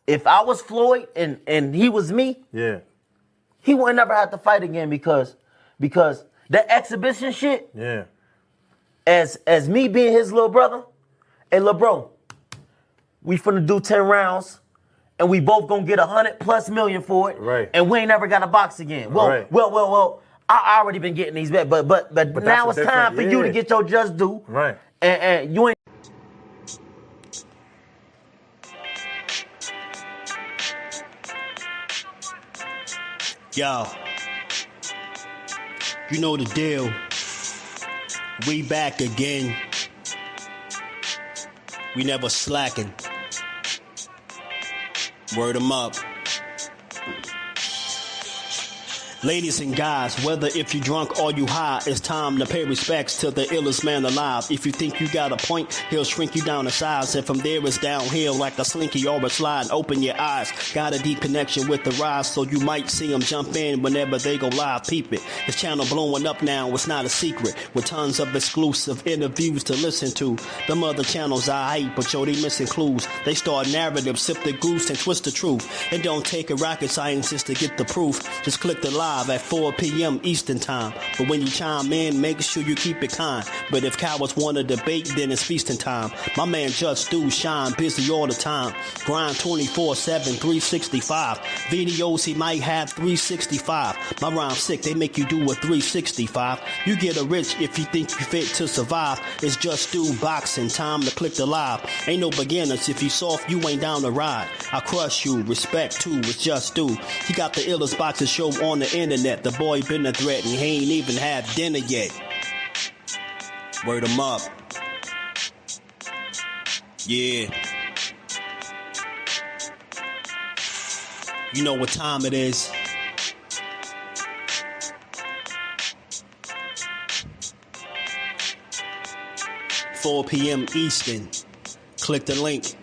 if I was Floyd and he was me, Yeah. he would never have to fight again because that exhibition shit, Yeah. as me being his little brother, hey, little bro, we finna do 10 rounds and we both gonna get 100+ million for it. Right. And we ain't never got to box again. Well, Right. well, I already been getting these back, but now it's time for you to get your just due. Right. And you ain't. Yo, you know the deal. We back again. We never slacking. Word 'em up. Ladies and guys, whether if you drunk or you high, it's time to pay respects to the illest man alive. If you think you got a point, he'll shrink you down to size. And from there it's downhill like a slinky or a slide. Open your eyes. Got a deep connection with the rise, so you might see them jump in whenever they go live. Peep it. This channel blowing up now, it's not a secret. With tons of exclusive interviews to listen to. Them other channels I hate, but yo, they missing clues. They start narratives, sip the goose and twist the truth. It don't take a rocket scientist to get the proof. Just click the live at 4 p.m. Eastern time. But when you chime in, make sure you keep it kind. But if cowards want to debate, then it's feasting time. My man Jusdu shine busy all the time. Grind 24/7, 365. Videos he might have 365. My rhyme sick, they make you do a 365. You get a rich if you think you fit to survive. It's Jusdueboxing, time to click the live. Ain't no beginners, if you soft, you ain't down to ride. I crush you, respect too, it's Jusdu. He got the illest boxing show on the internet. The boy been a threat and he ain't even had dinner yet. Word 'em up. Yeah. You know what time it is. "4 p.m. Eastern. Click the link.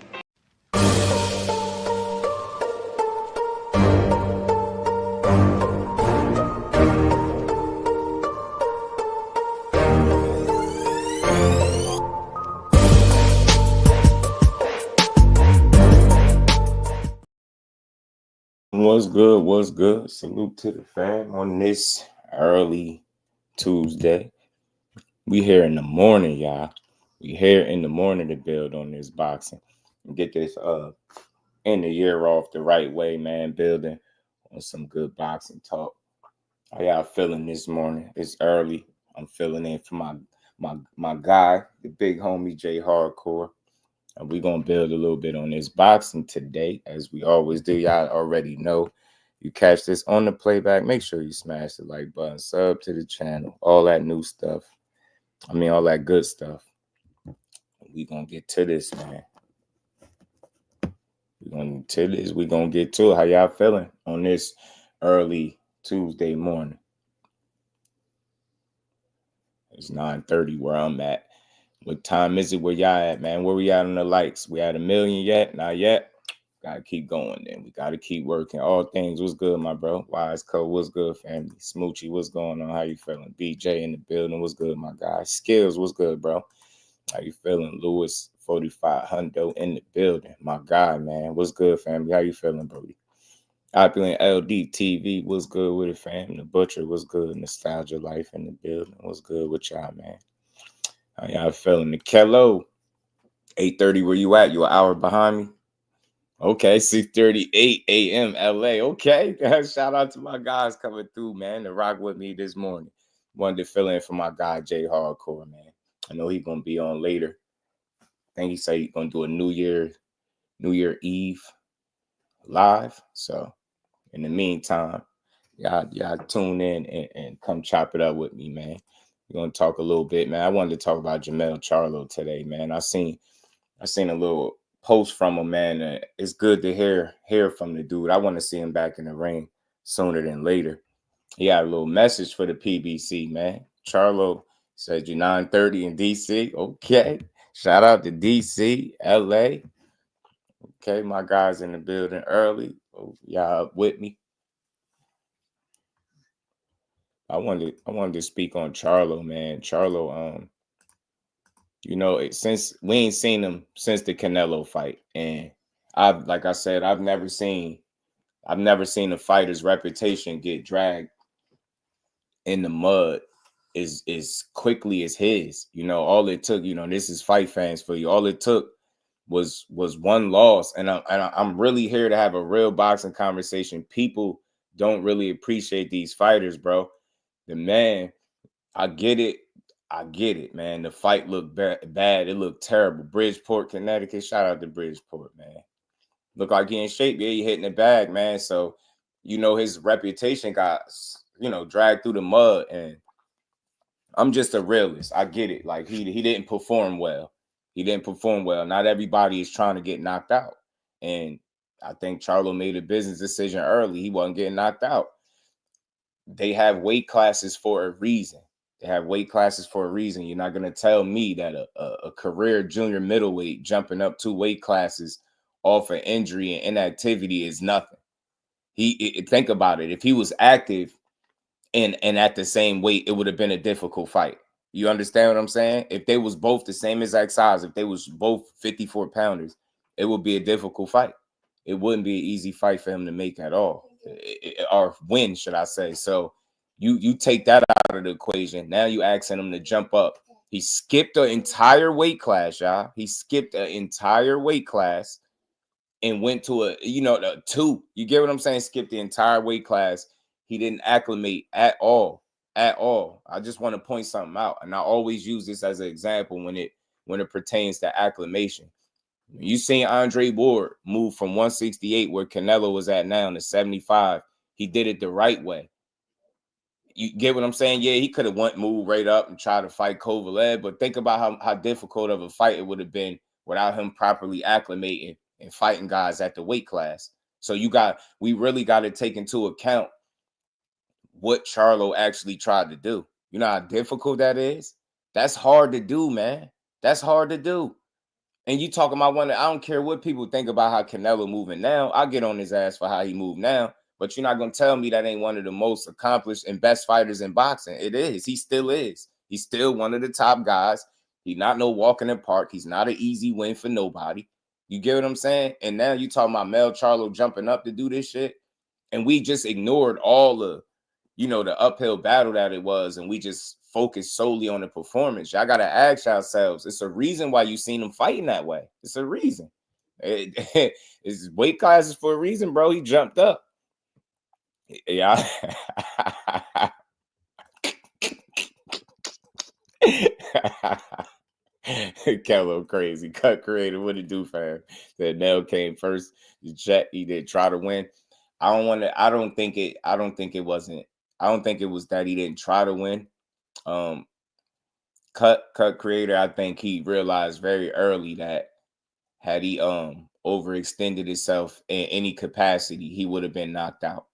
What's good? What's good? Salute to the fam on this early Tuesday. We here in the morning, y'all. We here in the morning to build on this boxing and get this end the year off the right way, man. Building on some good boxing talk. How y'all feeling this morning? It's early. I'm filling in for my guy, the big homie J Hardcore. And we're going to build a little bit on this boxing today, as we always do. Y'all already know. You catch this on the playback, make sure you smash the like button, sub to the channel, all that new stuff. I mean, all that good stuff. We're going to get to this, man. We're going to get to this. We're going to get to it. How y'all feeling on this early Tuesday morning? It's 9:30 where I'm at. What time is it where y'all at, man? Where we at on the likes? We at 1 million yet? Not yet. Gotta keep going then. We gotta keep working. All things, what's good, my bro? Wise Code, what's good, family? Smoochie, what's going on? How you feeling? BJ in the building, what's good, my guy? Skills, what's good, bro? How you feeling? Lewis, 45 Hundo in the building. My guy, man. What's good, family? How you feeling, Brody? Opulent LD TV, what's good with it, fam? The Butcher, what's good? Nostalgia Life in the building. What's good with y'all, man? How y'all feeling? The Kello, 8:30, where you at? You an hour behind me? Okay, 6:38 a.m. LA. Okay, shout out to my guys coming through, man, to rock with me this morning. Wanted to fill in for my guy, J Hardcore, man. I know he's going to be on later. I think he said he's going to do a New Year Eve live. So, in the meantime, y'all tune in and come chop it up with me, man. We're going to talk a little bit, man. I wanted to talk about Jermell Charlo today, man. I seen a little post from him, man. It's good to hear from the dude. I want to see him back in the ring sooner than later. He had a little message for the PBC, man. Charlo said you're 9:30 in DC. Okay. Shout out to DC, LA. Okay, my guys in the building early. Oh, y'all up with me? I wanted to speak on Charlo, man. Charlo, you know, since we ain't seen him since the Canelo fight, and like I said, I've never seen a fighter's reputation get dragged in the mud as quickly as his. You know, all it took, you know, this is fight fans for you. All it took was one loss, and I'm really here to have a real boxing conversation. People don't really appreciate these fighters, bro. The man, I get it, man. The fight looked bad. It looked terrible. Bridgeport, Connecticut. Shout out to Bridgeport, man. Look like he in shape. Yeah, he hitting the bag, man. So, you know, his reputation got, you know, dragged through the mud. And I'm just a realist. I get it. Like he didn't perform well. He didn't perform well. Not everybody is trying to get knocked out. And I think Charlo made a business decision early. He wasn't getting knocked out. They have weight classes for a reason. They have weight classes for a reason. You're not going to tell me that a career junior middleweight jumping up 2 weight classes off of injury and inactivity is nothing. Think about it. If he was active and at the same weight, it would have been a difficult fight. You understand what I'm saying? If they was both the same exact size, if they was both 54 pounders, it would be a difficult fight. It wouldn't be an easy fight for him to make at all, or win, should I say. So you take that out of the equation. Now you asking him to jump up. He skipped the entire weight class, y'all. He skipped an entire weight class and went to a 2. You get what I'm saying? Skipped the entire weight class. He didn't acclimate at all. I just want to point something out, and I always use this as an example when it pertains to acclimation. You seen Andrade move from 168, where Canelo was at now, to 75. He did it the right way. You get what I'm saying? Yeah, he could have moved right up and tried to fight Kovalev, but think about how difficult of a fight it would have been without him properly acclimating and fighting guys at the weight class. So we really got to take into account what Charlo actually tried to do. You know how difficult that is? That's hard to do, man. That's hard to do. And you talking about I don't care what people think about how Canelo moving now. I get on his ass for how he moved now, but you're not going to tell me that ain't one of the most accomplished and best fighters in boxing. It is. He still is. He's still one of the top guys. He's not no walk in the park. He's not an easy win for nobody. You get what I'm saying? And now you talking about Mel Charlo jumping up to do this shit, and we just ignored all the uphill battle that it was, and we just focused solely on the performance. Y'all got to ask yourselves, it's a reason why you seen him fighting that way. It's a reason. It's weight classes for a reason, bro. He jumped up. Yeah. Kello crazy. Cut creator. What it do, fam? That Nell came first. He did try to win. I don't think it was that he didn't try to win. Cut creator, I think he realized very early that had he overextended himself in any capacity, he would have been knocked out.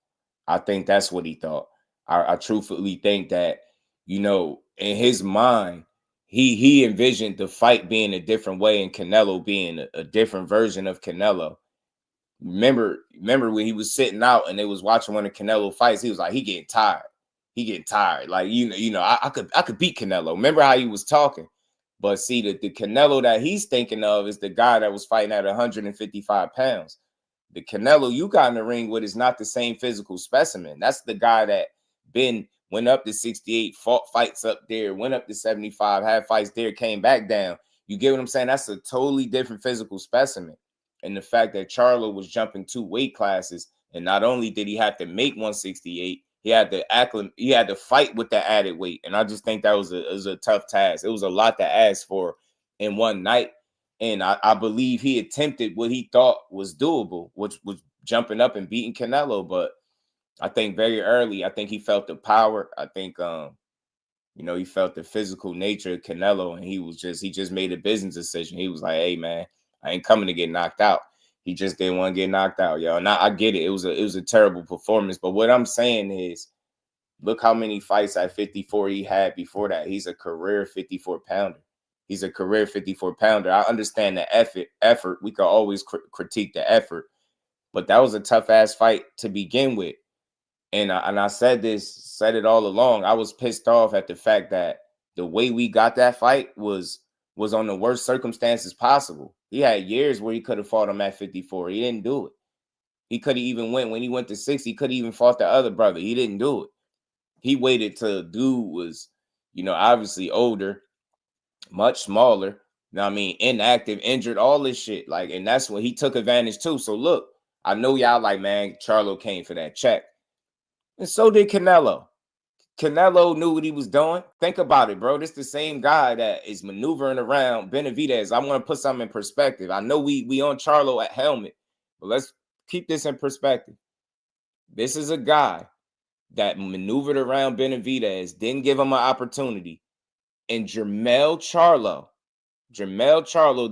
I think that's what he thought. I truthfully think that, in his mind, he envisioned the fight being a different way and Canelo being a different version of Canelo. Remember when he was sitting out and they was watching one of Canelo fights, he was like, he getting tired. Like, I could beat Canelo. Remember how he was talking? But see, the Canelo that he's thinking of is the guy that was fighting at 155 pounds. The Canelo you got in the ring with is not the same physical specimen. That's the guy that went up to 68, fought fights up there, went up to 75, had fights there, came back down. You get what I'm saying? That's a totally different physical specimen. And the fact that Charlo was jumping 2 weight classes, and not only did he have to make 168, he had to fight with the added weight. And I just think that was a tough task. It was a lot to ask for in one night. And I believe he attempted what he thought was doable, which was jumping up and beating Canelo. But I think very early, I think he felt the power. I think, he felt the physical nature of Canelo, and he just made a business decision. He was like, hey, man, I ain't coming to get knocked out. He just didn't want to get knocked out, yo. And I get it. It was a terrible performance. But what I'm saying is, look how many fights at 54 he had before that. He's a career 54 pounder. He's a career 54 pounder. I understand the effort. We could always critique the effort, but that was a tough ass fight to begin with. And I said it all along. I was pissed off at the fact that the way we got that fight was on the worst circumstances possible. He had years where he could have fought him at 54. He didn't do it. He could have even went when he went to 60. He could have even fought the other brother. He didn't do it. He waited till dude was, obviously older, much smaller. I mean, inactive, injured, all this shit. Like, and that's when he took advantage too. So look, I know y'all like, man, Charlo came for that check. And so did Canelo. Canelo knew what he was doing. Think about it, bro. This the same guy that is maneuvering around Benavidez. I want to put something in perspective. I know we on Charlo at helmet, but let's keep this in perspective. This is a guy that maneuvered around Benavidez, didn't give him an opportunity. And Jermell Charlo,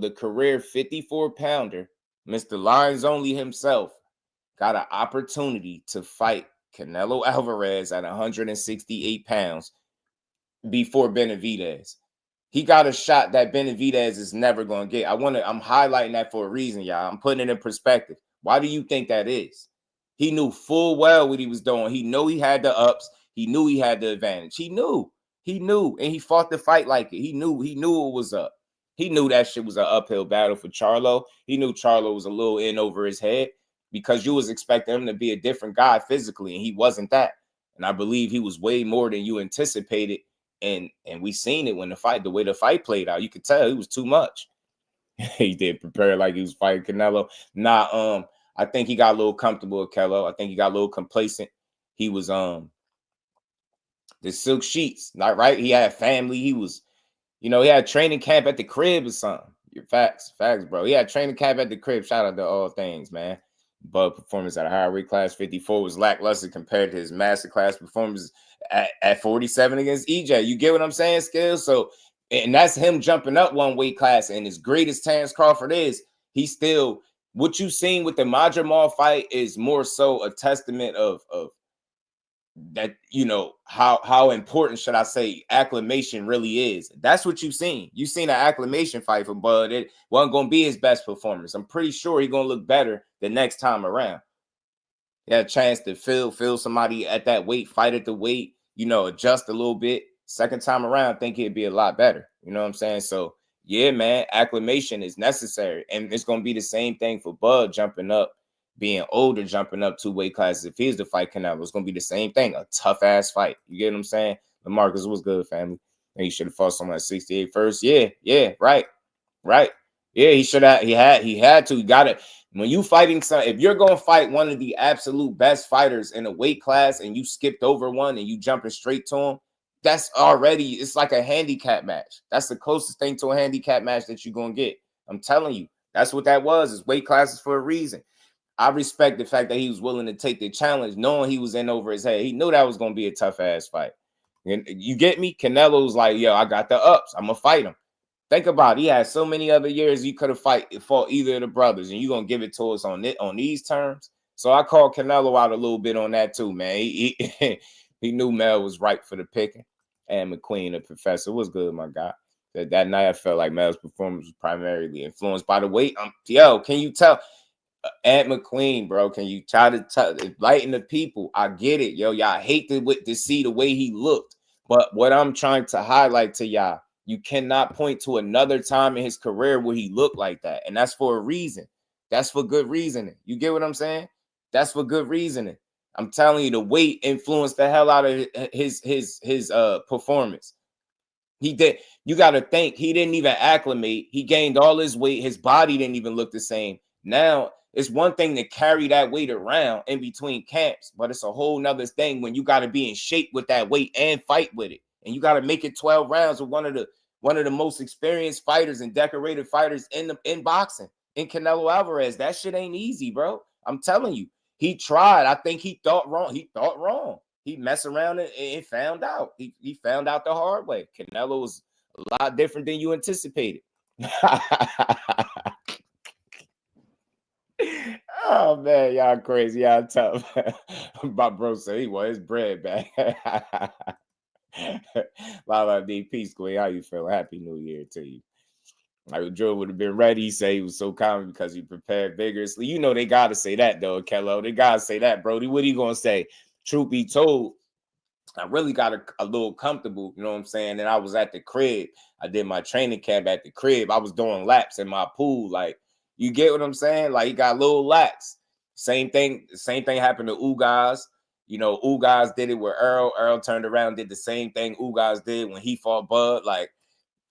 the career 54-pounder, Mr. Lions Only himself, got an opportunity to fight Canelo Alvarez at 168 pounds before Benavidez. He got a shot that Benavidez is never going to get. I'm highlighting that for a reason, y'all. I'm putting it in perspective. Why do you think that is? He knew full well what he was doing. He knew he had the ups. He knew he had the advantage. He knew, and he fought the fight like it. He knew it was up. He knew that shit was an uphill battle for Charlo. He knew Charlo was a little in over his head because you was expecting him to be a different guy physically, and he wasn't that. And I believe he was way more than you anticipated. And we seen it when the way the fight played out. You could tell it was too much. He did prepare like he was fighting Canelo. I think he got a little comfortable with Canelo. I think he got a little complacent. He was the silk sheets, not right. He had family. He was, he had training camp at the crib or something. Facts, bro. He had training camp at the crib. Shout out to all things, man. But performance at a higher weight class 54 was lackluster compared to his master class performance at 47 against EJ. You get what I'm saying, Skills? So, and that's him jumping up one weight class. And as great as Terrence Crawford is, he still, what you've seen with the Jermell fight is more so a testament of that, how important, should I say, acclimation really is. That's what you've seen. You've seen an acclimation fight for Bud. It wasn't going to be his best performance. I'm pretty sure he's going to look better the next time around. He had a chance to feel somebody at that weight, fight at the weight, adjust a little bit. Second time around, I think it'd be a lot better. You know what I'm saying? So, yeah, man, acclimation is necessary. And it's going to be the same thing for Bud jumping up, being older, jumping up 2 weight classes. If he's the fight Canelo, it's going to be the same thing, a tough-ass fight. You get what I'm saying? LaMarcus, was good, family? And he should have fought someone at 68 first. Yeah, right. Yeah, he should have. He had to. You got it. When you fighting if you're going to fight one of the absolute best fighters in a weight class and you skipped over one and you jumping straight to him, that's already, it's like a handicap match. That's the closest thing to a handicap match that you're going to get. I'm telling you, that's what that was. It's weight classes for a reason. I respect the fact that he was willing to take the challenge, knowing he was in over his head. He knew that was going to be a tough-ass fight. And you get me? Canelo's like, yo, I got the ups. I'm going to fight him. Think about it. He had so many other years you could have fought either of the brothers, and you're going to give it to us on these terms? So I called Canelo out a little bit on that too, man. He knew Mel was ripe for the picking. And McQueen, the professor, was good, my guy. That night I felt like Mel's performance was primarily influenced by the weight. Yo, can you tell? Ant McQueen, bro, can you try to enlighten the people? I get it, yo. Y'all hate to see the way he looked. But what I'm trying to highlight to y'all, you cannot point to another time in his career where he looked like that. And that's for a reason. That's for good reasoning. You get what I'm saying? That's for good reasoning. I'm telling you, the weight influenced the hell out of his performance. He did. You got to think, he didn't even acclimate. He gained all his weight. His body didn't even look the same. Now, it's one thing to carry that weight around in between camps, but it's a whole nother thing when you got to be in shape with that weight and fight with it. And you got to make it 12 rounds with one of the most experienced fighters and decorated fighters in boxing, in Canelo Alvarez. That shit ain't easy, bro. I'm telling you. He tried. I think he thought wrong. He messed around and found out. He found out the hard way. Canelo was a lot different than you anticipated. Oh, man, y'all crazy. Y'all tough. My bro said he want his bread back. Lala D. Peace, Queen. How you feel? Happy New Year to you. Like, Joe would have been ready. He said he was so calm because he prepared vigorously. You know they got to say that, though, Kello. They got to say that, Brody. What are you going to say? Truth be told, I really got a little comfortable, you know what I'm saying? And I was at the crib. I did my training camp at the crib. I was doing laps in my pool. Like, you get what I'm saying? Like, he got little laps. Same thing happened to Ugas. You know, Ugas did it with Earl. Earl turned around, did the same thing Ugas did when he fought Bud. Like,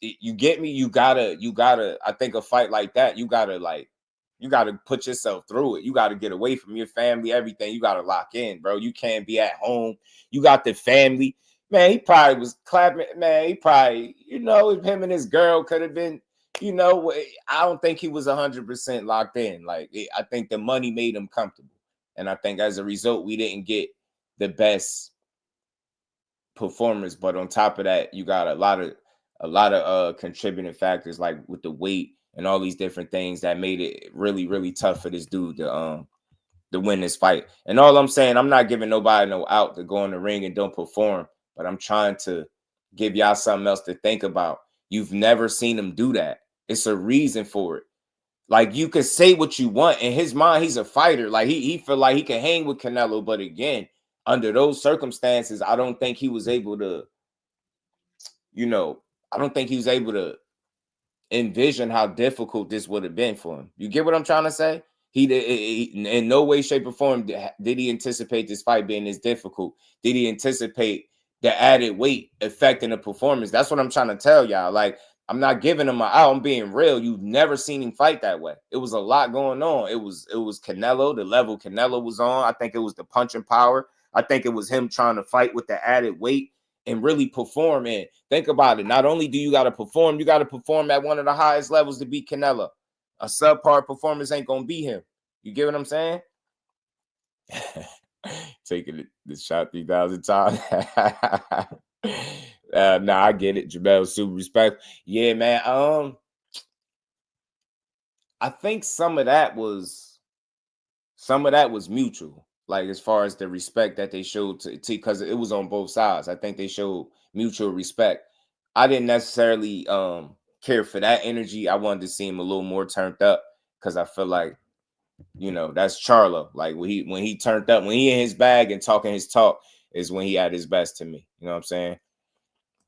you get me? You gotta, I think a fight like that, you gotta put yourself through it. You gotta get away from your family, everything. You gotta lock in, bro. You can't be at home. You got the family. Man, he probably was clapping. Man, he probably, you know, if him and his girl could have been, you know, I don't think he was 100% locked in. Like, I think the money made him comfortable. And I think as a result, we didn't get the best performers. But on top of that, you got a lot of contributing factors, like with the weight and all these different things that made it really, really tough for this dude to win this fight. And all I'm saying, I'm not giving nobody no out to go in the ring and don't perform, but I'm trying to give y'all something else to think about. You've never seen him do that. It's a reason for it. Like, you could say what you want. In his mind, he's a fighter. Like, he feel like he can hang with Canelo. But again, under those circumstances, I don't think he was able to, you know, I don't think he was able to envision how difficult this would have been for him. You get what I'm trying to say? He in no way, shape, or form did he anticipate this fight being this difficult. Did he anticipate the added weight affecting the performance? That's what I'm trying to tell y'all. Like, I'm not giving him I'm being real. You've never seen him fight that way. It was a lot going on. It was Canelo, the level Canelo was on. I think it was the punching power. I think it was him trying to fight with the added weight and really perform. And think about it. Not only do you got to perform, you got to perform at one of the highest levels to beat Canelo. A subpar performance ain't going to beat him. You get what I'm saying? Taking the shot 3,000 times. Nah, I get it. Jermell, super respect. Yeah, man. I think some of that was mutual. Like, as far as the respect that they showed to because it was on both sides. I think they showed mutual respect. I didn't necessarily care for that energy. I wanted to see him a little more turned up because I feel like, you know, that's Charlo. Like, when he turned up, when he in his bag and talking his talk is when he at his best to me. You know what I'm saying?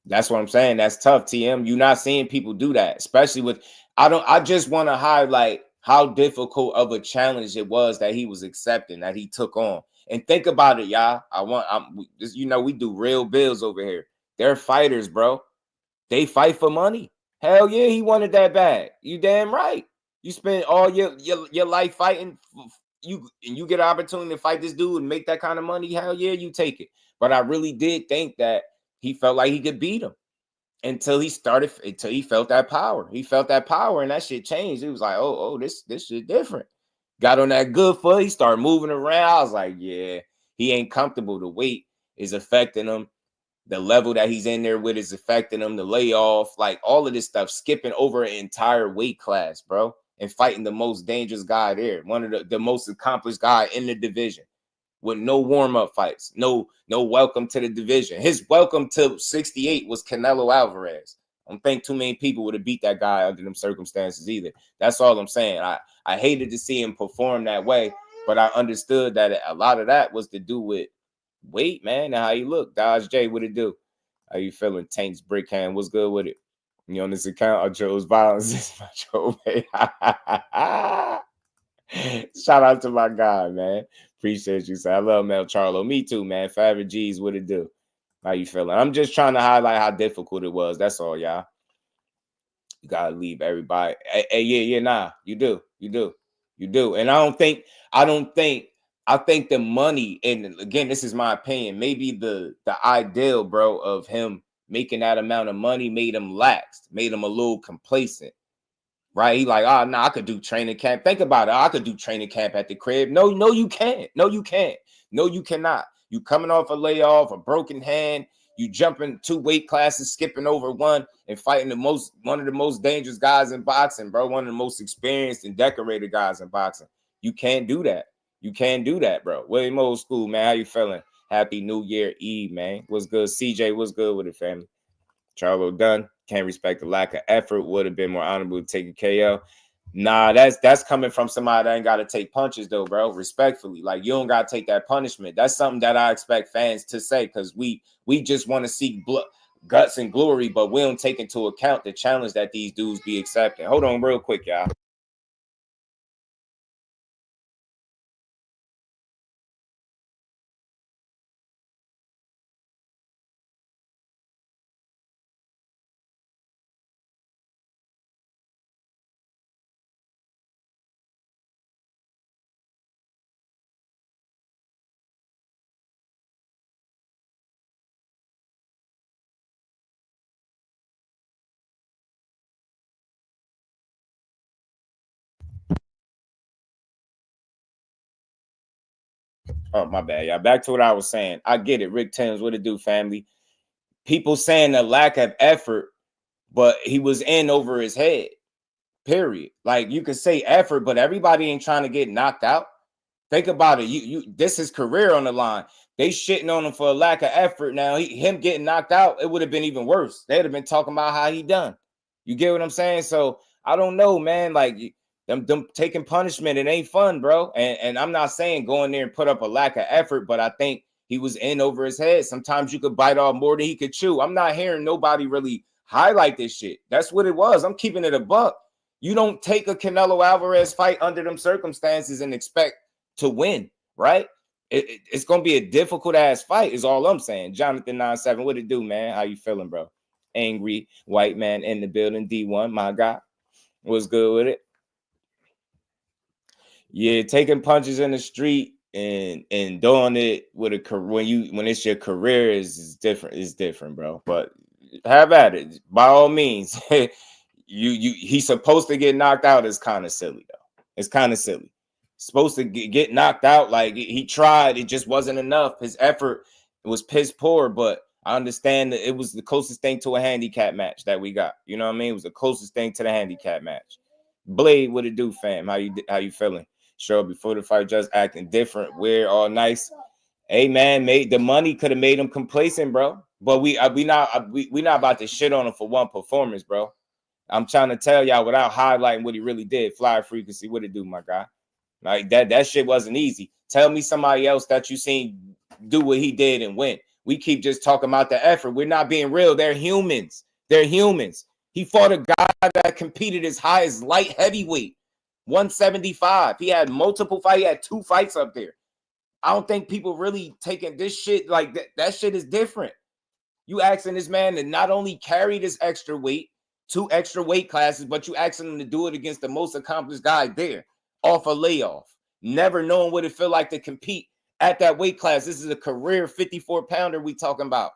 That's what I'm saying. That's tough, TM. You're not seeing people do that, especially with. I just want to highlight how difficult of a challenge it was that he was accepting, that he took on. And think about it, y'all. You know, we do real bills over here. They're fighters, bro. They fight for money. Hell yeah, he wanted that bag. You damn right. You spend all your life fighting. You get an opportunity to fight this dude and make that kind of money. Hell yeah, you take it. But I really did think that he felt like he could beat him until he felt that power. He felt that power, and that shit changed. It was like, oh, this shit different. Got on that good foot. He started moving around. I was like, yeah, he ain't comfortable. The weight is affecting him. The level that he's in there with is affecting him. The layoff, like all of this stuff, skipping over an entire weight class, bro, and fighting the most dangerous guy there, one of the most accomplished guy in the division, with no warm-up fights, no welcome to the division. His welcome to 68 was Canelo Alvarez. I don't think too many people would have beat that guy under them circumstances either. That's all I'm saying. I hated to see him perform that way, but I understood that a lot of that was to do with weight, man, and how you look. Dodge J, what it do? How you feeling? Taints Brickhand, what's good with it? You on this account, I chose violence. This is my joke, man. Shout out to my guy, man. Appreciate you, sir. I love Mel Charlo. Me too, man. Forever G's, what it do? How you feeling? I'm just trying to highlight how difficult it was. That's all, y'all. You gotta leave everybody. Hey, yeah, nah. You do. And I think the money, and again, this is my opinion, maybe the ideal, bro, of him making that amount of money made him lax, made him a little complacent. Right? He like, nah, I could do training camp. Think about it. I could do training camp at the crib. No, you can't. No, you can't. No, you cannot. You coming off a layoff, a broken hand. You jumping 2 weight classes, skipping over 1, and fighting one of the most dangerous guys in boxing, bro. One of the most experienced and decorated guys in boxing. You can't do that. You can't do that, bro. William Old School, man. How you feeling? Happy New Year Eve, man. What's good? CJ, what's good with it, family? Charlo done. Can't respect the lack of effort. Would have been more honorable to take a KO. Nah, that's coming from somebody that ain't got to take punches though, bro. Respectfully, like you don't got to take that punishment. That's something that I expect fans to say because we just want to see blood, guts, and glory, but we don't take into account the challenge that these dudes be accepting. Hold on, real quick, y'all. Oh, my bad, y'all. Back to what I was saying. I get it. Rick Thames, what it do, family? People saying a lack of effort, but he was in over his head. Period. Like you could say effort, but everybody ain't trying to get knocked out. Think about it. This is career on the line. They shitting on him for a lack of effort. Now him getting knocked out, it would have been even worse. They'd have been talking about how he done. You get what I'm saying? So I don't know, man. Like them taking punishment, it ain't fun, bro. And I'm not saying go in there and put up a lack of effort, but I think he was in over his head. Sometimes you could bite off more than he could chew. I'm not hearing nobody really highlight this shit. That's what it was. I'm keeping it a buck. You don't take a Canelo Alvarez fight under them circumstances and expect to win, right? It's gonna be a difficult ass fight, is all I'm saying. Jonathan 97, what it do, man? How you feeling, bro? Angry white man in the building. D1, my guy, what's good with it? Yeah, taking punches in the street and doing it with a career when it's your career is different. It's different, bro. But have at it by all means. He's supposed to get knocked out is kind of silly though. It's kind of silly. Supposed to get knocked out, like he tried, it just wasn't enough. His effort was piss poor, but I understand that it was the closest thing to a handicap match that we got. You know what I mean? It was the closest thing to the handicap match. Blade, what it do, fam? How you feeling? Sure, before the fight, just acting different, weird, all nice. Hey man, the money could have made him complacent, bro. But we not about to shit on him for one performance, bro. I'm trying to tell y'all without highlighting what he really did. Flyer frequency, what it do, my guy? Like that shit wasn't easy. Tell me somebody else that you seen do what he did and win. We keep just talking about the effort. We're not being real. They're humans. They're humans. He fought a guy that competed as high as light heavyweight, 175. He had multiple fights. He had 2 fights up there. I don't think people really taking this shit like that. That shit is different. You asking this man to not only carry this extra weight, 2 extra weight classes, but you asking him to do it against the most accomplished guy there off a layoff, never knowing what it feel like to compete at that weight class. This is a career 54-pounder we talking about.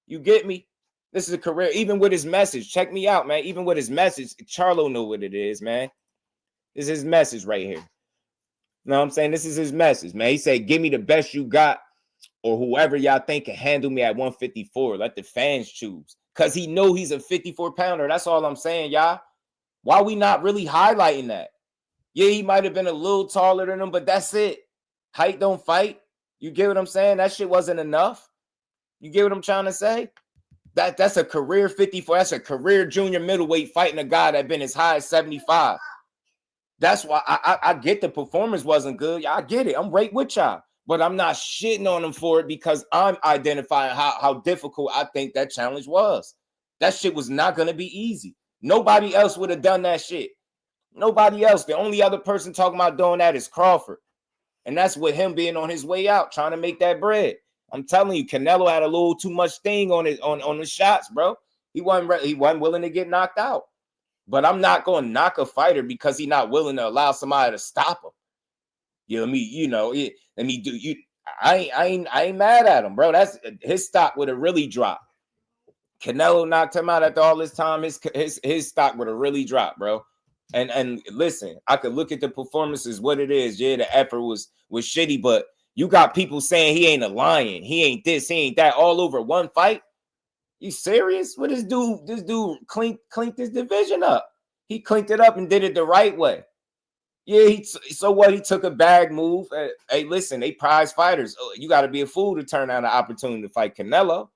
You get me? This is a career, even with his message. Check me out, man. Even with his message, Charlo know what it is, man. This is his message right here. You know what I'm saying? This is his message, man. He said, give me the best you got or whoever y'all think can handle me at 154. Let the fans choose. Because he know he's a 54-pounder. That's all I'm saying, y'all. Why we not really highlighting that? Yeah, he might have been a little taller than him, but that's it. Height don't fight. You get what I'm saying? That shit wasn't enough. You get what I'm trying to say? That's a career 54. That's a career junior middleweight fighting a guy that been as high as 75. That's why I get the performance wasn't good. I get it. I'm right with y'all. But I'm not shitting on him for it because I'm identifying how difficult I think that challenge was. That shit was not going to be easy. Nobody else would have done that shit. Nobody else. The only other person talking about doing that is Crawford. And that's with him being on his way out, trying to make that bread. I'm telling you, Canelo had a little too much sting on the shots, bro. He wasn't willing to get knocked out. But I'm not going to knock a fighter because he's not willing to allow somebody to stop him. You know what I mean? You know, I ain't mad at him, bro. That's his stock would have really dropped. Canelo knocked him out after all this time. His stock would have really dropped, bro. And listen, I could look at the performances, what it is. Yeah, the effort was shitty, but you got people saying he ain't a lion, he ain't this, he ain't that, all over one fight. You serious? What this dude cleaned this division up. He cleaned it up and did it the right way. Yeah, so what? He took a bag move. Hey, listen, they prize fighters. You got to be a fool to turn down an opportunity to fight Canelo.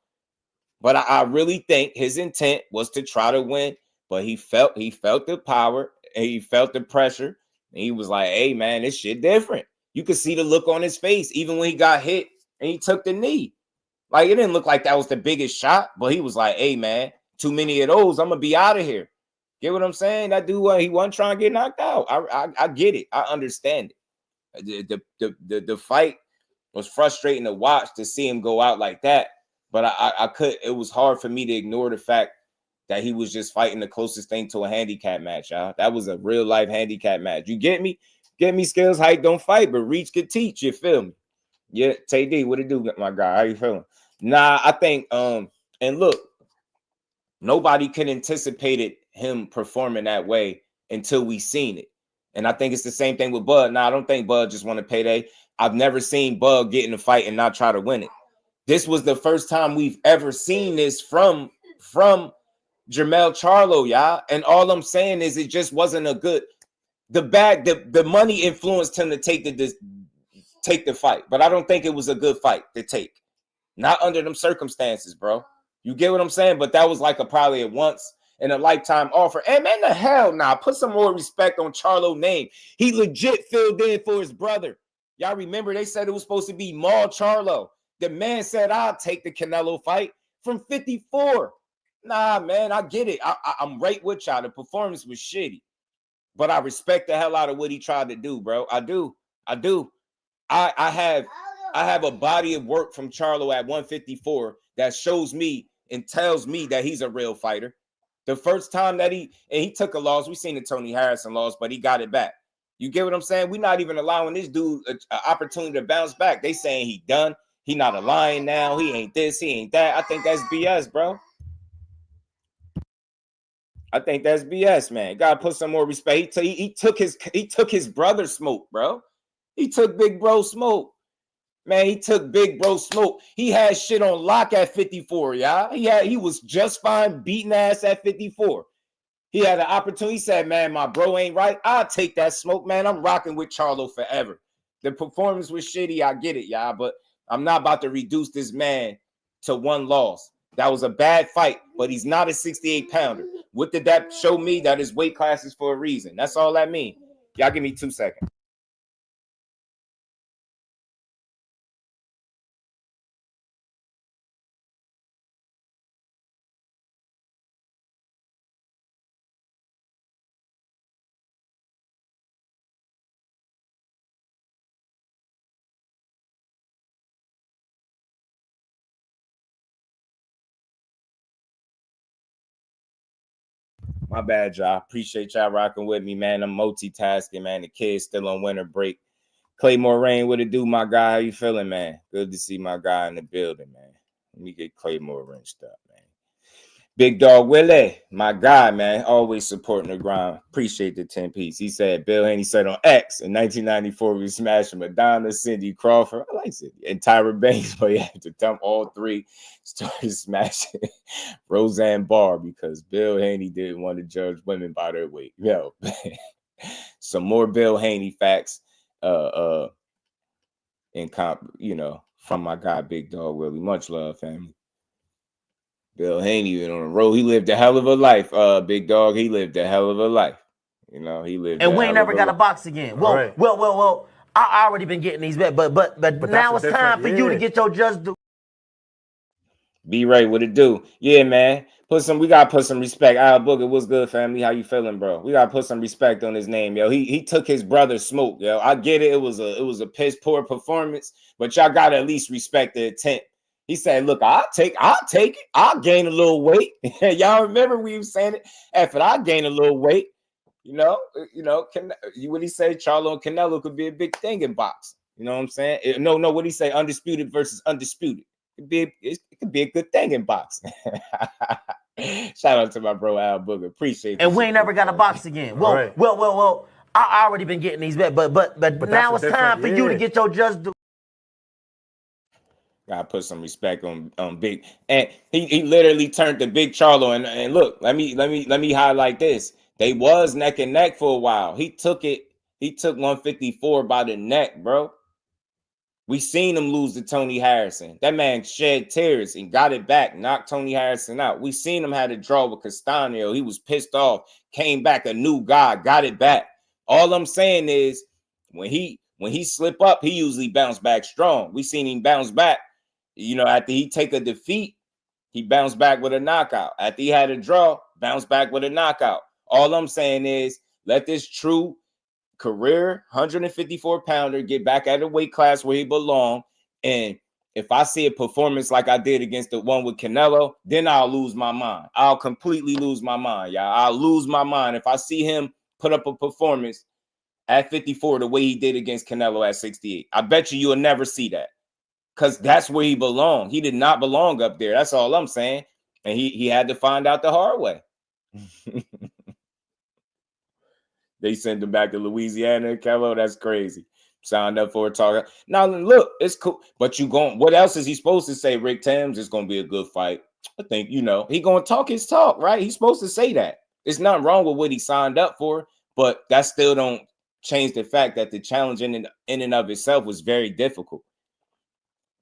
But I really think his intent was to try to win. But he felt the power. he felt the pressure. And he was like, hey, man, this shit different. You could see the look on his face, even when he got hit and he took the knee. Like, it didn't look like that was the biggest shot, but he was like, hey, man, too many of those, I'm going to be out of here. Get what I'm saying? That dude, he wasn't trying to get knocked out. I get it. I understand it. The fight was frustrating to watch, to see him go out like that. But I could, it was hard for me to ignore the fact that he was just fighting the closest thing to a handicap match, y'all. That was a real life handicap match. You get me? Get me, skills, height, don't fight, but reach could teach. You feel me? Yeah, Tay D, what it do, my guy? How you feeling? Nah, I think, and look, nobody could anticipated him performing that way until we seen it. And I think it's the same thing with Bud. Now, I don't think Bud just won a payday. I've never seen Bud get in a fight and not try to win it. This was the first time we've ever seen this from Jermell Charlo, y'all. And all I'm saying is it just wasn't a good. The money influenced him to take the fight, but I don't think it was a good fight to take. Not under them circumstances, bro. You get what I'm saying? But that was like probably a once in a lifetime offer. And man, the hell nah. Put some more respect on Charlo's name. He legit filled in for his brother. Y'all remember they said it was supposed to be Jermell Charlo. The man said, I'll take the Canelo fight from 54. Nah, man, I get it. I'm right with y'all. The performance was shitty. But I respect the hell out of what he tried to do, bro. I do. I have a body of work from Charlo at 154 that shows me and tells me that he's a real fighter. The first time that he took a loss, we seen the Tony Harrison loss, but he got it back. You get what I'm saying? We're not even allowing this dude an opportunity to bounce back. They saying he done. He not a lion now. He ain't this. He ain't that. I think that's BS, bro. I think that's BS, man. Gotta put some more respect. He took his brother smoke, bro. He took big bro smoke. Man, he took big bro smoke. He had shit on lock at 54, y'all. He was just fine beating ass at 54. He had an opportunity. He said, man, my bro ain't right. I'll take that smoke, man. I'm rocking with Charlo forever. The performance was shitty. I get it, y'all. But I'm not about to reduce this man to one loss. That was a bad fight, but he's not a 68-pounder. What did that show me? That his weight class is for a reason. That's all that means. Y'all give me 2 seconds. My bad, y'all. Appreciate y'all rocking with me, man. I'm multitasking, man. The kid's still on winter break. Clay Moraine, what it do, my guy? How you feeling, man? Good to see my guy in the building, man. Let me get Clay Moraine stuff, man. Big Dog Willie, my guy, man. Always supporting the grind. Appreciate the 10-piece. He said, Bill Haney said on X in 1994, we smashed Madonna, Cindy Crawford. I like Cindy. And Tyra Banks, but he had to dump all three. Started smashing Roseanne Barr because Bill Haney didn't want to judge women by their weight. Yo, some more Bill Haney facts from my guy, Big Dog Willie. Much love, family. Bill Haney went on the road. He lived a hell of a life, Big Dog. He lived a hell of a life. You know, he lived. And we ain't never got a box again. Well, right. well. I already been getting these back, but now it's time for you to get your just do. Be right, what it do? Yeah, man. We gotta put some respect. Al Booker, what's good, family? How you feeling, bro? We gotta put some respect on his name, yo. He took his brother's smoke, yo. I get it. It was a piss poor performance, but y'all gotta at least respect the intent. He said, look, I'll take it. I'll gain a little weight. Y'all remember we were saying it? After I gain a little weight, what he say? Charlo and Canelo could be a big thing in boxing. You know what I'm saying? No, what he say? Undisputed versus undisputed. It could be a good thing in boxing. Shout out to my bro Al Booker. Appreciate it. And we ain't never got a box again. Well, right. well. I already been getting these back, but now it's time for you to get your just do. Gotta put some respect on Big, and he literally turned to Big Charlo. And look, let me highlight this. They was neck and neck for a while. He took 154 by the neck, bro. We seen him lose to Tony Harrison. That man shed tears and got it back, knocked Tony Harrison out. We seen him had a draw with Castaño. He was pissed off, came back a new guy, got it back. All I'm saying is when he slip up, he usually bounce back strong. We seen him bounce back. You know, after he take a defeat, he bounced back with a knockout. After he had a draw, bounced back with a knockout. All I'm saying is let this true career 154-pounder get back at a weight class where he belong. And if I see a performance like I did against the one with Canelo, then I'll lose my mind. I'll completely lose my mind, y'all. I'll lose my mind if I see him put up a performance at 54 the way he did against Canelo at 68. I bet you'll never see that because that's where he belonged. He did not belong up there. That's all I'm saying. And he had to find out the hard way. They sent him back to Louisiana, Kello. That's crazy. Signed up for a talk. Now, look, it's cool. But you going, what else is he supposed to say, Rick Thames? It's going to be a good fight. I think, you know, he going to talk his talk, right? He's supposed to say that. There's nothing wrong with what he signed up for, but that still don't change the fact that the challenge in and of itself was very difficult.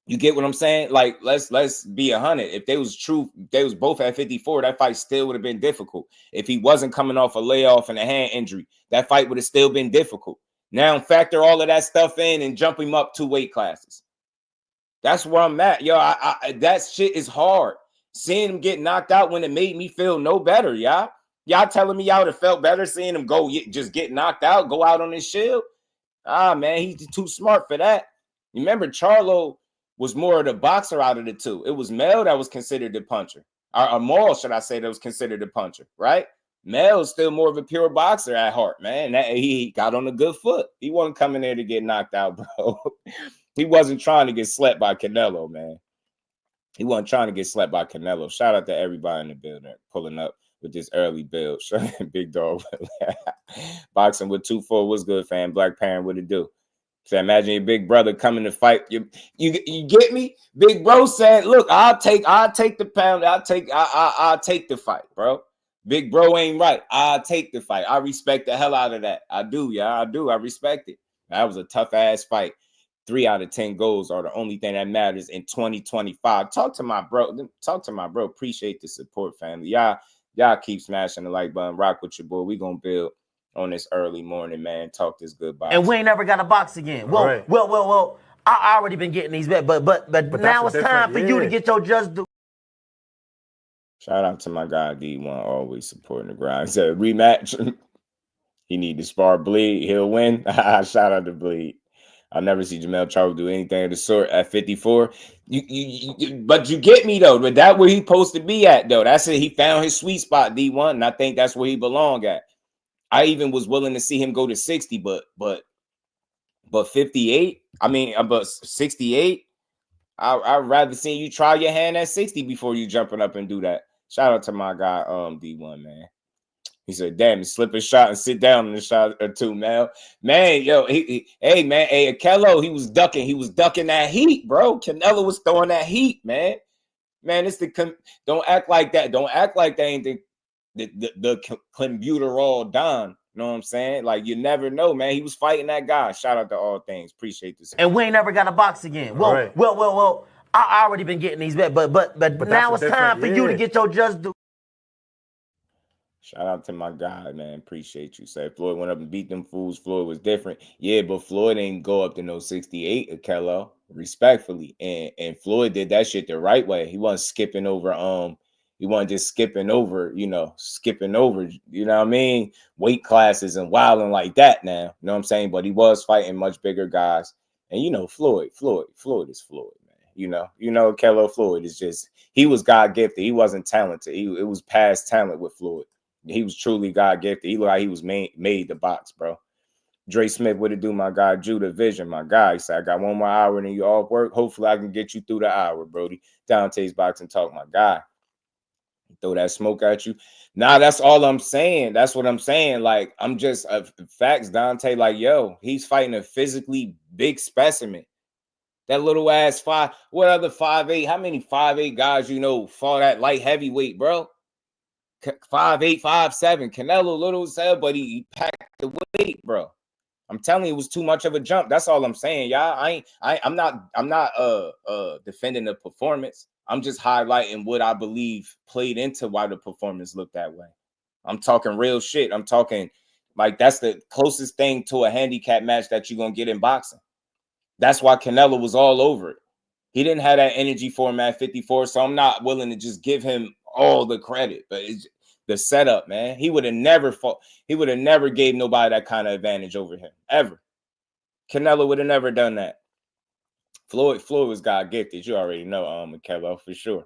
You get what I'm saying? Like, let's be 100. If they was true, they was both at 54, that fight still would have been difficult. If he wasn't coming off a layoff and a hand injury, that fight would have still been difficult. Now factor all of that stuff in and jump him up 2 weight classes. That's where I'm at. Yo, that shit is hard. Seeing him get knocked out when it made me feel no better, y'all. Y'all telling me y'all would have felt better seeing him just get knocked out, go out on his shield? Ah, man, he's too smart for that. Remember, Charlo was more of the boxer out of the two. It was Mel that was considered the puncher. Or Morrell, should I say, that was considered the puncher, right? Mel's still more of a pure boxer at heart, man. He got on a good foot. He wasn't coming there to get knocked out, bro. He wasn't trying to get slept by Canelo, man. He wasn't trying to get slept by Canelo. Shout out to everybody in the building pulling up with this early build. Big dog. Boxing with 2-4 was good, fam. Black Parent, what it do? So imagine your big brother coming to fight. You get me? Big bro said, look, I'll take the pound. I'll take the fight, bro. Big bro ain't right. I'll take the fight. I respect the hell out of that. I do, yeah, I do. I respect it. That was a tough ass fight. 3 out of 10 goals are the only thing that matters in 2025. Talk to my bro. Appreciate the support, family. Y'all keep smashing the like button. Rock with your boy. We gonna build on this early morning, man. Talk this good box. And we ain't never got a box again. Well, right. well. I already been getting these bet, but now it's time for you to get your Jusdueboxing. Shout out to my guy D1, always supporting the grind. He said rematch. He need to spar Bleed. He'll win. Shout out to Bleed. I'll never see Jermell Charlo do anything of the sort at 54. But you get me though. But that where he supposed to be at though. That's it. He found his sweet spot, D1, and I think that's where he belong at. I even was willing to see him go to 60, but 58. I mean, but 68. I'd rather see you try your hand at 60 before you jumping up and do that. Shout out to my guy, D1, man. He said, damn, slip a shot and sit down in the shot or two, man. Man, yo, hey, Kello, he was ducking that heat, bro. Canelo was throwing that heat, man. Man, don't act like that. Don't act like that ain't the computer all done. You know what I'm saying? Like, you never know, man. He was fighting that guy. Shout out to All Things. Appreciate this. And we ain't never got a box again. Well. I already been getting these bet, but now it's time for you to get your Jusdueboxing. Shout out to my guy, man. Appreciate you. Say Floyd went up and beat them fools. Floyd was different. Yeah, but Floyd ain't go up to no 68 of Kello, respectfully. And Floyd did that shit the right way. He wasn't skipping over, he wasn't just skipping over, you know what I mean? Weight classes and wilding like that now. You know what I'm saying? But he was fighting much bigger guys. And you know, Floyd is Floyd, man. You know, Kello Floyd is just, he was God gifted. He wasn't talented. It was past talent with Floyd. He was truly God gifted. He looked like he was made to box, bro. Dre Smith, what it do, my guy? Judah Vision, my guy. He said, I got 1 more hour and then you off work. Hopefully I can get you through the hour, Brody. Dante's Boxing Talk, my guy. Throw that smoke at you. Nah, that's all I'm saying. That's what I'm saying. Like, I'm just facts, Dante. Like, yo, he's fighting a physically big specimen. That little ass what other 5'8"? How many 5'8" guys you know fought at light heavyweight, bro? 5'8", 5'7". Canelo little as hell, but he packed the weight, bro. I'm telling you, it was too much of a jump. That's all I'm saying, y'all. I'm not defending the performance. I'm just highlighting what I believe played into why the performance looked that way. I'm talking real shit. I'm talking like that's the closest thing to a handicap match that you're gonna get in boxing. That's why Canelo was all over it. He didn't have that energy for him at 54, so I'm not willing to just give him all the credit. But it's the setup, man. He would have never fought. He would have never gave nobody that kind of advantage over him, ever. Canelo would have never done that. Floyd was God gifted. You already know, Canelo, for sure.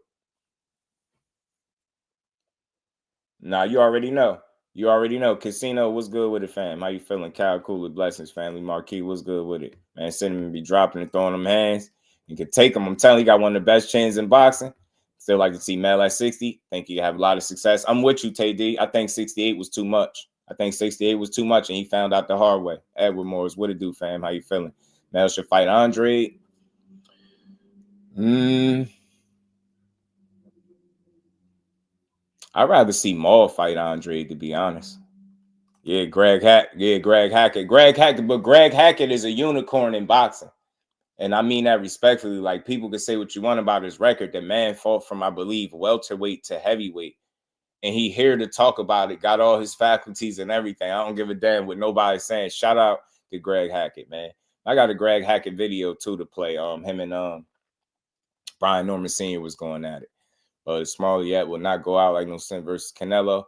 Nah, you already know. You already know. Casino, what's good with it, fam? How you feeling? Kyle Cooler, blessings, family. Marquis, what's good with it? Man, Cinnamon be dropping and throwing them hands. You can take them. I'm telling you, he got one of the best chins in boxing. Still like to see Mel at 60. Think he have a lot of success. I'm with you, Tay D. I think 68 was too much. I think 68 was too much, and he found out the hard way. Edward Morris, what it do, fam? How you feeling? Mel should fight Andrade. I'd rather see Maul fight Andrade, to be honest. Yeah, Greg Hackett. But Greg Hackett is a unicorn in boxing. And I mean that respectfully. Like, people can say what you want about his record. The man fought from, I believe, welterweight to heavyweight. And he here to talk about it, got all his faculties and everything. I don't give a damn what nobody's saying. Shout out to Greg Hackett, man. I got a Greg Hackett video, too, to play. Him and Brian Norman Sr. was going at it. Smaller yet will not go out like no sin versus Canelo.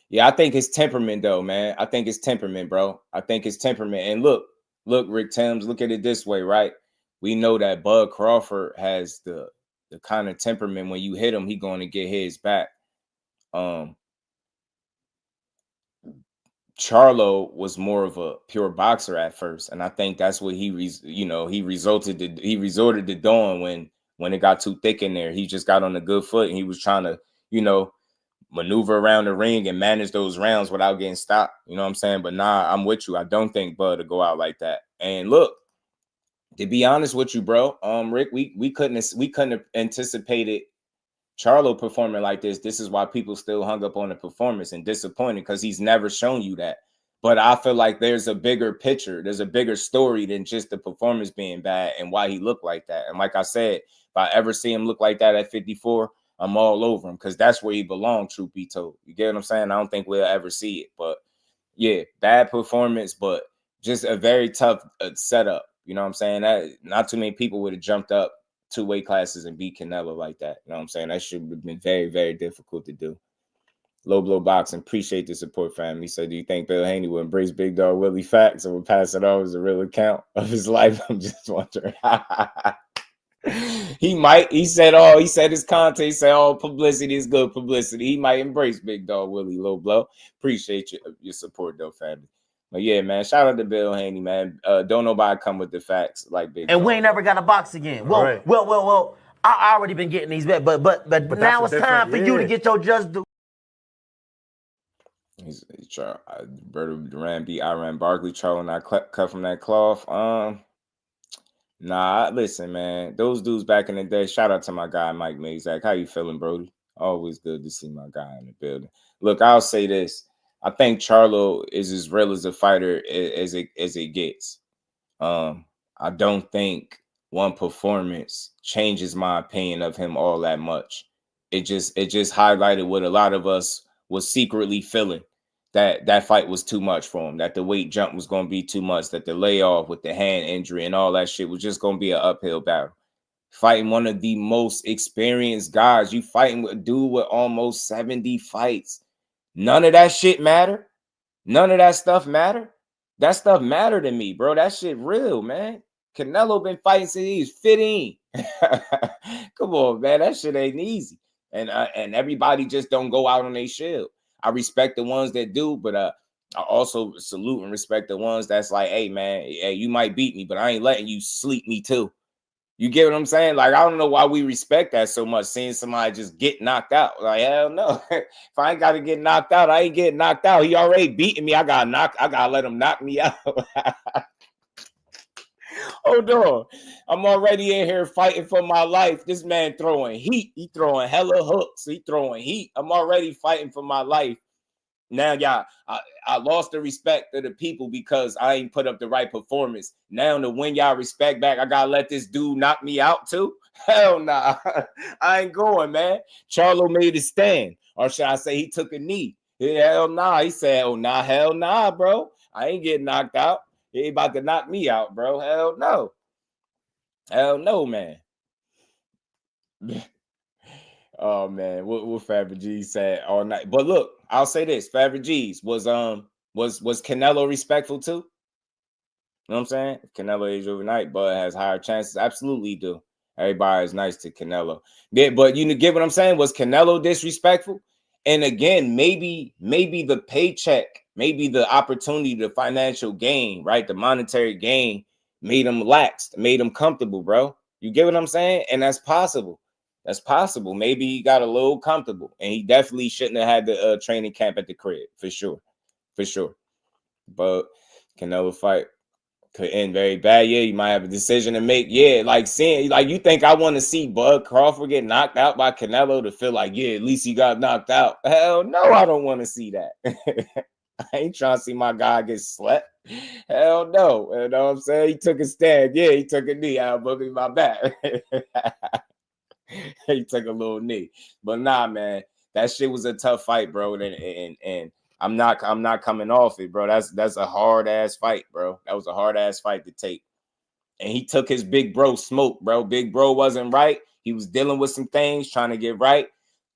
Yeah, I think it's temperament, though, man. I think it's temperament, bro. I think it's temperament. And look, Rick Thames, look at it this way, right? We know that Bud Crawford has the kind of temperament when you hit him, he going to get his back. Charlo was more of a pure boxer at first, and I think that's what he resorted to doing when it got too thick in there. He just got on a good foot, and he was trying to, maneuver around the ring and manage those rounds without getting stopped. You know what I'm saying? But nah, I'm with you. I don't think Bud to go out like that. And look, to be honest with you, bro, Rick, we couldn't have anticipated Charlo performing like this. This is why people still hung up on the performance and disappointed, because he's never shown you that. But I feel like there's a bigger picture. There's a bigger story than just the performance being bad and why he looked like that. And like I said, if I ever see him look like that at 54, I'm all over him, because that's where he belonged, truth be told. You get what I'm saying? I don't think we'll ever see it. But yeah, bad performance, but just a very tough setup. You know what I'm saying? That not too many people would have jumped up 2 weight classes and beat Canelo like that. You know what I'm saying? That should have been very, very difficult to do. Low Blow Boxing, appreciate the support, family. So do you think Bill Haney will embrace Big Dog Willie facts and will pass it off as a real account of his life? I'm just wondering. He might. He said his content. He said, publicity is good publicity. He might embrace Big Dog Willie. Low Blow. Appreciate your support, though, family. But yeah, man, shout out to Bill Haney, man. Don't nobody come with the facts like Big Dog. And we ain't never got to box again. Well, right. well, I already been getting these back, but now it's time for you to get your just due. He's Berto Duran beat Iran Barkley. Charlo not cut from that cloth. Nah, listen, man. Those dudes back in the day. Shout out to my guy Mike Mazak. How you feeling, Brody? Always good to see my guy in the building. Look, I'll say this. I think Charlo is as real as a fighter as it gets. I don't think one performance changes my opinion of him all that much. It just highlighted what a lot of us was secretly feeling, that fight was too much for him, that the weight jump was going to be too much, that the layoff with the hand injury and all that shit was just going to be an uphill battle. Fighting one of the most experienced guys, you fighting with a dude with almost 70 fights. None of that shit matter. None of that stuff matter. That stuff matter to me, bro. That shit real, man. Canelo been fighting since he was 15. Come on, man. That shit ain't easy. And everybody just don't go out on their shield. I respect the ones that do, but I also salute and respect the ones that's like, hey, man, hey, you might beat me, but I ain't letting you sleep me too. You get what I'm saying? Like, I don't know why we respect that so much, seeing somebody just get knocked out. Like, hell no. If I ain't got to get knocked out, I ain't getting knocked out. He already beating me. I got to let him knock me out. Hold on. I'm already in here fighting for my life. This man throwing heat. He throwing hella hooks. He throwing heat. I'm already fighting for my life. Now, y'all, I lost the respect of the people because I ain't put up the right performance. Now, to win y'all respect back, I gotta let this dude knock me out too? Hell nah. I ain't going, man. Charlo made a stand. Or should I say he took a knee? Hell nah. He said, oh, nah, hell nah, bro. I ain't getting knocked out. He ain't about to knock me out, bro. Hell no. Hell no, man. Oh man, what Faber G said all night. But look, I'll say this: Faber G's was Canelo respectful too? You know what I'm saying? Canelo aged overnight, but has higher chances. Absolutely do. Everybody is nice to Canelo. Yeah, but you get what I'm saying? Was Canelo disrespectful? And again, maybe the paycheck, maybe the opportunity, the financial gain, right? The monetary gain made him lax, made him comfortable, bro. You get what I'm saying? And that's possible. That's possible. Maybe he got a little comfortable, and he definitely shouldn't have had the training camp at the crib, for sure. For sure. But Canelo fight could end very bad. Yeah, you might have a decision to make. Yeah, like seeing, like, you think I want to see Bud Crawford get knocked out by Canelo to feel like, yeah, at least he got knocked out? Hell no, I don't want to see that. I ain't trying to see my guy get slept. Hell no. You know what I'm saying? He took a stand. Yeah, he took a knee out, but my back. He took a little knee. But nah, man, that shit was a tough fight, bro. And I'm not coming off it, bro. That's a hard ass fight, bro. That was a hard ass fight to take. And he took his big bro smoke, bro. Big bro wasn't right. He was dealing with some things, trying to get right.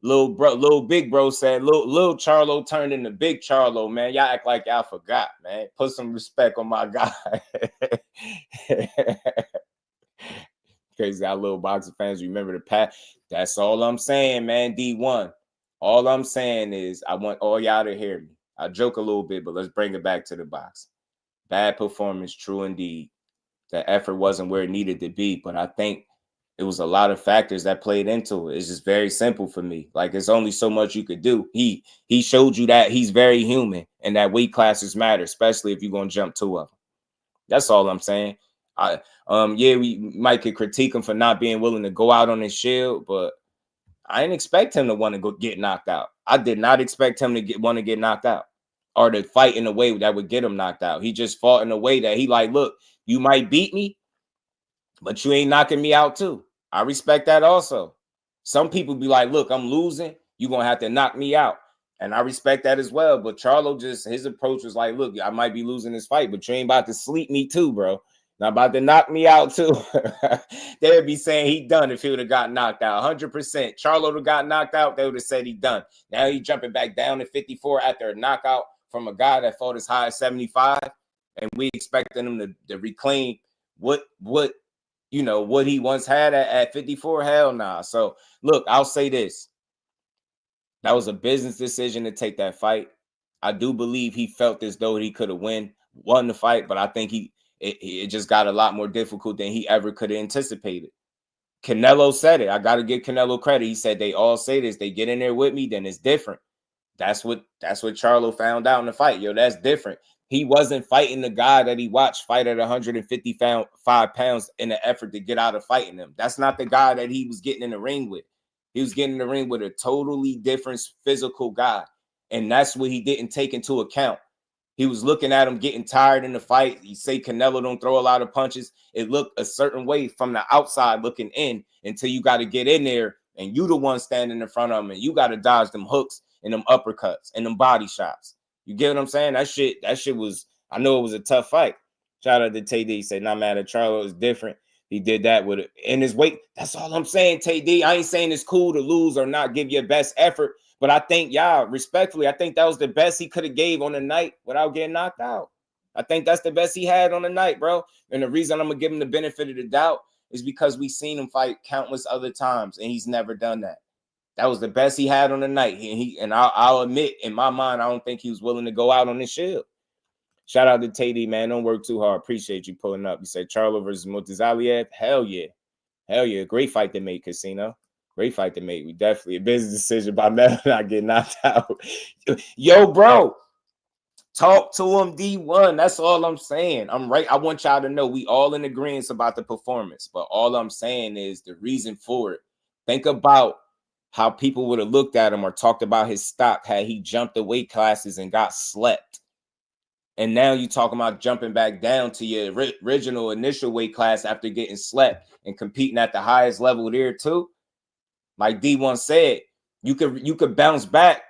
Little big bro said, little Charlo turned into big Charlo, man. Y'all act like y'all forgot, man. Put some respect on my guy. Crazy how little boxing fans remember the past. That's all I'm saying, man. D1. All I'm saying is I want all y'all to hear me. I joke a little bit, but let's bring it back to the box. Bad performance, true indeed. The effort wasn't where it needed to be, but I think it was a lot of factors that played into it. It's just very simple for me. Like, there's only so much you could do. He showed you that he's very human and that weight classes matter, especially if you're going to jump two of them. That's all I'm saying. Yeah, we might could critique him for not being willing to go out on his shield, but I didn't expect him to want to go get knocked out. I did not expect him to want to get knocked out or to fight in a way that would get him knocked out. He just fought in a way that he like, look, you might beat me, but you ain't knocking me out too. I respect that also. Some people be like, look, I'm losing. You're going to have to knock me out. And I respect that as well. But Charlo his approach was like, look, I might be losing this fight, but you ain't about to sleep me too, bro. Not about to knock me out too. They would be saying he done if he would have got knocked out. 100%. Charlo would have got knocked out. They would have said he done. Now he jumping back down to 54 after a knockout from a guy that fought as high as 75. And we expecting him to reclaim what he once had at 54. Hell nah. So look, I'll say this. That was a business decision to take that fight. I do believe he felt as though he could have won the fight, but I think it just got a lot more difficult than he ever could have anticipated. Canelo said it. I got to give Canelo credit. He said they all say this. They get in there with me, then it's different. That's what Charlo found out in the fight. Yo, that's different. He wasn't fighting the guy that he watched fight at 155 pounds in an effort to get out of fighting him. That's not the guy that he was getting in the ring with. He was getting in the ring with a totally different physical guy. And that's what he didn't take into account. He was looking at him getting tired in the fight. You say Canelo don't throw a lot of punches. It looked a certain way from the outside looking in until you got to get in there and you the one standing in front of him and you got to dodge them hooks and them uppercuts and them body shots. You get what I'm saying? That shit was, I know it was a tough fight. Shout out to TD. He said, not mad at Charlo. It's different. He did that with it in his weight. That's all I'm saying, TD. I ain't saying it's cool to lose or not give your best effort. But I think, y'all, respectfully, I think that was the best he could have gave on the night without getting knocked out. I think that's the best he had on the night, bro. And the reason I'm going to give him the benefit of the doubt is because we've seen him fight countless other times, and he's never done that. That was the best he had on the night. And I'll admit, in my mind, I don't think he was willing to go out on his shield. Shout out to TD, man. Don't work too hard. Appreciate you pulling up. You said Charlo versus Mutazaliev. Hell yeah. Hell yeah. Great fight to make, Casino. Great fight to make. We definitely a business decision by Mel not getting knocked out. Yo, bro. Talk to him, D1. That's all I'm saying. I'm right. I want y'all to know we all in agreement about the performance. But all I'm saying is the reason for it. Think about how people would have looked at him or talked about his stock had he jumped the weight classes and got slept. And now you talking about jumping back down to your original initial weight class after getting slept and competing at the highest level there too. Like D1 said, you could bounce back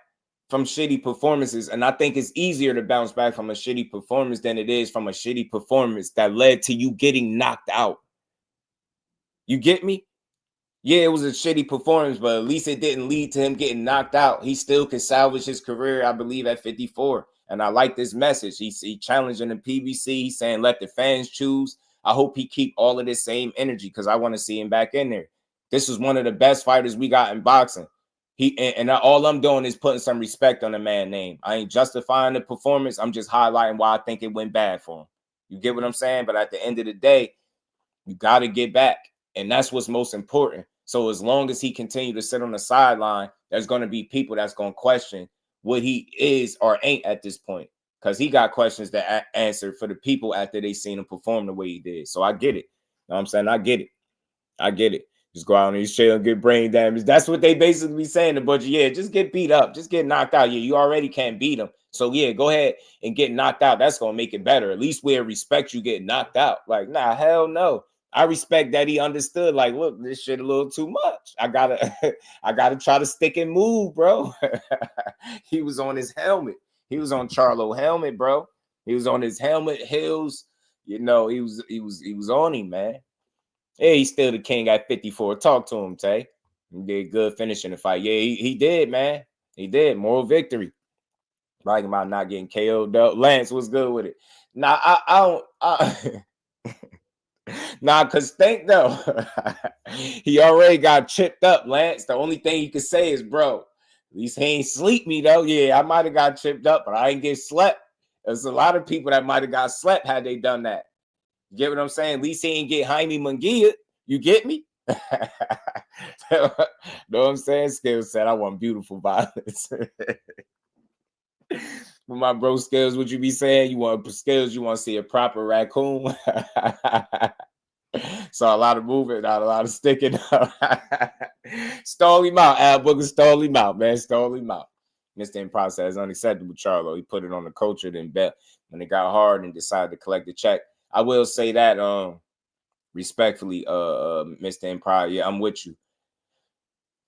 from shitty performances. And I think it's easier to bounce back from a shitty performance than it is from a shitty performance that led to you getting knocked out. You get me? Yeah, it was a shitty performance, but at least it didn't lead to him getting knocked out. He still can salvage his career, I believe, at 54. And I like this message. He challenging the PBC. He's saying, let the fans choose. I hope he keep all of this same energy because I want to see him back in there. This is one of the best fighters we got in boxing. All I'm doing is putting some respect on the man's name. I ain't justifying the performance. I'm just highlighting why I think it went bad for him. You get what I'm saying? But at the end of the day, you got to get back. And that's what's most important. So as long as he continue to sit on the sideline, there's going to be people that's going to question what he is or ain't at this point. Because he got questions to answer for the people after they seen him perform the way he did. So I get it. You know what I'm saying? I get it. I get it. Just go out on these trail and get brain damage. That's what they basically be saying. A bunch of, yeah, just get beat up. Just get knocked out. Yeah, you already can't beat them. So, yeah, go ahead and get knocked out. That's going to make it better. At least we'll respect you getting knocked out. Like, nah, hell no. I respect that he understood, like, look, this shit a little too much. I gotta try to stick and move, bro. He was on his helmet. He was on Charlo helmet, bro. He was on his helmet, heels. You know, he was on him, man. Yeah, he's still the king at 54. Talk to him, Tay. He did good finishing the fight. Yeah, he did, man. He did. Moral victory. Bragging about not getting KO'd up. Lance was good with it. Nah, I don't. Nah, because think though, he already got chipped up, Lance. The only thing you can say is, bro, at least he ain't sleep me though. Yeah, I might have got chipped up, but I ain't get slept. There's a lot of people that might have got slept had they done that. You get what I'm saying? At least he ain't get Jaime Munguia. You get me? Know what I'm saying? Skills said, I want beautiful violence. With my bro Skills, what you be saying? You want Skills, you want to see a proper raccoon? Saw a lot of movement, not a lot of sticking. Stole him out. Al Booker stole him out, man. Stole him out. Mr. In process, unacceptable Charlo. He put it on the culture, then bet when it got hard and decided to collect the check. I will say that respectfully, Mr. Empire, yeah, I'm with you.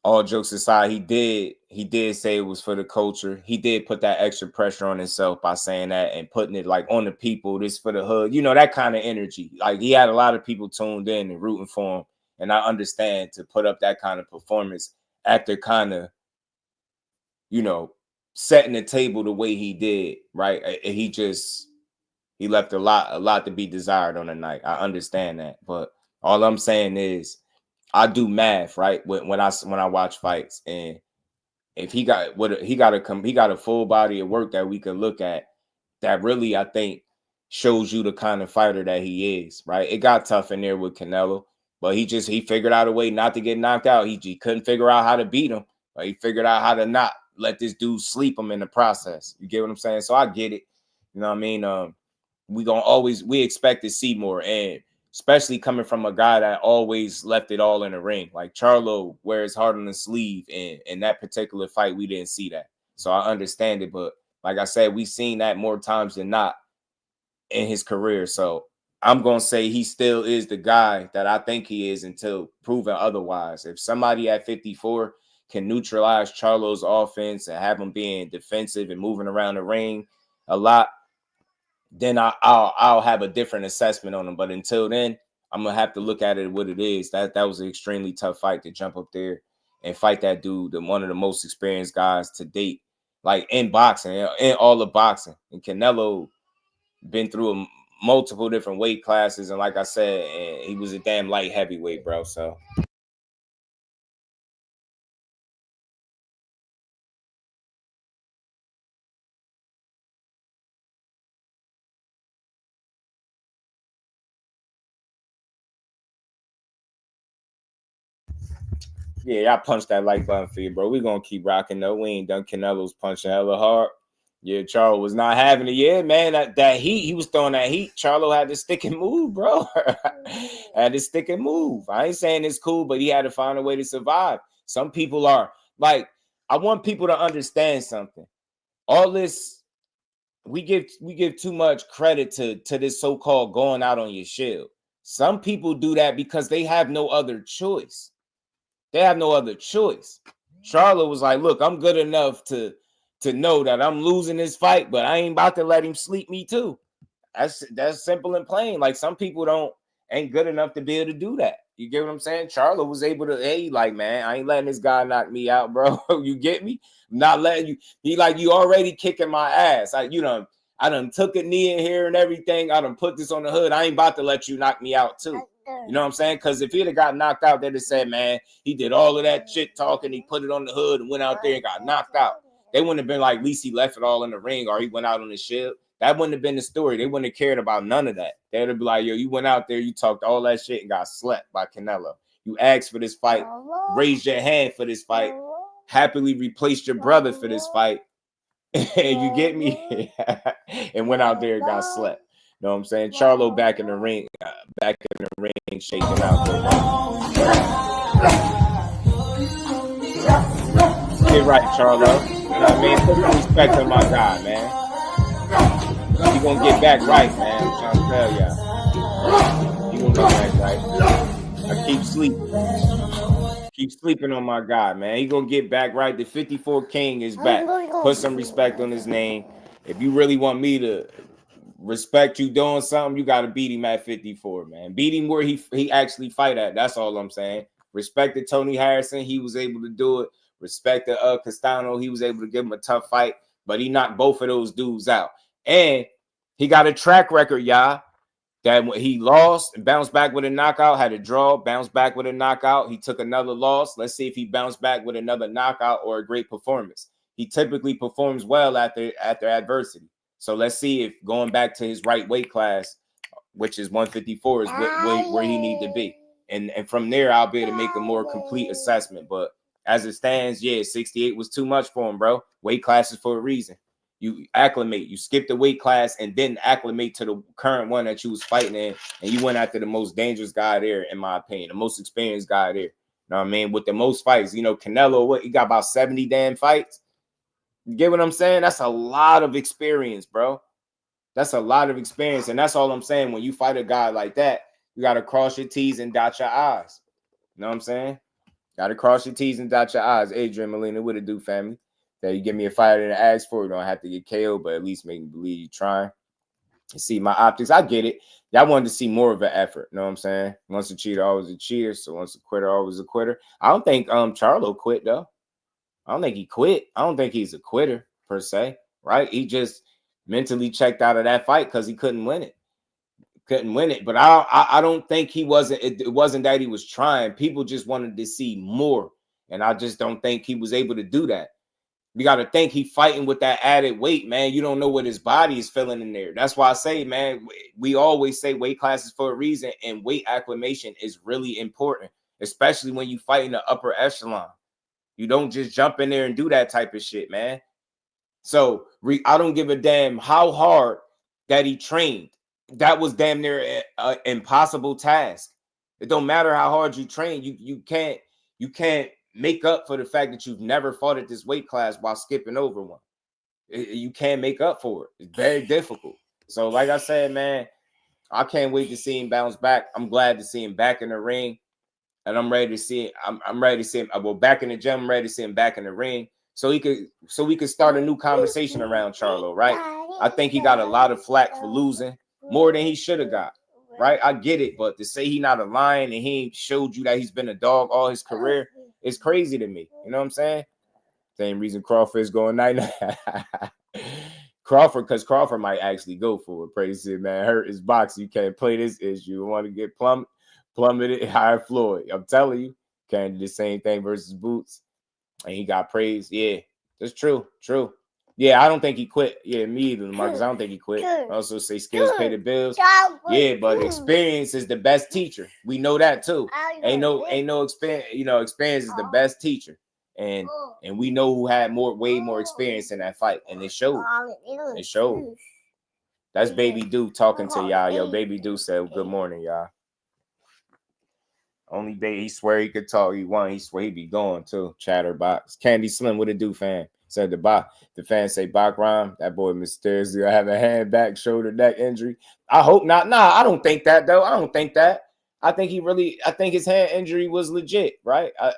All jokes aside, he did say it was for the culture. He did put that extra pressure on himself by saying that and putting it like on the people, this for the hood, you know, that kind of energy. Like he had a lot of people tuned in and rooting for him. And I understand to put up that kind of performance after kind of, you know, setting the table the way he did, right? He left a lot to be desired on the night. I understand that. But all I'm saying is I do math, right? When I watch fights, and if he got a full body of work that we could look at, that really I think shows you the kind of fighter that he is, right? It got tough in there with Canelo, but he figured out a way not to get knocked out. He couldn't figure out how to beat him, but he figured out how to not let this dude sleep him in the process. You get what I'm saying? So I get it. You know what I mean? We expect to see more, and especially coming from a guy that always left it all in the ring. Like Charlo wears heart on the sleeve, and in that particular fight, we didn't see that. So I understand it, but like I said, we've seen that more times than not in his career. So I'm going to say he still is the guy that I think he is until proven otherwise. If somebody at 54 can neutralize Charlo's offense and have him being defensive and moving around the ring a lot, then I'll have a different assessment on him. But until then, I'm gonna have to look at it what it is. That was an extremely tough fight to jump up there and fight that dude, one of the most experienced guys to date, like in boxing, in all of boxing. And Canelo been through multiple different weight classes, and like I said, he was a damn light heavyweight, bro. So. Yeah, I punched that like button for you, bro. We're going to keep rocking, though. We ain't done Canelo's punching hella hard. Yeah, Charlo was not having it. Yeah, man, that heat, he was throwing that heat. Charlo had to stick and move, bro. Had to stick and move. I ain't saying it's cool, but he had to find a way to survive. Some people are like, I want people to understand something. All this, we give too much credit to this so-called going out on your shield. Some people do that because they have no other choice. They have no other choice. Charlo was like, look, I'm good enough to know that I'm losing this fight, but I ain't about to let him sleep me too. That's simple and plain. Like, some people ain't good enough to be able to do that. You get what I'm saying? Charlo was able to, hey, like, man, I ain't letting this guy knock me out, bro. You get me? I'm not letting you. He like, you already kicking my ass. I done took a knee in here and everything. I done put this on the hood. I ain't about to let you knock me out too. You know what I'm saying? Because if he'd have got knocked out, they'd have said, man, he did all of that shit talking. He put it on the hood and went out there and got knocked out. They wouldn't have been like, at least he left it all in the ring or he went out on the shield. That wouldn't have been the story. They wouldn't have cared about none of that. They'd have been like, yo, you went out there, you talked all that shit and got slept by Canelo. You asked for this fight, raised your hand for this fight, happily replaced your brother for this fight. And you get me? And went out there and got slept. You know what I'm saying? Charlo back in the ring, shaking out. Get right, Charlo. You know what I mean? Put some respect on my guy, man. He gonna get back right, man. I'm trying to tell y'all. He gonna get back right. I keep sleeping on my guy, man. He gonna get back right. The 54 King is back. Put some respect on his name. If you really want me to respect you doing something, you gotta beat him at 54, man. Beat him where he actually fight at. That's all I'm saying. Respect to Tony Harrison. He was able to do it. Respect to Castano. He was able to give him a tough fight, but he knocked both of those dudes out. And he got a track record, y'all, that he lost and bounced back with a knockout, had a draw, bounced back with a knockout. He took another loss. Let's see if he bounced back with another knockout or a great performance. He typically performs well after adversity. So let's see if going back to his right weight class, which is 154, is where he need to be. And from there, I'll be able to make a more complete assessment. But as it stands, yeah, 68 was too much for him, bro. Weight classes for a reason. You acclimate, you skip the weight class and then acclimate to the current one that you was fighting in, and you went after the most dangerous guy there, in my opinion, the most experienced guy there. You know what I mean? With the most fights, you know, Canelo, he got about 70 damn fights. You get what I'm saying? That's a lot of experience, bro. That's a lot of experience, and that's all I'm saying. When you fight a guy like that, you got to cross your T's and dot your I's. You know what I'm saying? Got to cross your T's and dot your I's. Adrian Molina, what it do, family? That you give me a fight and ask for it, don't have to get KO, but at least make me believe you trying. You see my optics, I get it. Y'all wanted to see more of an effort. You know what I'm saying? Once a cheater, always a cheater. So once a quitter, always a quitter. I don't think Charlo quit though. I don't think he quit. I don't think he's a quitter per se, right? He just mentally checked out of that fight because he couldn't win it. But I don't think he wasn't. It wasn't that he was trying. People just wanted to see more, and I just don't think he was able to do that. You got to think he fighting with that added weight, man. You don't know what his body is feeling in there. That's why I say, man, we always say weight classes for a reason, and weight acclimation is really important, especially when you fight in the upper echelon. You don't just jump in there and do that type of shit, man. So I don't give a damn how hard that he trained. That was damn near an impossible task. It don't matter how hard you train. You can't make up for the fact that you've never fought at this weight class while skipping over one. You can't make up for it. It's very difficult. So like I said, man, I can't wait to see him bounce back. I'm glad to see him back in the ring, and I'm ready to see it. I'm ready to see him. Well, back in the gym, I'm ready to see him back in the ring, so we could start a new conversation around Charlo, right? I think he got a lot of flack for losing, more than he should have got, right? I get it, but to say he not a lion and he ain't showed you that he's been a dog all his career is crazy to me. You know what I'm saying? Same reason Crawford is going night. Because Crawford might actually go for it. Praise it, man. Hurt his box. You can't play this issue. You want to get plummeted higher Floyd. I'm telling you, can't do the same thing versus Boots. And he got praised. Yeah, that's true. True. Yeah, I don't think he quit. Yeah, me either, Marcus. I don't think he quit. I also say skills pay the bills. Yeah, but experience is the best teacher. We know that too. Ain't no experience. You know, experience is the best teacher. And we know who had way more experience in that fight, and it showed. It showed. That's Baby Duke talking to y'all. Yo, Baby Duke said, "Good morning, y'all." Only day he swear he could talk. He won. He swear he be going too. Chatterbox. Candy Slim, what it do, fan? Said the fan say Bakram. That boy mysteriously I have a hand, back, shoulder, neck injury. I hope not. Nah, I don't think that though. I don't think that. I think his hand injury was legit, right? I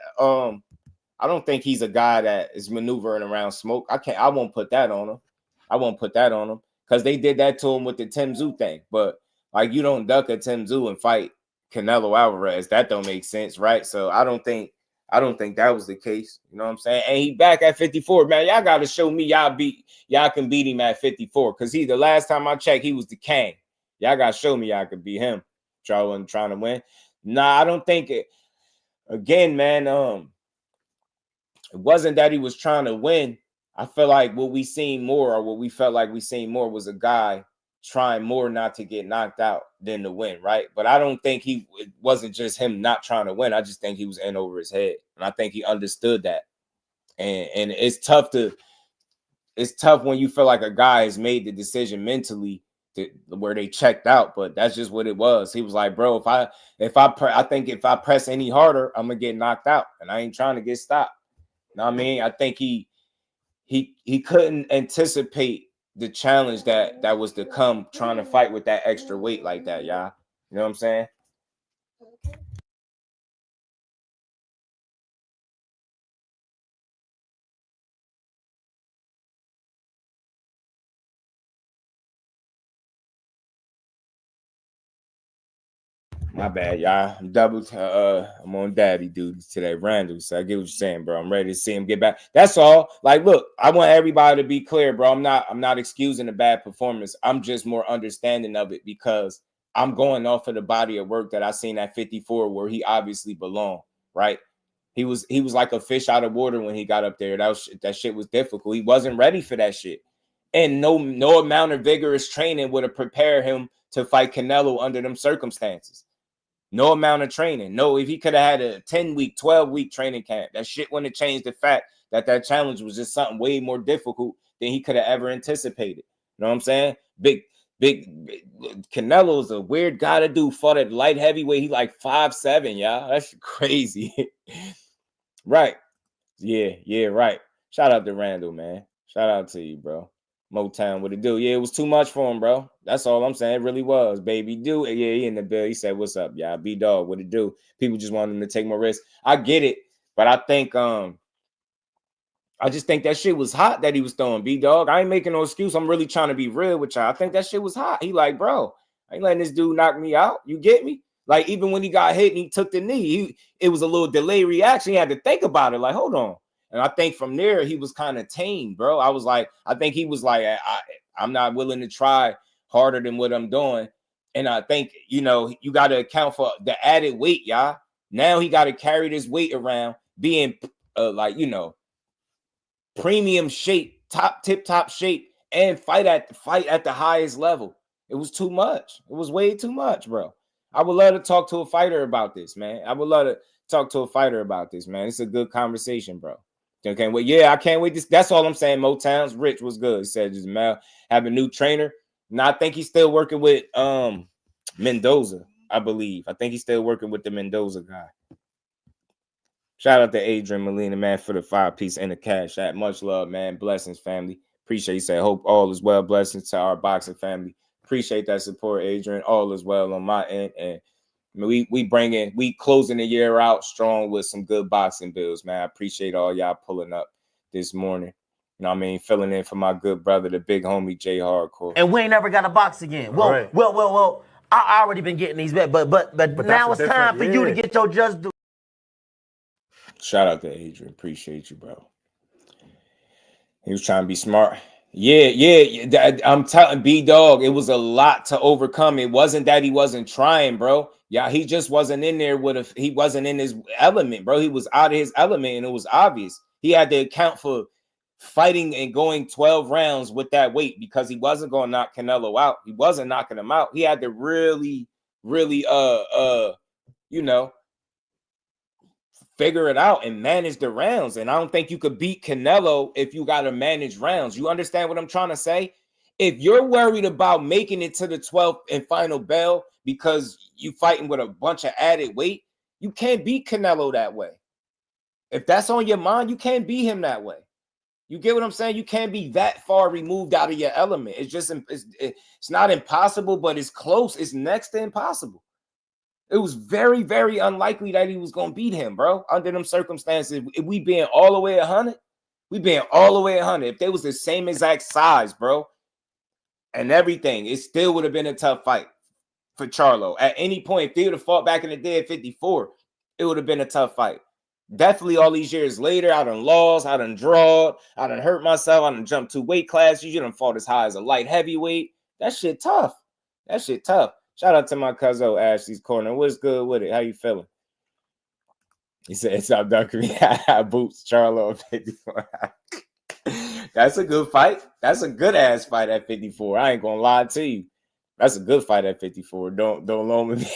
don't think he's a guy that is maneuvering around smoke. I won't put that on him. I won't put that on him because they did that to him with the Tim Tszyu thing. But like, you don't duck a Tim Tszyu and fight Canelo Alvarez. That don't make sense, right? So I don't think that was the case. You know what I'm saying? And he back at 54, man. Y'all got to show me y'all can beat him at 54 because the last time I checked, he was the king. Y'all got to show me y'all could beat him. Y'all wasn't trying to win. Nah, I don't think it. Again, man, it wasn't that he was trying to win. I feel like what we felt like we seen more was a guy trying more not to get knocked out than to win, right? But I don't think it wasn't just him not trying to win. I just think he was in over his head. And I think he understood that. And it's tough when you feel like a guy has made the decision mentally where they checked out, but that's just what it was. He was like, bro, I think if I press any harder, I'm gonna get knocked out, and I ain't trying to get stopped. You know what I mean? I think he couldn't anticipate the challenge that was to come trying to fight with that extra weight like that, y'all. You know what I'm saying? My bad, y'all. I'm on daddy duties today, Randall. So I get what you're saying, bro. I'm ready to see him get back. That's all. Like, look, I want everybody to be clear, bro. I'm not excusing the bad performance. I'm just more understanding of it because I'm going off of the body of work that I seen at 54, where he obviously belonged, right? He was like a fish out of water when he got up there. That shit was difficult. He wasn't ready for that shit. And no amount of vigorous training would have prepared him to fight Canelo under them circumstances. No amount of training. No, if he could have had a 10-week, 12-week training camp, that shit wouldn't have changed the fact that challenge was just something way more difficult than he could have ever anticipated. You know what I'm saying? Big Canelo's a weird guy to do. Fought at light heavyweight. He like 5'7", y'all. That's crazy. Right. Yeah, right. Shout out to Randall, man. Shout out to you, bro. Motown, what it do? Yeah, it was too much for him, bro. That's all I'm saying. It really was, baby. Yeah, he in the bill. He said, "What's up, y'all? B-Dog, what it do?" People just wanted him to take more risks. I get it, but I think I just think that shit was hot that he was throwing. B-Dog, I ain't making no excuse. I'm really trying to be real with y'all. I think that shit was hot. He like, bro, I ain't letting this dude knock me out. You get me? Like, even when he got hit and he took the knee, it was a little delayed reaction. He had to think about it. Like, hold on. And I think from there, he was kind of tame, bro. I think he was like, I'm not willing to try harder than what I'm doing. And I think, you got to account for the added weight, y'all. Now he got to carry this weight around, being premium shape, tip-top shape, and fight at the highest level. It was too much. It was way too much, bro. I would love to talk to a fighter about this, man. It's a good conversation, bro. Okay, well, yeah, I can't wait. That's all I'm saying. Motown's Rich was good. He said, Jermell have a new trainer. And I think he's still working with Mendoza, I believe. I think he's still working with the Mendoza guy. Shout out to Adrian Molina, man, for the 5-piece and the cash app. Much love, man. Blessings, family. Appreciate you. Say, hope all is well. Blessings to our boxing family. Appreciate that support, Adrian. All is well on my end. And we closing the year out strong with some good boxing bills, man. I appreciate all y'all pulling up this morning. You know what I mean? Filling in for my good brother, the big homie Jay Hardcore. And we ain't never got a box again. Well, right. well. I already been getting these bet, but now it's time for you to get your just do. Shout out to Adrian. Appreciate you, bro. He was trying to be smart. Yeah. I'm telling B-Dog, it was a lot to overcome. It wasn't that he wasn't trying, bro. Yeah, he just wasn't in there he wasn't in his element, bro. He was out of his element, and it was obvious. He had to account for fighting and going 12 rounds with that weight because he wasn't going to knock Canelo out. He wasn't knocking him out. He had to really figure it out and manage the rounds. And I don't think you could beat Canelo if you got to manage rounds. You understand what I'm trying to say? If you're worried about making it to the 12th and final bell because you fighting with a bunch of added weight, You can't beat Canelo that way. If that's on your mind, you can't beat him that way. You get what I'm saying? You can't be that far removed out of your element. It's just, it's not impossible, but it's close. It's next to impossible. It was very, very unlikely that he was going to beat him, bro. Under them circumstances, if we being all the way 100, we being all the way 100. If they was the same exact size, bro, and everything, it still would have been a tough fight for Charlo. At any point, if they would have fought back in the day at 54, it would have been a tough fight. Definitely all these years later, I done lost, I done drawed, I done hurt myself, I done jumped 2 weight classes, you done fought as high as a light heavyweight. That shit tough. That shit tough. Shout out to my cousin Ashley's Corner. What's good with it? How you feeling? He said, it's abducting me. Boots Charlo at 54. That's a good fight. That's a good ass fight at 54. I ain't gonna lie to you. That's a good fight at 54. Don't loan me.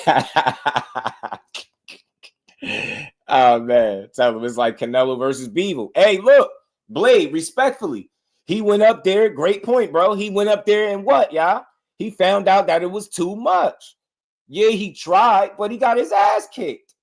Oh man, tell him it's like Canelo versus Bevel. Hey, look, Blade, respectfully, he went up there. Great point, bro. He went up there and what, y'all? He found out that it was too much. Yeah, he tried, but he got his ass kicked.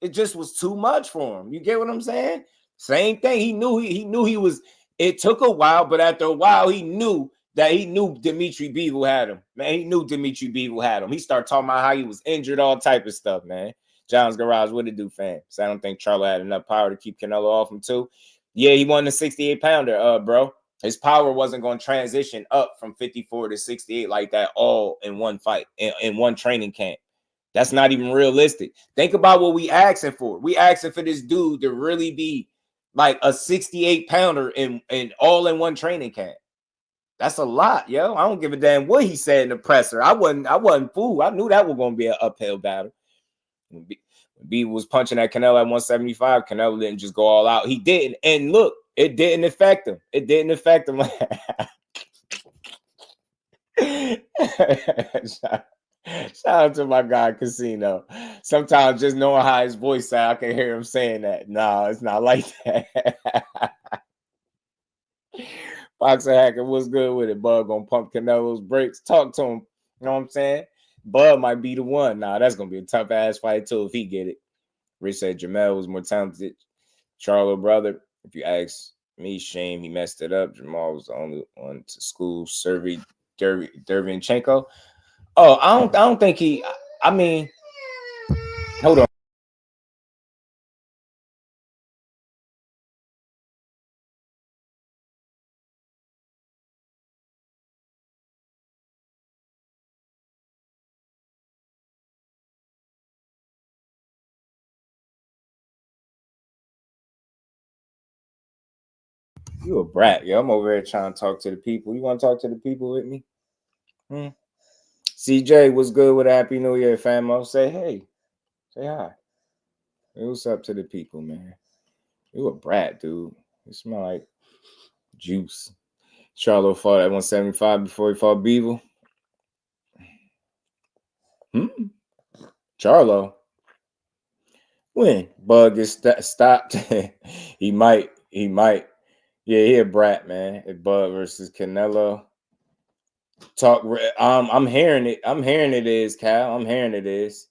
It just was too much for him. You get what I'm saying? Same thing. He knew he was. It took a while, but after a while, he knew Demetrius Bevel had him. Man, he knew Demetrius Bevel had him. He started talking about how he was injured, all type of stuff, man. John's Garage, what it do, fam? So I don't think Charlo had enough power to keep Canelo off him too. Yeah, he won the 68-pounder, bro. His power wasn't going to transition up from 54 to 68 like that all in one fight, in one training camp. That's not even realistic. Think about what we asking for. We asking for this dude to really be like a 68-pounder in all in one training camp. That's a lot, yo. I don't give a damn what he said in the presser. I wasn't fooled. I knew that was going to be an uphill battle. When B was punching at Canelo at 175, Canelo didn't just go all out. He didn't. And look, it didn't affect him. It didn't affect him. Shout out to my guy Casino. Sometimes just knowing how his voice sounds, I can hear him saying that. No, it's not like that. Boxer Hacker, what's good with it? Bud gonna pump Canelo's brakes. Talk to him. You know what I'm saying? Bud might be the one. Nah, that's gonna be a tough ass fight too if he get it. Rich said Jermell was more talented. Charlo brother. If you ask me, shame he messed it up. Jermell was the only one to school. Sergey Dervinchenko. Oh, I don't think he. I mean, hold on. You a brat, yo. I'm over here trying to talk to the people. You want to talk to the people with me? CJ, what's good with Happy New Year, famo? Say hey. Say hi. Hey, what's up to the people, man? You a brat, dude. You smell like juice. Charlo fought at 175 before he fought Bevel. Charlo. When Bug gets stopped, he might. Yeah, he a brat, man. If Bud versus Canelo. Talk. I'm hearing it. I'm hearing it is, Cal. I'm hearing it is.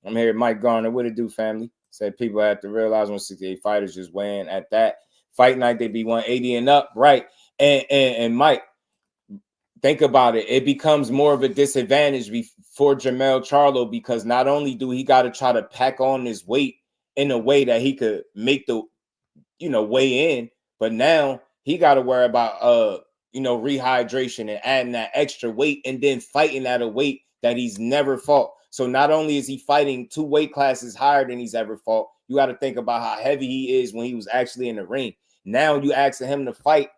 I'm hearing Mike Garner. What it do, family? Said people have to realize 168 fighters just weighing at that fight night, they be 180 and up, right? And Mike, think about it. It becomes more of a disadvantage for Jermell Charlo because not only do he got to try to pack on his weight in a way that he could make the, weigh in, but now he got to worry about, rehydration and adding that extra weight and then fighting at a weight that he's never fought. So not only is he fighting 2 weight classes higher than he's ever fought, you got to think about how heavy he is when he was actually in the ring. Now you asking him to fight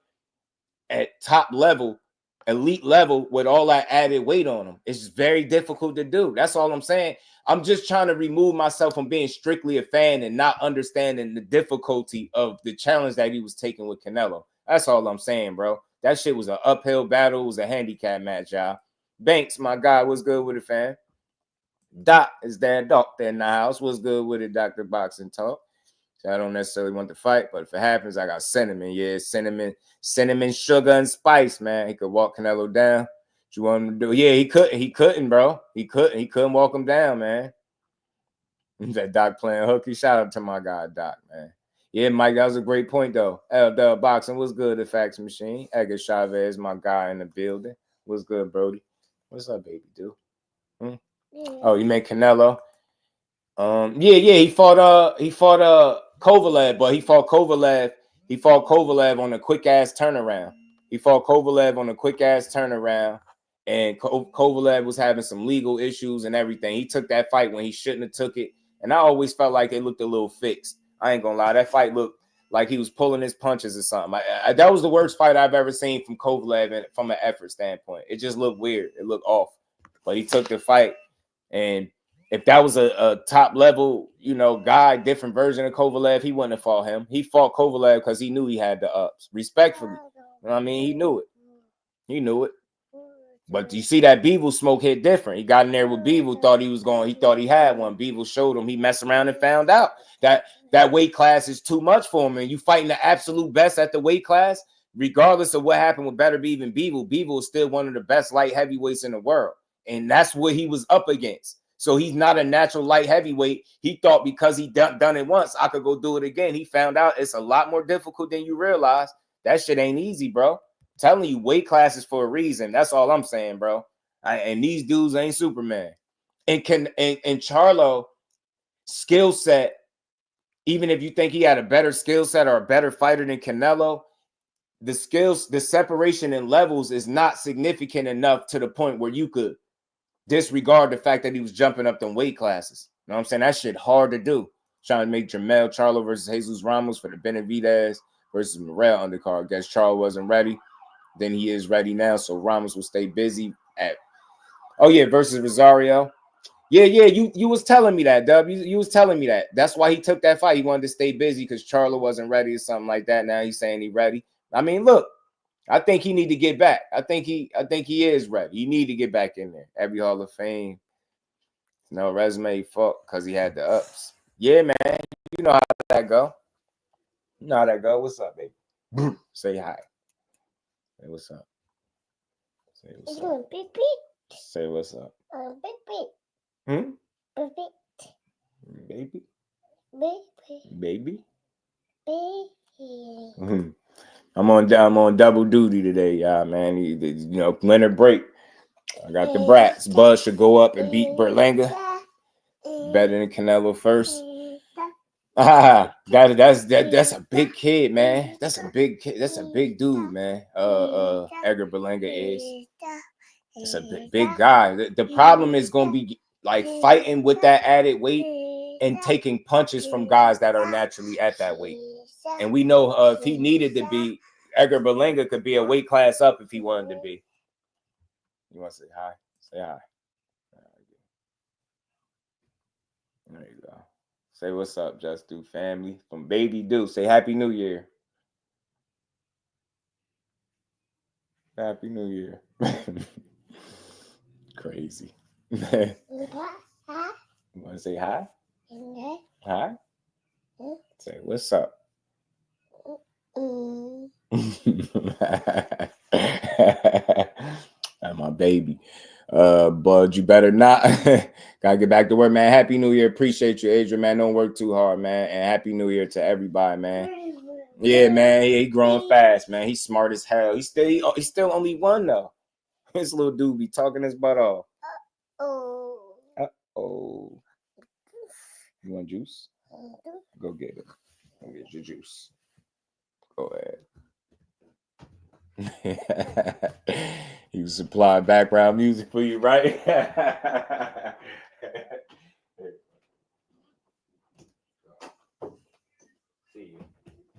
at top level, elite level with all that added weight on him. It's very difficult to do. That's all I'm saying. I'm just trying to remove myself from being strictly a fan and not understanding the difficulty of the challenge that he was taking with Canelo. That's all I'm saying, bro. That shit was an uphill battle. It was a handicap match, y'all. Banks, my guy, what's good with it, fam? Doc is that doctor in the house. What's good with it, Dr. Boxing Talk? So I don't necessarily want to fight, but if it happens, I got cinnamon. Yeah, cinnamon, sugar, and spice, man. He could walk Canelo down. What you want him to do? Yeah, he couldn't, bro. He couldn't walk him down, man. That Doc playing hooky. Shout out to my guy, Doc, man. Yeah, Mike, that was a great point, though. LWBoxing was good, the fax machine. Edgar Chavez, my guy in the building. What's good, Brody? What's up, baby, dude? Yeah. Oh, you meant Canelo? Yeah, he fought Kovalev, but he fought Kovalev on a quick ass turnaround. And Kovalev was having some legal issues and everything. He took that fight when he shouldn't have took it, and I always felt like it looked a little fixed. I ain't gonna lie, that fight looked like he was pulling his punches or something. That was the worst fight I've ever seen from Kovalev, and from an effort standpoint, it just looked weird. It looked off, but he took the fight, and if that was a top level, guy, different version of Kovalev, he wouldn't have fought him. He fought Kovalev because he knew he had the ups. Respectfully. You know what I mean? He knew it. But you see that Bevel smoke hit different. He got in there with Bevel, thought he had one. Bevel showed him. He messed around and found out that weight class is too much for him. And you fighting the absolute best at the weight class, regardless of what happened with Better Beef and Bevel. Bevel is still one of the best light heavyweights in the world. And that's what he was up against. So he's not a natural light heavyweight. He thought because he done it once, I could go do it again. He found out it's a lot more difficult than you realize. That shit ain't easy, bro. I'm telling you, weight classes for a reason. That's all I'm saying, bro. And these dudes ain't Superman. And Charlo skill set, even if you think he had a better skill set or a better fighter than Canelo, the separation in levels is not significant enough to the point where you could disregard the fact that he was jumping up them weight classes. You know what I'm saying? That shit hard to do. Trying to make Jermell Charlo versus Jesus Ramos for the Benavidez versus Morrell undercard. Guess Charlo wasn't ready. Then he is ready now, so Ramos will stay busy versus Rosario. Yeah, you was telling me that, Dub. You was telling me that. That's why he took that fight. He wanted to stay busy because Charlo wasn't ready or something like that. Now he's saying he's ready. I mean, look, I think he need to get back. I think he is ready. He need to get back in there. Every Hall of Fame. No resume fuck because he had the ups. Yeah, man. You know how that go. What's up, baby? Say hi. Say what's up. Say what's up. Say what's up. Baby. I'm on double duty today, y'all, man. Winter break. I got the brats. Buzz should go up and beat Berlanga. Better than Canelo first. That's a big kid, man. That's a big kid. That's a big dude, man. Edgar Berlanga is. It's a big guy. The problem is gonna be like fighting with that added weight and taking punches from guys that are naturally at that weight. And we know if he needed to be, Edgar Berlanga could be a weight class up if he wanted to be. You want to say hi? Say hi. There you go. Say what's up, Just Do family. From Baby Do. Say Happy New Year. Happy New Year. Crazy. You want to say hi? Hi? Say what's up? That's my baby. Bud, you better not. Gotta get back to work, man. Happy New Year. Appreciate you, Adrian, man. Don't work too hard, man. And Happy New Year to everybody, man. Yeah, man. He growing fast, man. He's smart as hell. He's still only one though. This little dude be talking his butt off. Uh-oh. You want juice? Go get it. Go get your juice. Go ahead. You supply background music for you, right?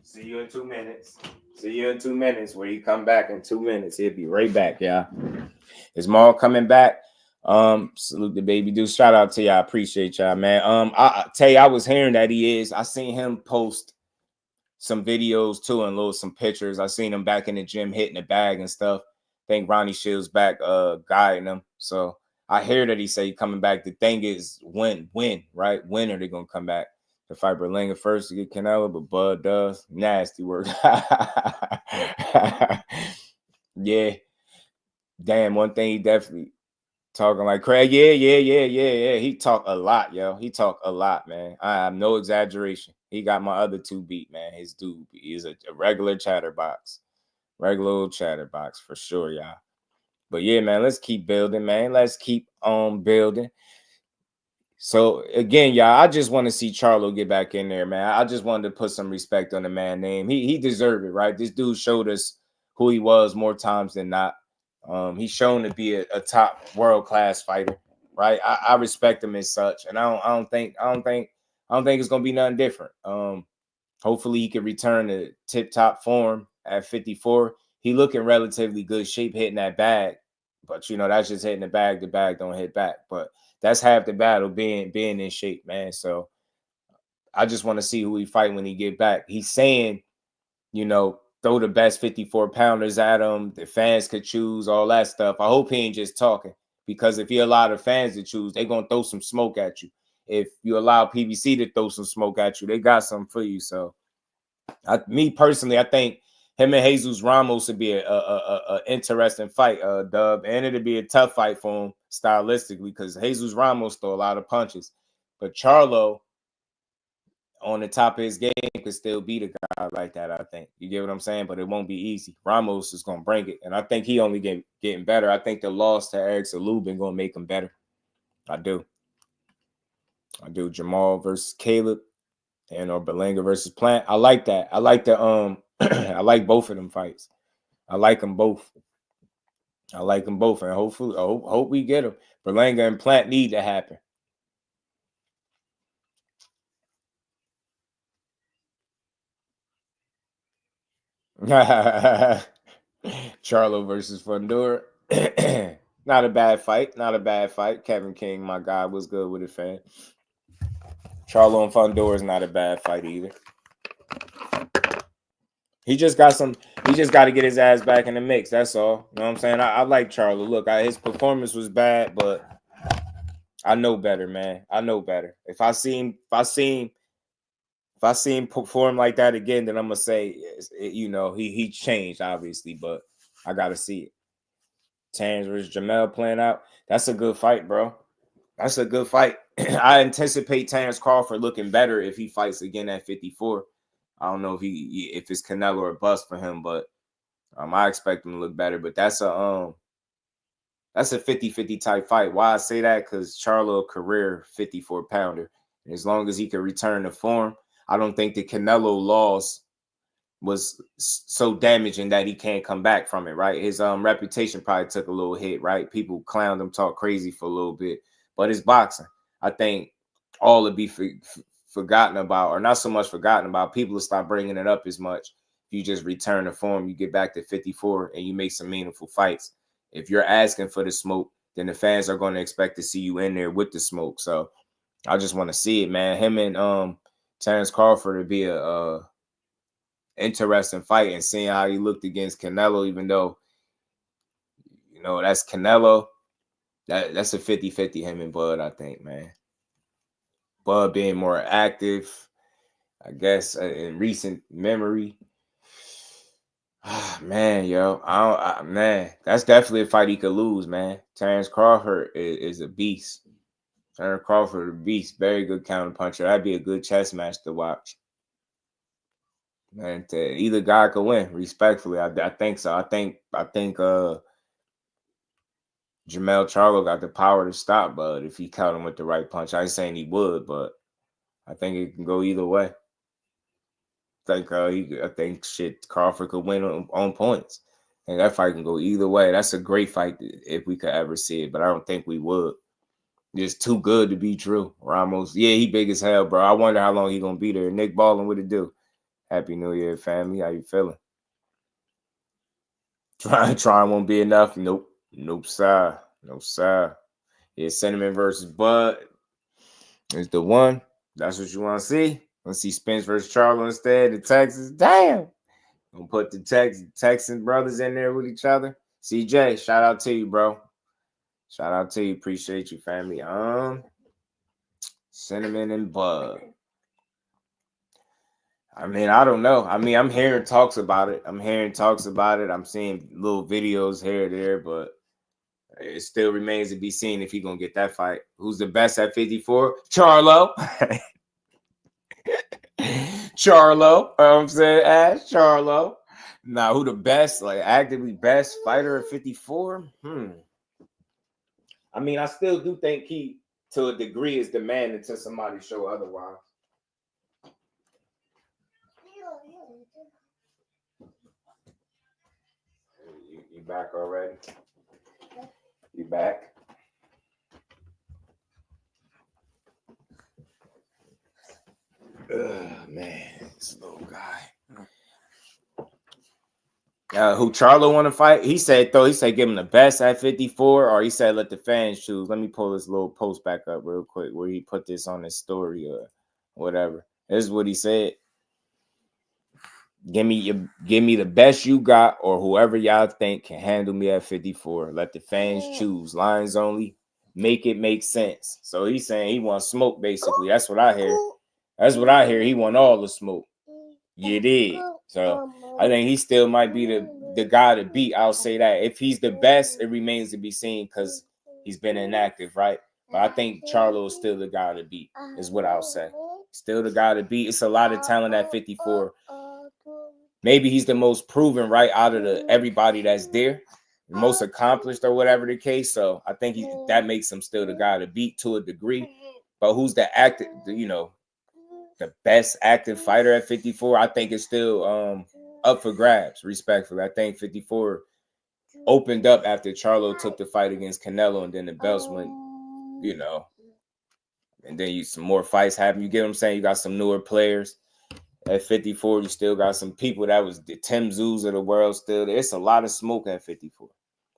See you in 2 minutes. See you in 2 minutes. Where you come back in 2 minutes. He'll be right back, y'all. Is Maul coming back? Salute the baby dude. Shout out to y'all. I appreciate y'all, man. I tell you, I was hearing that he is. I seen him post some videos too and some pictures. I seen him back in the gym hitting the bag and stuff. I think Ronnie Shields back guiding him. So I hear that he say he coming back. The thing is when, right? When are they gonna come back? To fight Berlanga first to get Canelo, but Bud does. Nasty work. Yeah. Damn, one thing he definitely Talking like Craig. Yeah. He talk a lot, yo. He talk a lot, man. I have no exaggeration. He got my other two beat, man. His dude is a regular chatterbox. Regular old chatterbox for sure, y'all. But yeah, man, let's keep building, man. Let's keep on building. So again, y'all, I just want to see Charlo get back in there, man. I just wanted to put some respect on the man's name. He deserved it, right? This dude showed us who he was more times than not. He's shown to be a top world-class fighter, right? I respect him as such, and I don't think it's gonna be nothing different. Hopefully he can return to tip-top form at 54. He looking relatively good shape hitting that bag, but you know that's just hitting the bag. The bag don't hit back, but that's half the battle being in shape, man. So I just want to see who he fight when he get back. He's saying, you know, throw the best 54 pounders at him. The fans could choose all that stuff. I hope he ain't just talking, because if you allow the fans to choose, they're going to throw some smoke at you. If you allow PBC to throw some smoke at you, they got something for you. So me personally, I think him and Jesus Ramos would be a interesting fight, Dub. And it'd be a tough fight for him stylistically, because Jesus Ramos throw a lot of punches. But Charlo, on the top of his game, could still beat a guy like that, I think. You get what I'm saying? But it won't be easy. Ramos is going to bring it. And I think he only getting better. I think the loss to Eric Salubin going to make him better. I do. Jermell versus Caleb, and or Berlanga versus Plant. I like that. I like the I like both of them fights. I like them both. And hopefully, hope we get them. Berlanga and Plant need to happen. Charlo versus Fundora. Not a bad fight. Kevin King, my guy, was good with it, fan. Charlo and Fundora is not a bad fight either. He just got to get his ass back in the mix. That's all. You know what I'm saying? I like Charlo. Look, his performance was bad, but I know better, man. I know better. If I see him perform like that again, then I'm gonna say, you know, he changed, obviously, but I gotta see it. Terrence versus Jermell playing out. That's a good fight, bro. That's a good fight. I anticipate Terrence Crawford looking better if he fights again at 54. I don't know if it's Canelo or bust for him, but I expect him to look better. But that's a 50-50 type fight. Why I say that? Because Charlo, career 54 pounder. And as long as he can return to form, I don't think the Canelo loss was so damaging that he can't come back from it, right? His reputation probably took a little hit, right? People clowned him, talk crazy for a little bit. But it's boxing. I think all would be forgotten about, or not so much forgotten about. People will stop bringing it up as much. If you just return to form, you get back to 54 and you make some meaningful fights. If you're asking for the smoke, then the fans are going to expect to see you in there with the smoke. So I just want to see it, man. Him and Terrence Crawford would be a interesting fight, and seeing how he looked against Canelo, even though, you know, that's Canelo. That's a 50-50 him and Bud, I think, man. Bud being more active, I guess, in recent memory. Man, yo, man, that's definitely a fight he could lose, man. Terrence Crawford is a beast. Terrence Crawford, a beast. Very good counter puncher. That'd be a good chess match to watch. Man, either guy could win, respectfully. I think so. I think Jermell Charlo got the power to stop Bud if he caught him with the right punch. I ain't saying he would, but I think it can go either way. I think Crawford could win on points. And that fight can go either way. That's a great fight if we could ever see it, but I don't think we would. It's too good to be true. Ramos, yeah, he big as hell, bro. I wonder how long he gonna be there. Nick Ballin, what it do? Happy New Year, family. How you feeling? Trying won't be enough. Nope, sir. No, sir. Yeah, Cinnamon versus Bud is the one. That's what you want to see. Let's see Spence versus Charlo instead. The Texas. Damn. Gonna put the Texan brothers in there with each other. CJ, shout out to you, bro. Shout out to you. Appreciate you, family. Cinnamon and Bud. I mean, I don't know. I mean, I'm hearing talks about it. I'm seeing little videos here and there, but It still remains to be seen if he's going to get that fight. Who's the best at 54? Charlo. Charlo. You know what I'm saying? Ask Charlo. Now, who the best, like actively best fighter at 54? I mean, I still do think he, to a degree, is demanding until somebody show otherwise. You back already? You back? Man, this little guy. Who Charlo want to fight? He said give him the best at 54, or he said let the fans choose. Let me pull this little post back up real quick where he put this on his story or whatever. This is what he said. Give me the best you got, or whoever y'all think can handle me at 54. Let the fans choose. Lines only. Make it make sense. So he's saying he wants smoke, basically. That's what I hear. That's what I hear. He want all the smoke. You did. So I think he still might be the guy to beat. I'll say that. If he's the best, it remains to be seen because he's been inactive, right? But I think Charlo is still the guy to beat, is what I'll say. Still the guy to beat. It's a lot of talent at 54. Maybe he's the most proven, right, out of everybody that's there, the most accomplished or whatever the case. So I think that makes him still the guy to beat to a degree. But who's the active, the best active fighter at 54? I think it's still up for grabs, respectfully. I think 54 opened up after Charlo took the fight against Canelo, and then the belts went, and then some more fights happen. You get what I'm saying? You got some newer players. At 54, you still got some people that was the Tim Zoos of the world still. It's a lot of smoke at 54.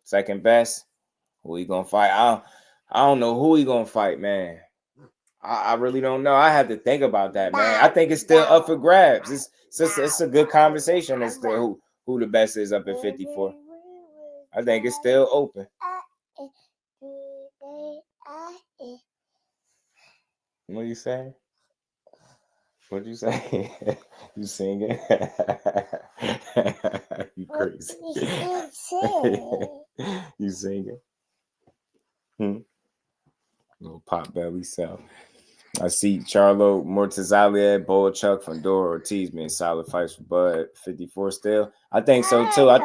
Second best, who he gonna fight? I don't know who he gonna fight, man. I really don't know. I have to think about that, man. I think it's still up for grabs. It's a good conversation as to who the best is up at 54. I think it's still open. What are you saying? What'd you say? You singing? You crazy. You singing? Little pot belly self. I see Charlo, Mortazali, Boa, Chuck, Fandora, Ortiz being solid fights for Bud. 54 still. I think so too. I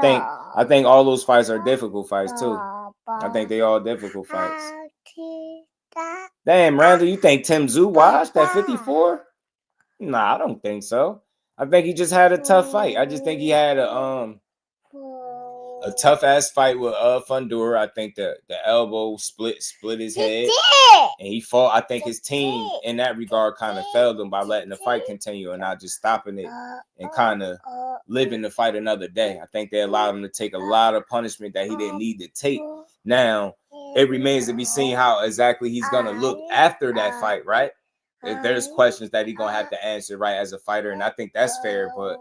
think all those fights are difficult fights too. I think they all difficult fights. Damn, Randall, you think Tim Zoo watched at 54? Nah, I don't think so. I think he just had a tough fight. I just think he had a tough ass fight with Fundora. I think the elbow split his head, and he fought. I think his team in that regard kind of failed him by letting the fight continue and not just stopping it and kind of living the fight another day. I think they allowed him to take a lot of punishment that he didn't need to take. Now it remains to be seen how exactly he's gonna look after that fight, right? If there's questions that he's going to have to answer, right, as a fighter, and I think that's fair, but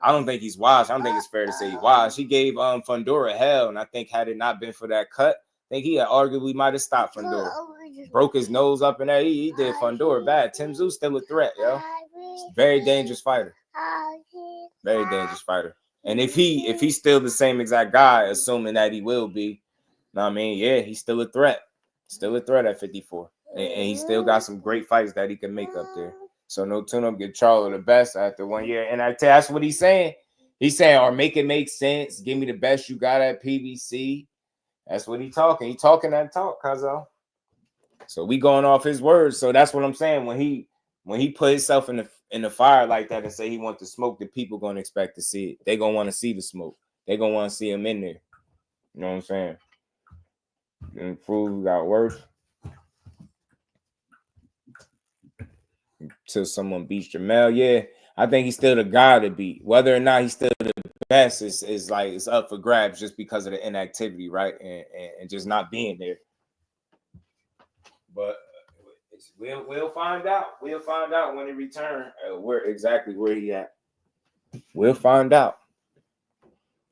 I don't think he's washed. I don't think it's fair to say he's washed. He gave Fundora hell, and I think had it not been for that cut, I think he arguably might have stopped Fundora. Broke his nose up in there. He did Fundora bad. Tim Zoo's still a threat, yo. Very dangerous fighter. Very dangerous fighter. And if he's still the same exact guy, assuming that he will be, I mean, yeah, he's still a threat. Still a threat at 54. And he still got some great fights that he can make up there. So no tune-up, get Charlo the best after 1 year. And that's what he's saying. He's saying, or make it make sense. Give me the best you got at PBC. That's what he's talking. He talking that talk, cuzzo. So we going off his words. So that's what I'm saying. When he put himself in the fire like that and say he wants to smoke, the people going to expect to see it. They going to want to see the smoke. They going to want to see him in there. You know what I'm saying? And food got worse. Till someone beats Jermell, yeah, I think he's still the guy to beat. Whether or not he's still the best is like it's up for grabs just because of the inactivity, right, and just not being there. But we'll find out. We'll find out when he returns where he at. We'll find out.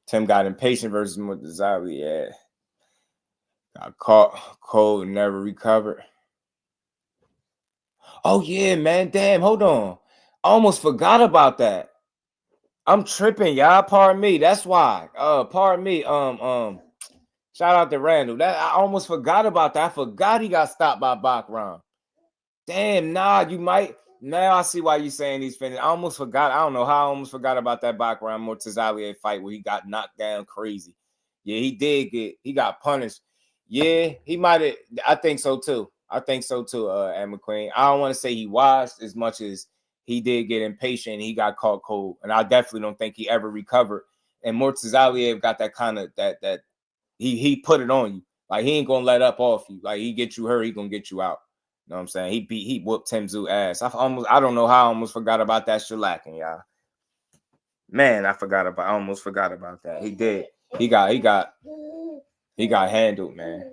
Tim got impatient versus Mortazali. Yeah, got caught cold and never recovered. Oh, yeah, man. Damn, hold on. I almost forgot about that. I'm tripping, y'all. Pardon me. That's why. Pardon me. Shout out to Randall. That I almost forgot about that. I forgot he got stopped by Bakram. Damn, nah, you might. Now I see why you saying he's finished. I almost forgot. I don't know how I almost forgot about that Bakram Mortazalier fight where he got knocked down crazy. Yeah, he got punished. Yeah, he might have. I think so too. Anne McQueen. I don't want to say he washed as much as he did get impatient. He got caught cold, and I definitely don't think he ever recovered. And Mortazalier got that kind of that he put it on you. Like he ain't gonna let up off you. Like he get you hurt, he gonna get you out. You know what I'm saying? He whooped Tim Tszyu ass. I don't know how I almost forgot about that shellacking, y'all. Man, I almost forgot about that. He did. He got handled, man.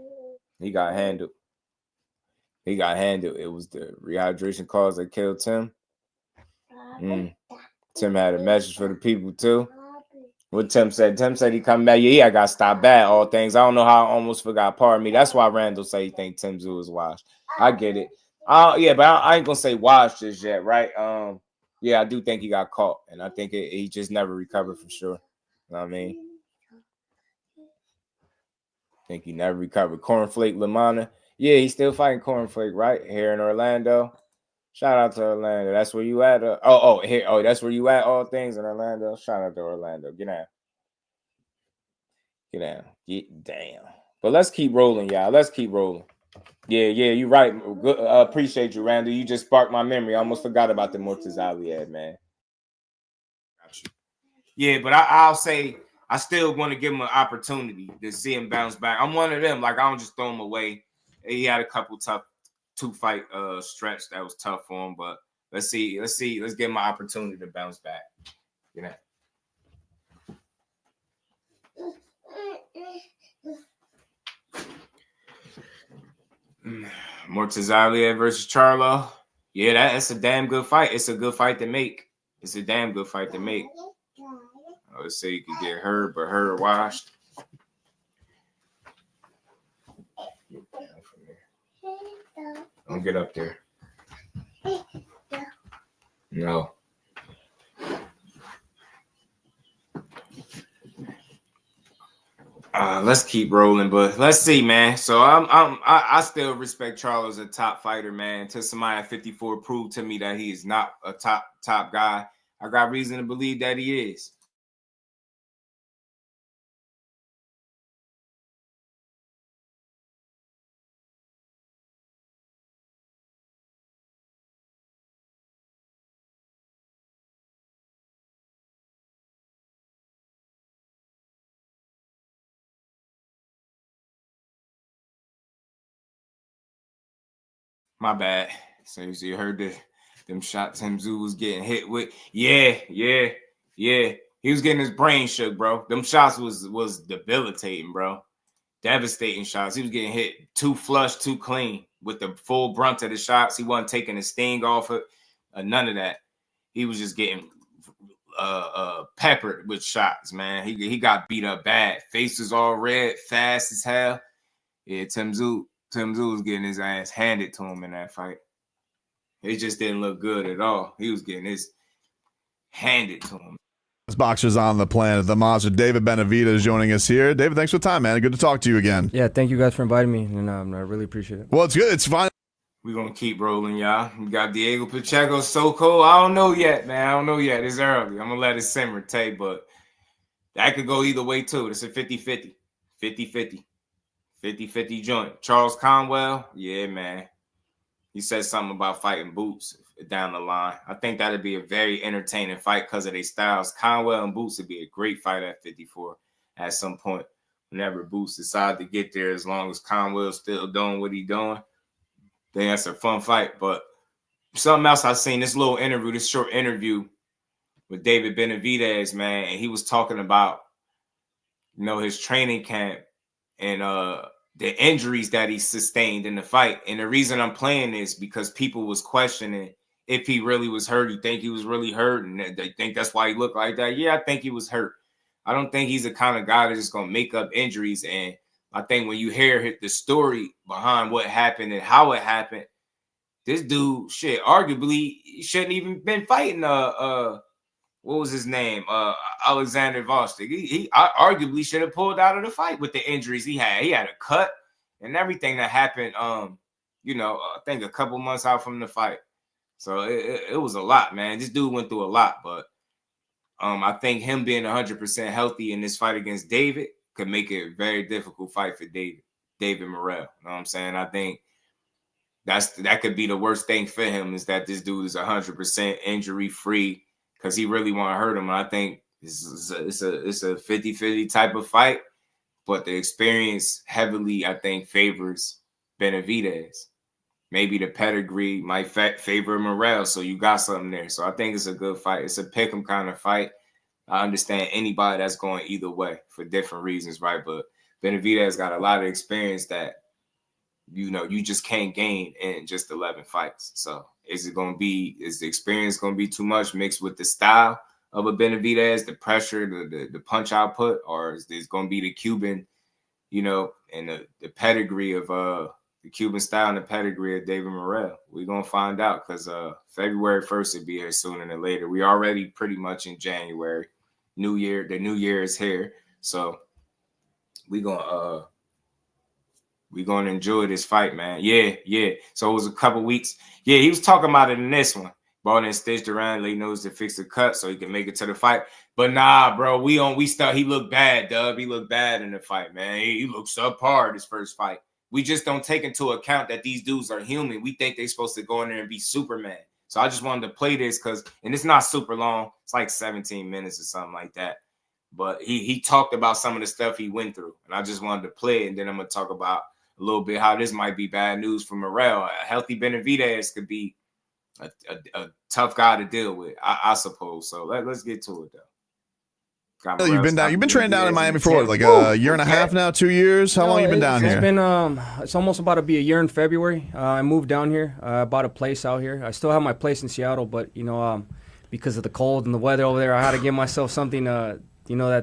He got handled. It was the rehydration cause that killed Tim. Tim had a message for the people too. What Tim said he come back. Yeah, I got stopped bad. All things. I don't know how I almost forgot. Pardon me. That's why Randall say he think Tim Tszyu is washed. I get it. Yeah, but I ain't gonna say washed just yet, right? Yeah, I do think he got caught, and I think he just never recovered for sure. You know what I mean? I think he never recovered. Cornflake Lamana. Yeah, he's still fighting Cornflake, right? Here in Orlando. Shout out to Orlando. That's where you at. That's where you at. All things in Orlando. Shout out to Orlando. Get down. Get down. But let's keep rolling, y'all. Let's keep rolling. Yeah, you're right. Good, appreciate you, Randall. You just sparked my memory. I almost forgot about the Mortazalier, man. Got you. Yeah, but I'll say I still want to give him an opportunity to see him bounce back. I'm one of them. Like, I don't just throw him away. He had a couple tough 2-fight stretch that was tough for him, but let's see. Let's give him an opportunity to bounce back. You know. Mortazalier versus Charlo. Yeah, that's a damn good fight. It's a good fight to make. Let's say you could get hurt, but hurt washed. Don't get up there. No. Let's keep rolling, but let's see, man. So I still respect Charlo as a top fighter, man. Until somebody at 54 proved to me that he is not a top guy. I got reason to believe that he is. My bad. So you heard them shots Tim Tszyu was getting hit with. Yeah. He was getting his brain shook, bro. Them shots was debilitating, bro. Devastating shots. He was getting hit too flush, too clean with the full brunt of the shots. He wasn't taking the sting off it. None of that. He was just getting peppered with shots, man. He got beat up bad. Face was all red, fast as hell. Yeah, Tim Tszyu was getting his ass handed to him in that fight. It just didn't look good at all. He was getting his handed to him. This boxer's on the planet, the monster. David Benavidez joining us here. David, thanks for the time, man. Good to talk to you again. Yeah, thank you guys for inviting me, and I really appreciate it. Well, it's good. It's fine. We're going to keep rolling, y'all. We got Diego Pacheco, so cool. I don't know yet, man. It's early. I'm going to let it simmer, Tay, but that could go either way, too. It's a 50-50. 50-50 joint. Charles Conwell, yeah, man. He said something about fighting Boots down the line. I think that'd be a very entertaining fight because of their styles. Conwell and Boots would be a great fight at 54 at some point. Whenever Boots decide to get there, as long as Conwell's still doing what he's doing, then that's a fun fight. But something else I seen, this short interview with David Benavidez, man, and he was talking about, his training camp and the injuries that he sustained in the fight. And the reason I'm playing this because people was questioning if he really was hurt. You think he was really hurt? And they think that's why he looked like that? Yeah, I think he was hurt. I don't think he's the kind of guy that's just going to make up injuries. And I think when you hear the story behind what happened and how it happened, this dude, arguably, he shouldn't even been fighting what was his name? Alexander Vostok. He arguably should have pulled out of the fight with the injuries he had. He had a cut and everything that happened. I think a couple months out from the fight. So it was a lot, man. This dude went through a lot, but I think him being 100% healthy in this fight against David could make it a very difficult fight for David Morrell. You know what I'm saying? I think that could be the worst thing for him, is that this dude is 100% injury free, because he really want to hurt him. And I think it's a 50-50 type of fight, but the experience heavily, I think, favors Benavidez. Maybe the pedigree might favor Morrell, so you got something there. So I think it's a good fight. It's a pick'em kind of fight. I understand anybody that's going either way for different reasons, right? But Benavidez got a lot of experience that, you just can't gain in just 11 fights. So is the experience going to be too much mixed with the style of a Benavidez, the pressure, the punch output, or is this going to be the Cuban, and the pedigree of the Cuban style and the pedigree of David Morrell? We're going to find out, because February 1st will be here sooner than later. We already pretty much in January. The new year is here. So we're going to enjoy this fight, man. Yeah. So it was a couple weeks. Yeah, he was talking about it in this one. Brought in stitched around, late nose to fix the cut so he can make it to the fight. But nah, bro, he looked bad, Dub. He looked bad in the fight, man. He looked subpar this first fight. We just don't take into account that these dudes are human. We think they're supposed to go in there and be Superman. So I just wanted to play this and it's not super long. It's like 17 minutes or something like that. But he talked about some of the stuff he went through, and I just wanted to play it. And then I'm going to talk about a little bit how this might be bad news for Morrell. A healthy Benavidez could be a tough guy to deal with, I suppose. So let's get to it, though. You've been training down in Miami for what, like a year and a half now, 2 years? How long you been down here? It's been it's almost about to be a year in February. I moved down here. I bought a place out here. I still have my place in Seattle, but because of the cold and the weather over there, I had to give myself something that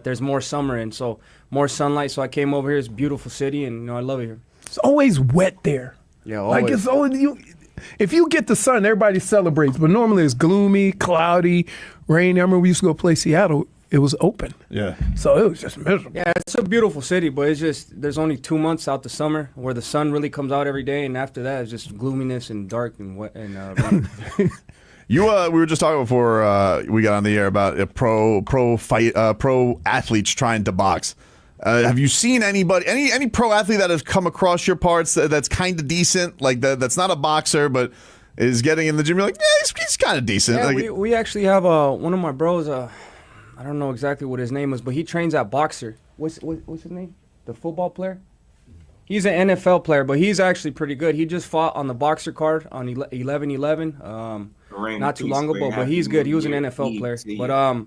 there's more summer and so more sunlight. So I came over here. It's a beautiful city, and I love it here. It's always wet there. Yeah, always. Like it's always if you get the sun, everybody celebrates. But normally it's gloomy, cloudy, rain. I remember we used to go play Seattle. It was open. Yeah. So it was just miserable. Yeah, it's a beautiful city, but it's just there's only 2 months out the summer where the sun really comes out every day, and after that it's just gloominess and dark and wet and rain. We were just talking before we got on the air about pro athletes trying to box. Have you seen anybody, any pro athlete that has come across your parts that's kind of decent, like that's not a boxer but is getting in the gym? You're like, yeah, he's kind of decent. Yeah, like, we actually have one of my bros. I don't know exactly what his name is, but he trains at Boxer. What's his name? The football player? He's an NFL player, but he's actually pretty good. He just fought on the Boxer card on 11/11 not too long ago, but he's good. He was an NFL player. But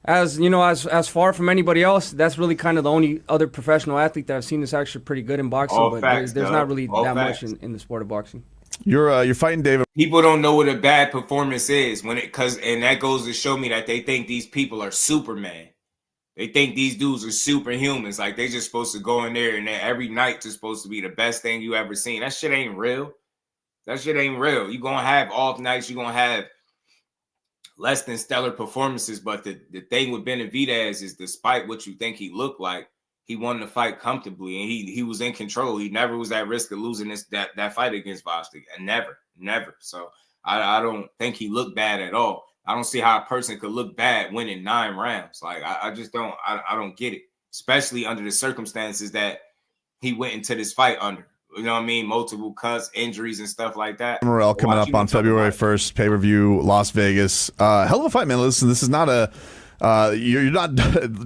as far from anybody else, that's really kind of the only other professional athlete that I've seen that's actually pretty good in boxing. There's not really that much in the sport of boxing. You're fighting David. People don't know what a bad performance is and that goes to show me that they think these people are Superman. They think these dudes are superhumans. Like they just supposed to go in there and every night is supposed to be the best thing you ever seen. That shit ain't real. You gonna have off nights. You gonna have less than stellar performances. But the thing with Benavidez is, despite what you think he looked like, he won the fight comfortably, and he was in control. He never was at risk of losing that fight against Vostok, and never. So I don't think he looked bad at all. I don't see how a person could look bad winning 9 rounds. Like I just don't. I don't get it, especially under the circumstances that he went into this fight under. You know what I mean? Multiple cuts, injuries, and stuff like that. Morrell coming up on February 1st, pay-per-view, Las Vegas. Hell of a fight, man. Listen, this is not you're not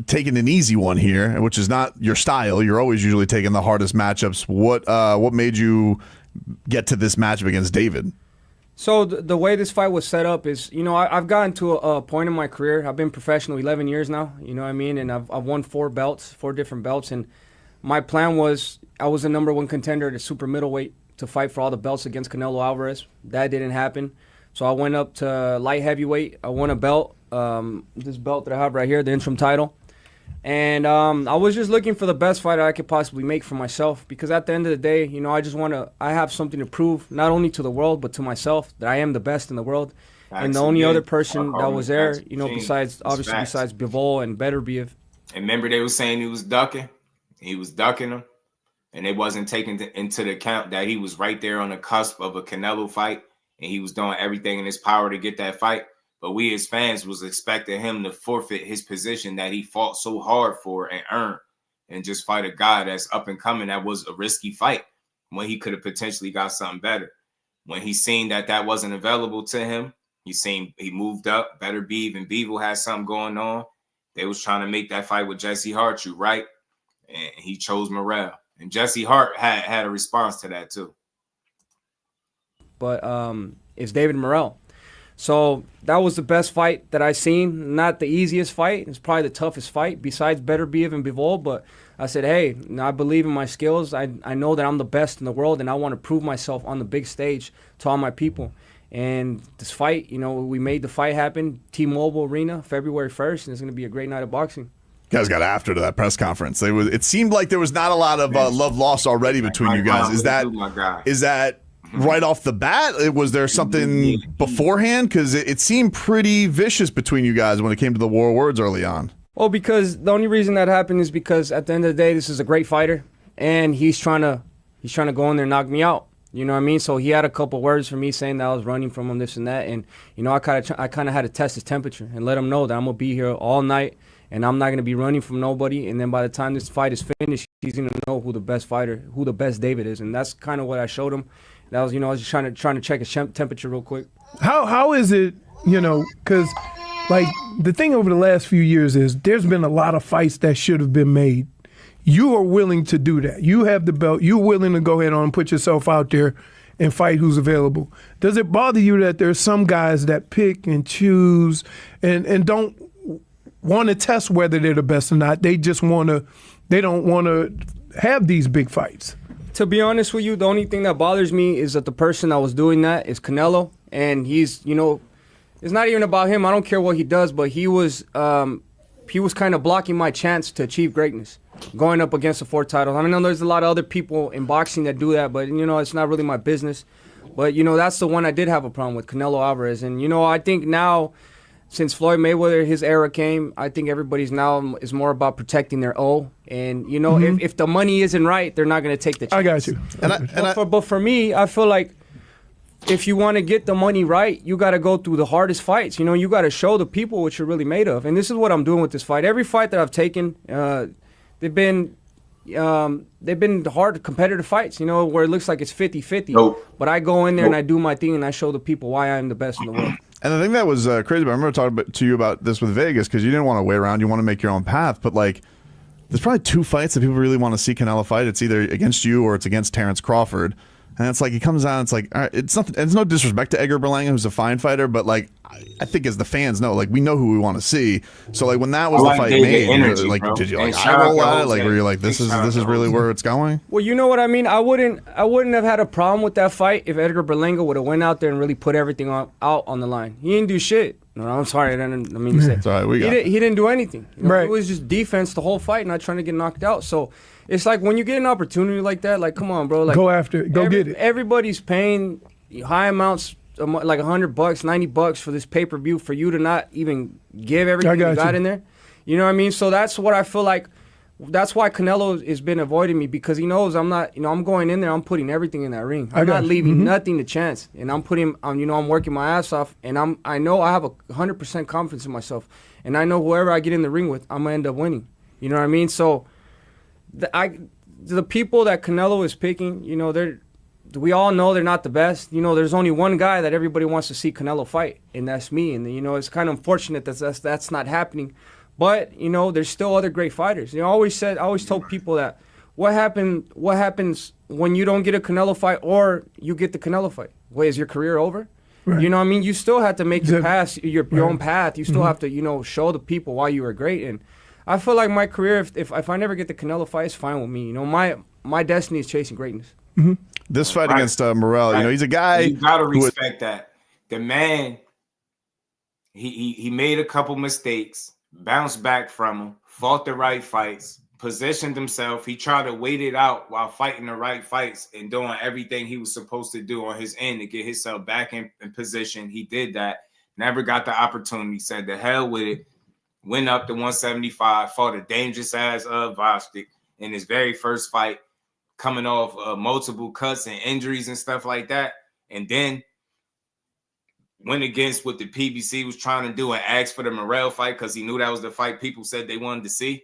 taking an easy one here, which is not your style. You're always usually taking the hardest matchups. What made you get to this matchup against David? So the way this fight was set up is, I've gotten to a point in my career. I've been professional 11 years now, you know what I mean? And I've won 4 different belts. And my plan was, I was the #1 contender to super middleweight to fight for all the belts against Canelo Alvarez. That didn't happen. So I went up to light heavyweight. I won a belt, this belt that I have right here, the interim title. And I was just looking for the best fight I could possibly make for myself, because at the end of the day, I have something to prove, not only to the world, but to myself, that I am the best in the world. And the Facts only again. other person I'll that call was him there, facts you know, machine. besides It's obviously facts. besides Bivol and Beterbiev. And remember, they were saying he was ducking. He was ducking him. And they wasn't taking into the account that he was right there on the cusp of a Canelo fight. And he was doing everything in his power to get that fight. But we as fans was expecting him to forfeit his position that he fought so hard for and earned. And just fight a guy that's up and coming. That was a risky fight when he could have potentially got something better. When he seen that wasn't available to him, he moved up. Beterbiev and Bivol had something going on. They was trying to make that fight with Jesse Hart, right? And he chose Morrell. And Jesse Hart had a response to that too. But it's David Morrell. So that was the best fight that I seen. Not the easiest fight. It's probably the toughest fight besides Beterbiev and Bivol. But I said, hey, I believe in my skills. I know that I'm the best in the world, and I want to prove myself on the big stage to all my people. And this fight, you know, we made the fight happen. T-Mobile Arena, February 1st, and it's going to be a great night of boxing. You guys got after to that press conference. It seemed like there was not a lot of love lost already between you guys. Is that right off the bat? Was there something beforehand? Because it seemed pretty vicious between you guys when it came to the war words early on. Well, because the only reason that happened is because at the end of the day, this is a great fighter, and he's trying to go in there and knock me out. You know what I mean? So he had a couple words for me saying that I was running from him, this and that, and you know I kind of had to test his temperature and let him know that I'm gonna be here all night, and I'm not gonna be running from nobody. And then by the time this fight is finished, he's gonna know who the best fighter, who the best David is, and that's kind of what I showed him. That was, you know, I was just trying to check his temperature real quick. How is it, you know, because like the thing over the last few years is there's been a lot of fights that should have been made. You are willing to do that. You have the belt. You're willing to go ahead on and put yourself out there and fight who's available. Does it bother you that there's some guys that pick and choose and don't want to test whether they're the best or not? They just they don't want to have these big fights. To be honest with you, the only thing that bothers me is that the person that was doing that is Canelo, and he's, you know, it's not even about him. I don't care what he does, but he was kind of blocking my chance to achieve greatness, going up against the 4 titles. I mean, there's a lot of other people in boxing that do that, but, you know, it's not really my business. But, you know, that's the one I did have a problem with, Canelo Alvarez. And, you know, I think now, since Floyd Mayweather, his era came, I think everybody's now is more about protecting their O. And, you know, if the money isn't right, they're not going to take the chance. I got you. But for me, I feel like if you want to get the money right, you got to go through the hardest fights. You know, you got to show the people what you're really made of. And this is what I'm doing with this fight. Every fight that I've taken, they've been hard competitive fights, you know, where it looks like it's 50-50. Nope. But I go in there and I do my thing and I show the people why I'm the best in the world. And the thing that was crazy, but I remember talking to you about this with Vegas because you didn't want to wait around. You want to make your own path. But, like, there's probably 2 fights that people really want to see Canelo fight. It's either against you or it's against Terrence Crawford. And it's like he comes out, it's like, all right, it's no disrespect to Edgar Berlanga, who's a fine fighter, but like I think as the fans know, like we know who we want to see. So like when that was the fight made, energy, like bro. did you like And eye roll at it? Jose. Like were you like this is really where it's going? Well, you know what I mean? I wouldn't have had a problem with that fight if Edgar Berlanga would have went out there and really put everything out on the line. He didn't do shit. No, I'm sorry. I mean to say. It's all right, He didn't do anything. You know? Right. It was just defense the whole fight, not trying to get knocked out. So it's like when you get an opportunity like that, like come on, bro. Like Go after it. Go get it. Everybody's paying high amounts, like $100, $90 for this pay-per-view for you to not even give everything you got in there. You know what I mean? So that's what I feel like. That's why Canelo has been avoiding me because he knows I'm not. You know, I'm going in there. I'm putting everything in that ring. I'm not leaving nothing to chance, and I'm putting. You know, I'm working my ass off, and I know I have 100% confidence in myself, and I know whoever I get in the ring with, I'm gonna end up winning. You know what I mean? So, the people that Canelo is picking, you know, we all know they're not the best. You know, there's only one guy that everybody wants to see Canelo fight, and that's me. And you know, it's kind of unfortunate that that's not happening. But you know, there's still other great fighters. You know, I always told people that what happens when you don't get a Canelo fight or you get the Canelo fight? Wait, is your career over? Right. You know what I mean? You still have to make your own path. You still have to, you know, show the people why you were great. And I feel like my career, if I never get the Canelo fight, it's fine with me. You know, my destiny is chasing greatness. This fight against Morrell, you know, he's a guy. You gotta respect that. The man, he made a couple mistakes. Bounced back from him, fought the right fights, positioned himself. He tried to wait it out while fighting the right fights and doing everything he was supposed to do on his end to get himself back in position. He did that. Never got the opportunity. Said the hell with it. Went up to 175. Fought a dangerous ass Bostic in his very first fight, coming off multiple cuts and injuries and stuff like that. And then went against what the PBC was trying to do and asked for the Morrell fight because he knew that was the fight people said they wanted to see.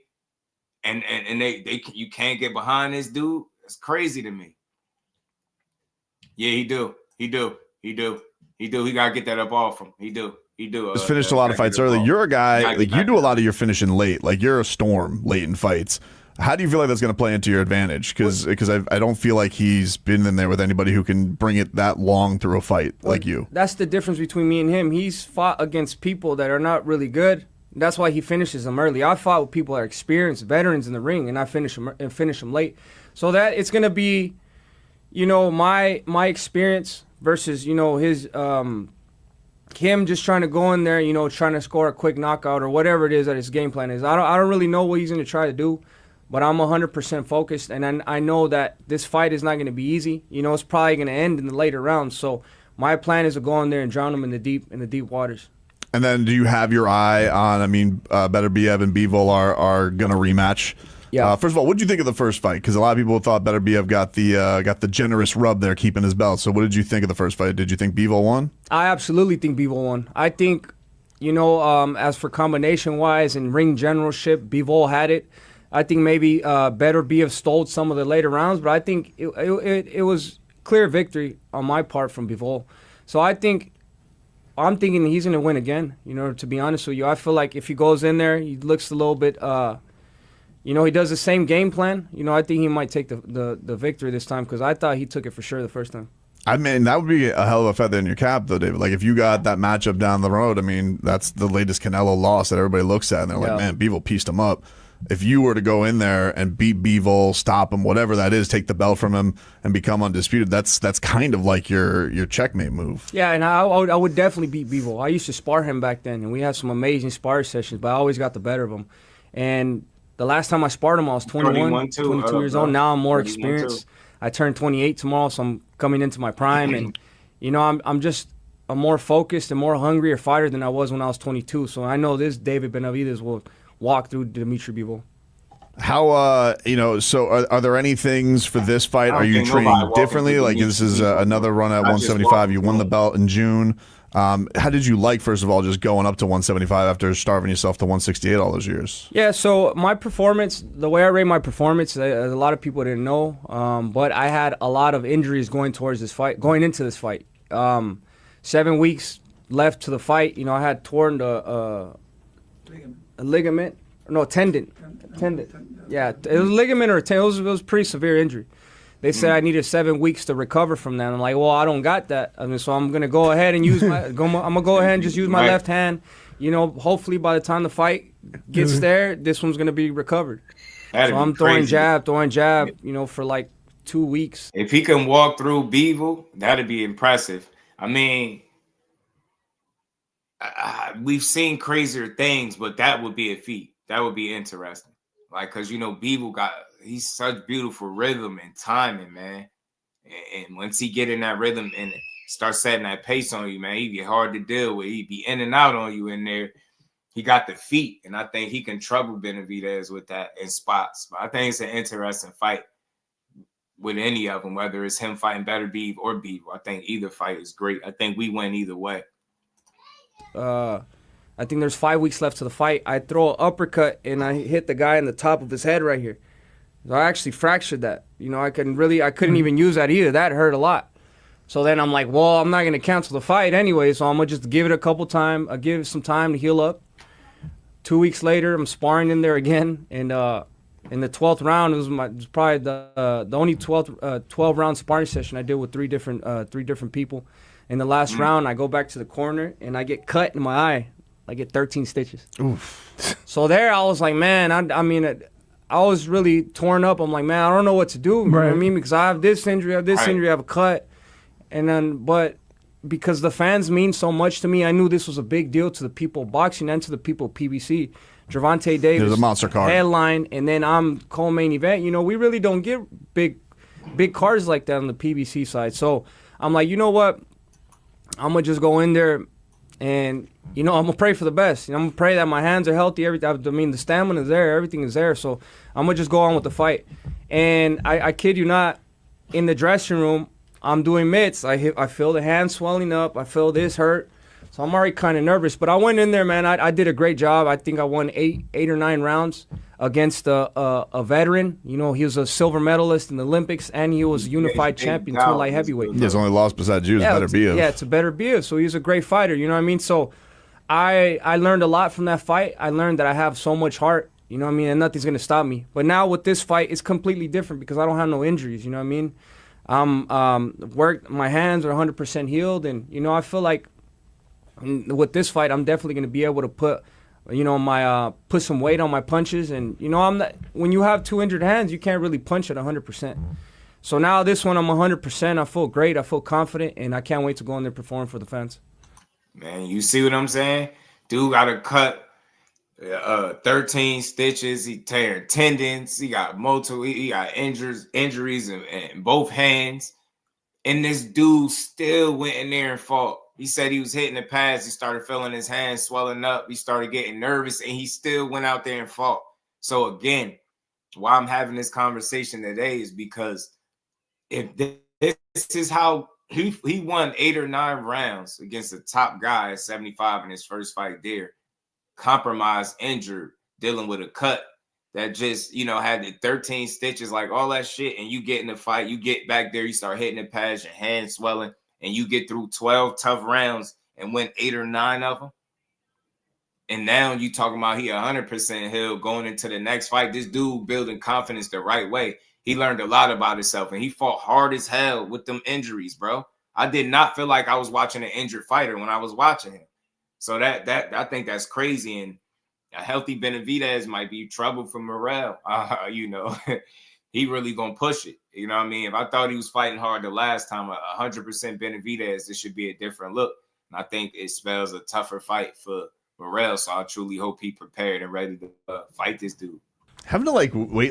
And they you can't get behind this dude. It's crazy to me. Yeah, he do. He gotta get that up off him. He do. Just finished a lot of fights early. You're a guy, like, you do a lot of your finishing late. Like, you're a storm late in fights. How do you feel like that's going to play into your advantage? Because I don't feel like he's been in there with anybody who can bring it that long through a fight like you. That's the difference between me and him. He's fought against people that are not really good. That's why he finishes them early. I fought with people that are experienced, veterans in the ring, and I finish them late. So that it's going to be, my experience versus, his him just trying to go in there, trying to score a quick knockout or whatever it is that his game plan is. I don't really know what he's going to try to do, but I'm 100% focused, and I know that this fight is not going to be easy. It's probably going to end in the later rounds. So my plan is to go in there and drown him in the deep waters. And then do you have your eye on, Beterbiev and Bivol are going to rematch? Yeah. First of all, what did you think of the first fight? Because a lot of people thought Beterbiev got the generous rub there, keeping his belt. So what did you think of the first fight? Did you think Bivol won? I absolutely think Bivol won. I think, as for combination-wise and ring generalship, Bivol had it. I think maybe Beterbiev stole some of the later rounds, but I think it was clear victory on my part from Bivol. So I'm thinking he's going to win again, to be honest with you. I feel like if he goes in there, he looks a little bit, he does the same game plan. I think he might take the victory this time because I thought he took it for sure the first time. That would be a hell of a feather in your cap, though, David. Like, if you got that matchup down the road, that's the latest Canelo loss that everybody looks at, and they're like, man, Bivol pieced him up. If you were to go in there and beat Bivol, stop him, whatever that is, take the belt from him and become undisputed, that's kind of like your checkmate move. Yeah, and I would definitely beat Bivol. I used to spar him back then, and we had some amazing spar sessions, but I always got the better of him. And the last time I sparred him, I was 22 years old. Now I'm more experienced. I turned 28 tomorrow, so I'm coming into my prime. And, I'm just a more focused and more hungrier fighter than I was when I was 22. So I know this David Benavidez will walk through Demetrius Bivol. How, so are there any things for this fight? Are you training differently? Like, this is another run at 175. You won the belt in June. How did you like, first of all, just going up to 175 after starving yourself to 168 all those years? Yeah, so my performance, the way I rate my performance, a lot of people didn't know, but I had a lot of injuries going into this fight. 7 weeks left to the fight. I had torn a ligament. No, tendon. Yeah, it was ligament or a tendon. It was pretty severe injury. They said I needed 7 weeks to recover from that. I'm like, well, I don't got that. So I'm gonna go ahead and use I'm gonna go ahead and just use my left hand. Hopefully by the time the fight gets there, this one's gonna be recovered. So I'm throwing jab, for like 2 weeks. If he can walk through Bivol, that'd be impressive. We've seen crazier things, but that would be a feat. That would be interesting. Like, because, Bivol he's such beautiful rhythm and timing, man. And once he get in that rhythm and start setting that pace on you, man, he'd be hard to deal with. He'd be in and out on you in there. He got the feet, and I think he can trouble Benavidez with that in spots. But I think it's an interesting fight with any of them, whether it's him fighting Beterbiev or Bivol. I think either fight is great. I think we win either way. I think there's 5 weeks left to the fight. I throw an uppercut, and I hit the guy in the top of his head right here. So I actually fractured that. I couldn't even use that either. That hurt a lot. So then I'm like, well, I'm not going to cancel the fight anyway, so I'm going to just give it a couple time. I'll give it some time to heal up. 2 weeks later, I'm sparring in there again, and in the 12th round, it was probably the only 12-round sparring session I did with three different people. In the last round, I go back to the corner, and I get cut in my eye. I get 13 stitches. Oof. So there, I was like, man, I was really torn up. I'm like, man, I don't know what to do. You know what I mean? Because I have this injury, I have a cut. But because the fans mean so much to me, I knew this was a big deal to the people of boxing and to the people of PBC. Gervonta Davis, there's a monster card headline, and then I'm co-main event. We really don't get big cards like that on the PBC side. So I'm like, you know what? I'm going to just go in there And, I'm going to pray for the best. I'm going to pray that my hands are healthy. The stamina is there. Everything is there. So I'm going to just go on with the fight. And I kid you not, in the dressing room, I'm doing mitts. I feel the hand swelling up. I feel this hurt. So I'm already kind of nervous. But I went in there, man. I did a great job. I think I won eight or nine rounds against a veteran. He was a silver medalist in the Olympics, and he was a unified champion to light heavyweight. He's only lost besides you. Yeah, it's a better Benavidez. So he's a great fighter. You know what I mean? So I learned a lot from that fight. I learned that I have so much heart. You know what I mean? And nothing's going to stop me. But now with this fight, it's completely different because I don't have no injuries. You know what I mean? My hands are 100% healed. And, I feel like with this fight, I'm definitely going to be able to put, put some weight on my punches. And, when you have two injured hands, you can't really punch at 100%. So now this one, I'm 100%. I feel great. I feel confident. And I can't wait to go in there and perform for the fans. Man, you see what I'm saying? Dude got to cut 13 stitches. He tearing tendons. He got he got injuries in both hands. And this dude still went in there and fought. He said he was hitting the pads. He started feeling his hands swelling up. He started getting nervous, and he still went out there and fought. So again, why I'm having this conversation today is because if this is how he won 8 or 9 rounds against the top guy at 75 in his first fight there, compromised, injured, dealing with a cut that just, had the 13 stitches, like all that shit, and you get in the fight, you get back there, you start hitting the pads, your hands swelling, and you get through 12 tough rounds and win 8 or 9 of them. And now you talking about he 100% healed going into the next fight. This dude building confidence the right way. He learned a lot about himself, and he fought hard as hell with them injuries, bro. I did not feel like I was watching an injured fighter when I was watching him. So that I think that's crazy. And a healthy Benavidez might be trouble for Morrell. He really gonna push it. You know what I mean? If I thought he was fighting hard the last time, 100% Benavidez, this should be a different look. And I think it spells a tougher fight for Morrell. So I truly hope he prepared and ready to fight this dude. Having to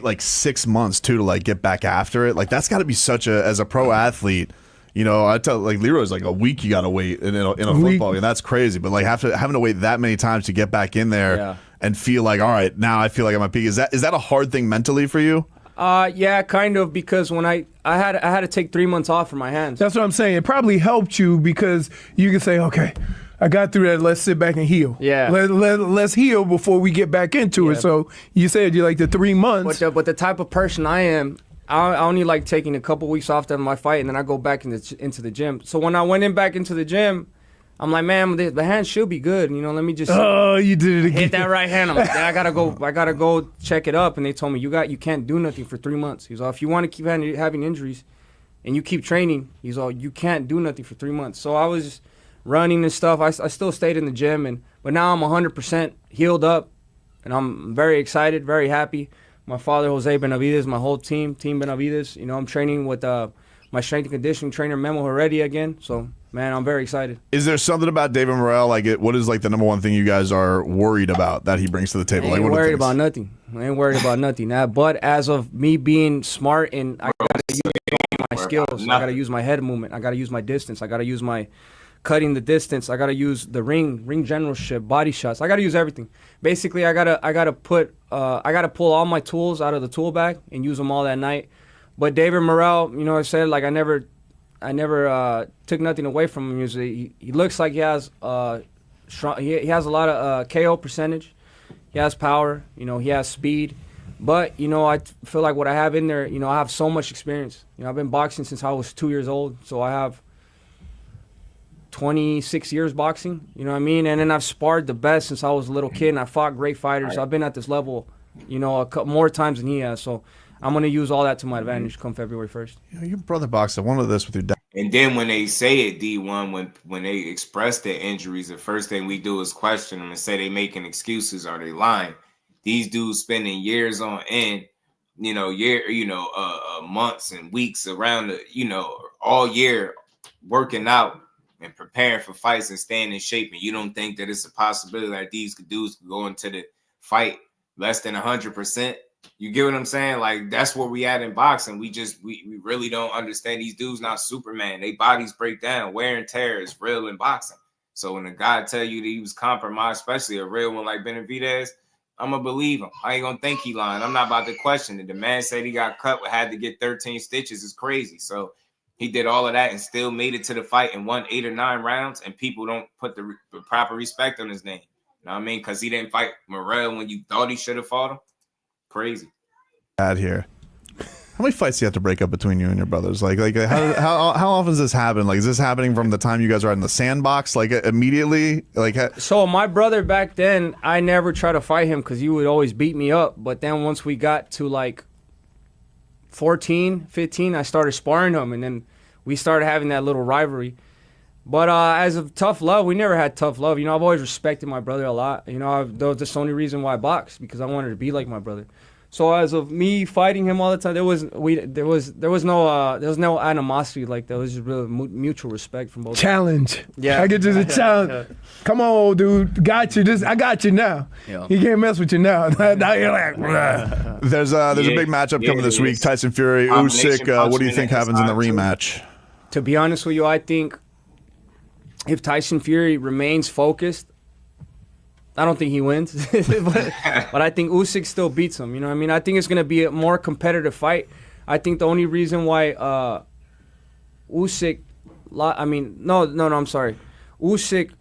wait 6 months too to get back after it, that's got to be such as a pro athlete. I tell Leroy's a week you got to wait in a football game. That's crazy. But having to wait that many times to get back in there and feel all right, now I feel like I'm at peak. Is that a hard thing mentally for you? Yeah, kind of, because when I had to take 3 months off from my hands. That's what I'm saying. It probably helped you because you can say, okay, I got through that. Let's sit back and heal. Yeah. Let's heal before we get back into it. So you said you the 3 months. But the type of person I am, I only like taking a couple weeks off after my fight, and then I go back into the gym. So when I went back into the gym, I'm like, man, the hand should be good. Let me just you did it again. Hit that right hand. I'm like, I gotta go check it up. And they told me you can't do nothing for 3 months. He's all, if you want to keep having injuries and you keep training, he's all, you can't do nothing for 3 months. So I was running and stuff. I still stayed in the gym, but now I'm 100% healed up, and I'm very excited, very happy. My father, Jose Benavidez, my whole team Benavidez. I'm training with my strength and conditioning trainer, Memo Heredia, again. So, man, I'm very excited. Is there something about David Morrell? What is the number one thing you guys are worried about that he brings to the table? I ain't worried about nothing. But as of me being smart, and I gotta use my skills. I gotta use my head movement. I gotta use my distance. I gotta use my cutting the distance. I gotta use the ring generalship, body shots. I gotta use everything. Basically, I gotta pull all my tools out of the tool bag and use them all that night. But David Morrell, I said I never took nothing away from him. He looks like he has he has a lot of KO percentage. He has power. He has speed. But I feel like what I have in there, I have so much experience. I've been boxing since I was 2 years old, so I have 26 years boxing, you know what I mean? And then I've sparred the best since I was a little kid, and I fought great fighters. I've been at this level, a couple more times than he has. So I'm going to use all that to my advantage come February 1st. Your brother boxed. I wanted this with your dad. And then when they say it, D1, when they express their injuries, the first thing we do is question them and say they making excuses. Are they lying? These dudes spending years on end, months and weeks around, all year working out and preparing for fights and staying in shape, and you don't think that it's a possibility that these dudes could go into the fight less than 100%? You get what I'm saying? That's where we at in boxing. We really don't understand. These dudes not Superman. They bodies break down. Wear and tear is real in boxing. So when a guy tell you that he was compromised, especially a real one like Benavidez, I'm gonna believe him. I ain't gonna think he lying. I'm not about to question it. The man said he got cut, had to get 13 stitches. Is crazy. So he did all of that and still made it to the fight and won 8 or 9 rounds. And people don't put the proper respect on his name. You know what I mean? Because he didn't fight Morrell when you thought he should have fought him. Crazy. Bad here. How many fights do you have to break up between you and your brothers? Like how often does this happen? Like, is this happening from the time you guys are in the sandbox, like immediately? Like, so my brother back then, I never tried to fight him because he would always beat me up. But then once we got to like 14, 15, I started sparring him, and then we started having that little rivalry. But as of tough love, we never had tough love. You know, I've always respected my brother a lot. You know, that's the only reason why I boxed, because I wanted to be like my brother. So as of me fighting him all the time, there was no animosity like that. It was just real mutual respect from both. Challenge. Yeah. I get to the challenge. Come on, dude. Got you. I got you now. Yeah. You can't mess with you now. Now you're like, there's a big matchup coming this week. Tyson Fury, Usyk. What do you think happens in the rematch? To be honest with you, I think if Tyson Fury remains focused, I don't think he wins, but I think Usyk still beats him. You know what I mean? I think it's going to be a more competitive fight. I think the only reason why Usyk, I'm sorry. Usyk,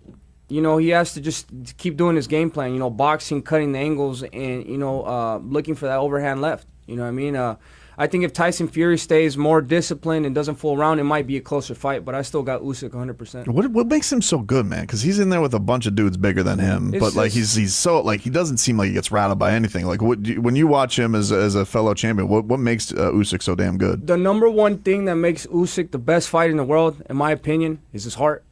you know, he has to just keep doing his game plan, you know, boxing, cutting the angles, and, you know, looking for that overhand left. You know what I mean? I think if Tyson Fury stays more disciplined and doesn't fool around, it might be a closer fight, but I still got Usyk 100%. What makes him so good, man? Because he's in there with a bunch of dudes bigger than him, but like he's so, like, he doesn't seem like he gets rattled by anything. Like, when you watch him as a fellow champion, what makes Usyk so damn good? The number one thing that makes Usyk the best fighter in the world, in my opinion, is his heart.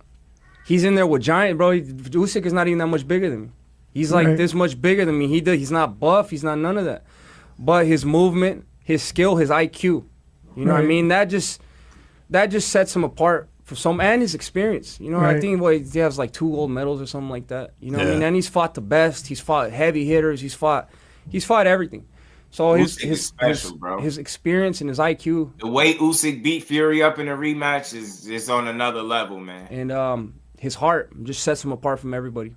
He's in there with giant, bro. Usyk is not even that much bigger than me. He's like this much bigger than me. He's not buff. He's not none of that. But his movement, his skill, his IQ, you know what I mean? That just sets him apart for some, and his experience. You know, I think he has like 2 gold medals or something like that. You know what I mean? And he's fought the best. He's fought heavy hitters. He's fought everything. So his experience and his IQ. The way Usyk beat Fury up in a rematch is on another level, man. And his heart just sets him apart from everybody.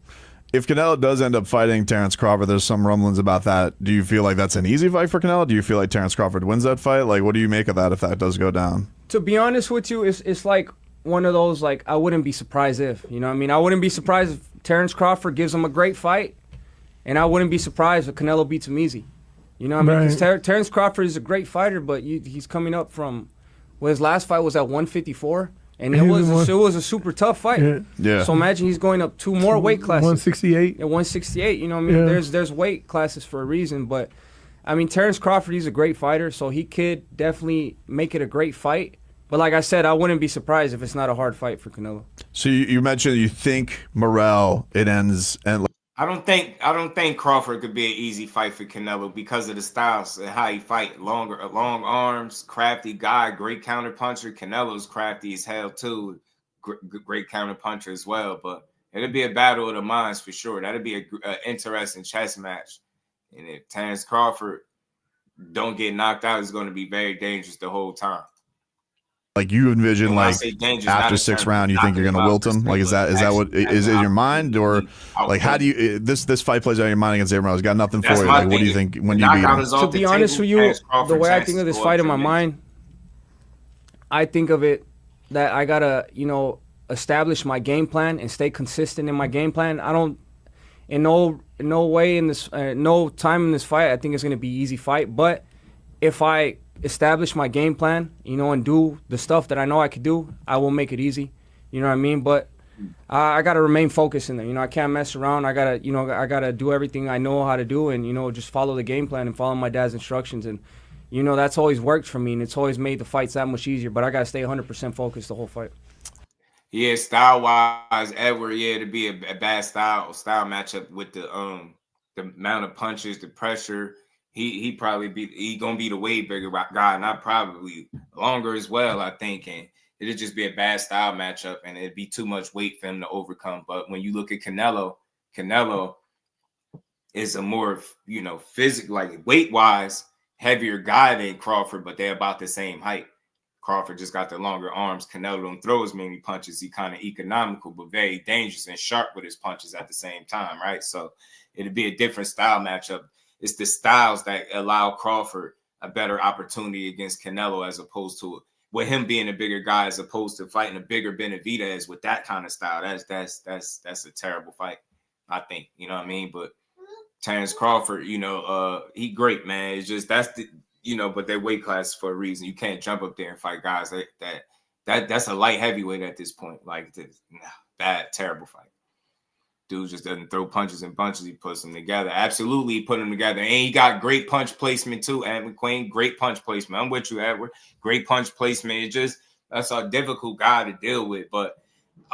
If Canelo does end up fighting Terrence Crawford, there's some rumblings about that. Do you feel like that's an easy fight for Canelo? Do you feel like Terrence Crawford wins that fight? Like, what do you make of that if that does go down? To be honest with you, it's like one of those, like, I wouldn't be surprised if, you know what I mean? I wouldn't be surprised if Terrence Crawford gives him a great fight, and I wouldn't be surprised if Canelo beats him easy. You know what I mean? Because Terrence Crawford is a great fighter, but he's coming up from, his last fight was at 154. And it was a super tough fight. Yeah. So imagine he's going up 2 more weight classes. 168. Yeah, 168. You know what I mean? Yeah. There's weight classes for a reason. But, I mean, Terrence Crawford, he's a great fighter, so he could definitely make it a great fight. But like I said, I wouldn't be surprised if it's not a hard fight for Canelo. So you mentioned you think Morrell, it ends and. I don't think Crawford could be an easy fight for Canelo because of the styles and how he fight. Long arms, crafty guy, great counter puncher. Canelo's crafty as hell too, great counter puncher as well. But it'll be a battle of the minds for sure. That'll be an interesting chess match. And if Terrence Crawford don't get knocked out, it's going to be very dangerous the whole time. Like, you envision, like, after 6th round, you think you're gonna wilt him? Like, is that what is in your mind, or like how do you this fight plays out in your mind against Jermell? It's got nothing for you. Like, what do you think when you beat him? To be honest with you, the way I think of this fight in my mind, I think of it that I gotta, you know, establish my game plan and stay consistent in my game plan. I don't, in no way in this, no time in this fight, I think it's gonna be an easy fight. But if I establish my game plan, you know, and do the stuff that I know I could do, I will make it easy. You know what I mean? But I got to remain focused in there. You know, I can't mess around. I got to do everything I know how to do and, you know, just follow the game plan and follow my dad's instructions. And, you know, that's always worked for me, and it's always made the fights that much easier. But I got to stay 100% focused the whole fight. Yeah, style-wise, Edward, it'd be a bad style matchup with the amount of punches, the pressure. He gonna be the way bigger guy, not probably longer as well, I think. And it'd just be a bad style matchup, and it'd be too much weight for him to overcome. But when you look at Canelo is a more, you know, physical, like weight-wise, heavier guy than Crawford, but they're about the same height. Crawford just got the longer arms. Canelo don't throw as many punches. He kind of economical, but very dangerous and sharp with his punches at the same time, right? So it'd be a different style matchup. It's the styles that allow Crawford a better opportunity against Canelo, as opposed to with him being a bigger guy, as opposed to fighting a bigger Benavidez with that kind of style. That's a terrible fight, I think. You know what I mean? But Terrence Crawford, he great, man. It's just but their weight class for a reason. You can't jump up there and fight guys that's a light heavyweight at this point. Like, bad, terrible fight. Dude just doesn't throw punches and bunches. He puts them together. Absolutely, he put them together. And he got great punch placement too. Ed McQueen, great punch placement. I'm with you, Edward. Great punch placement. That's a difficult guy to deal with. But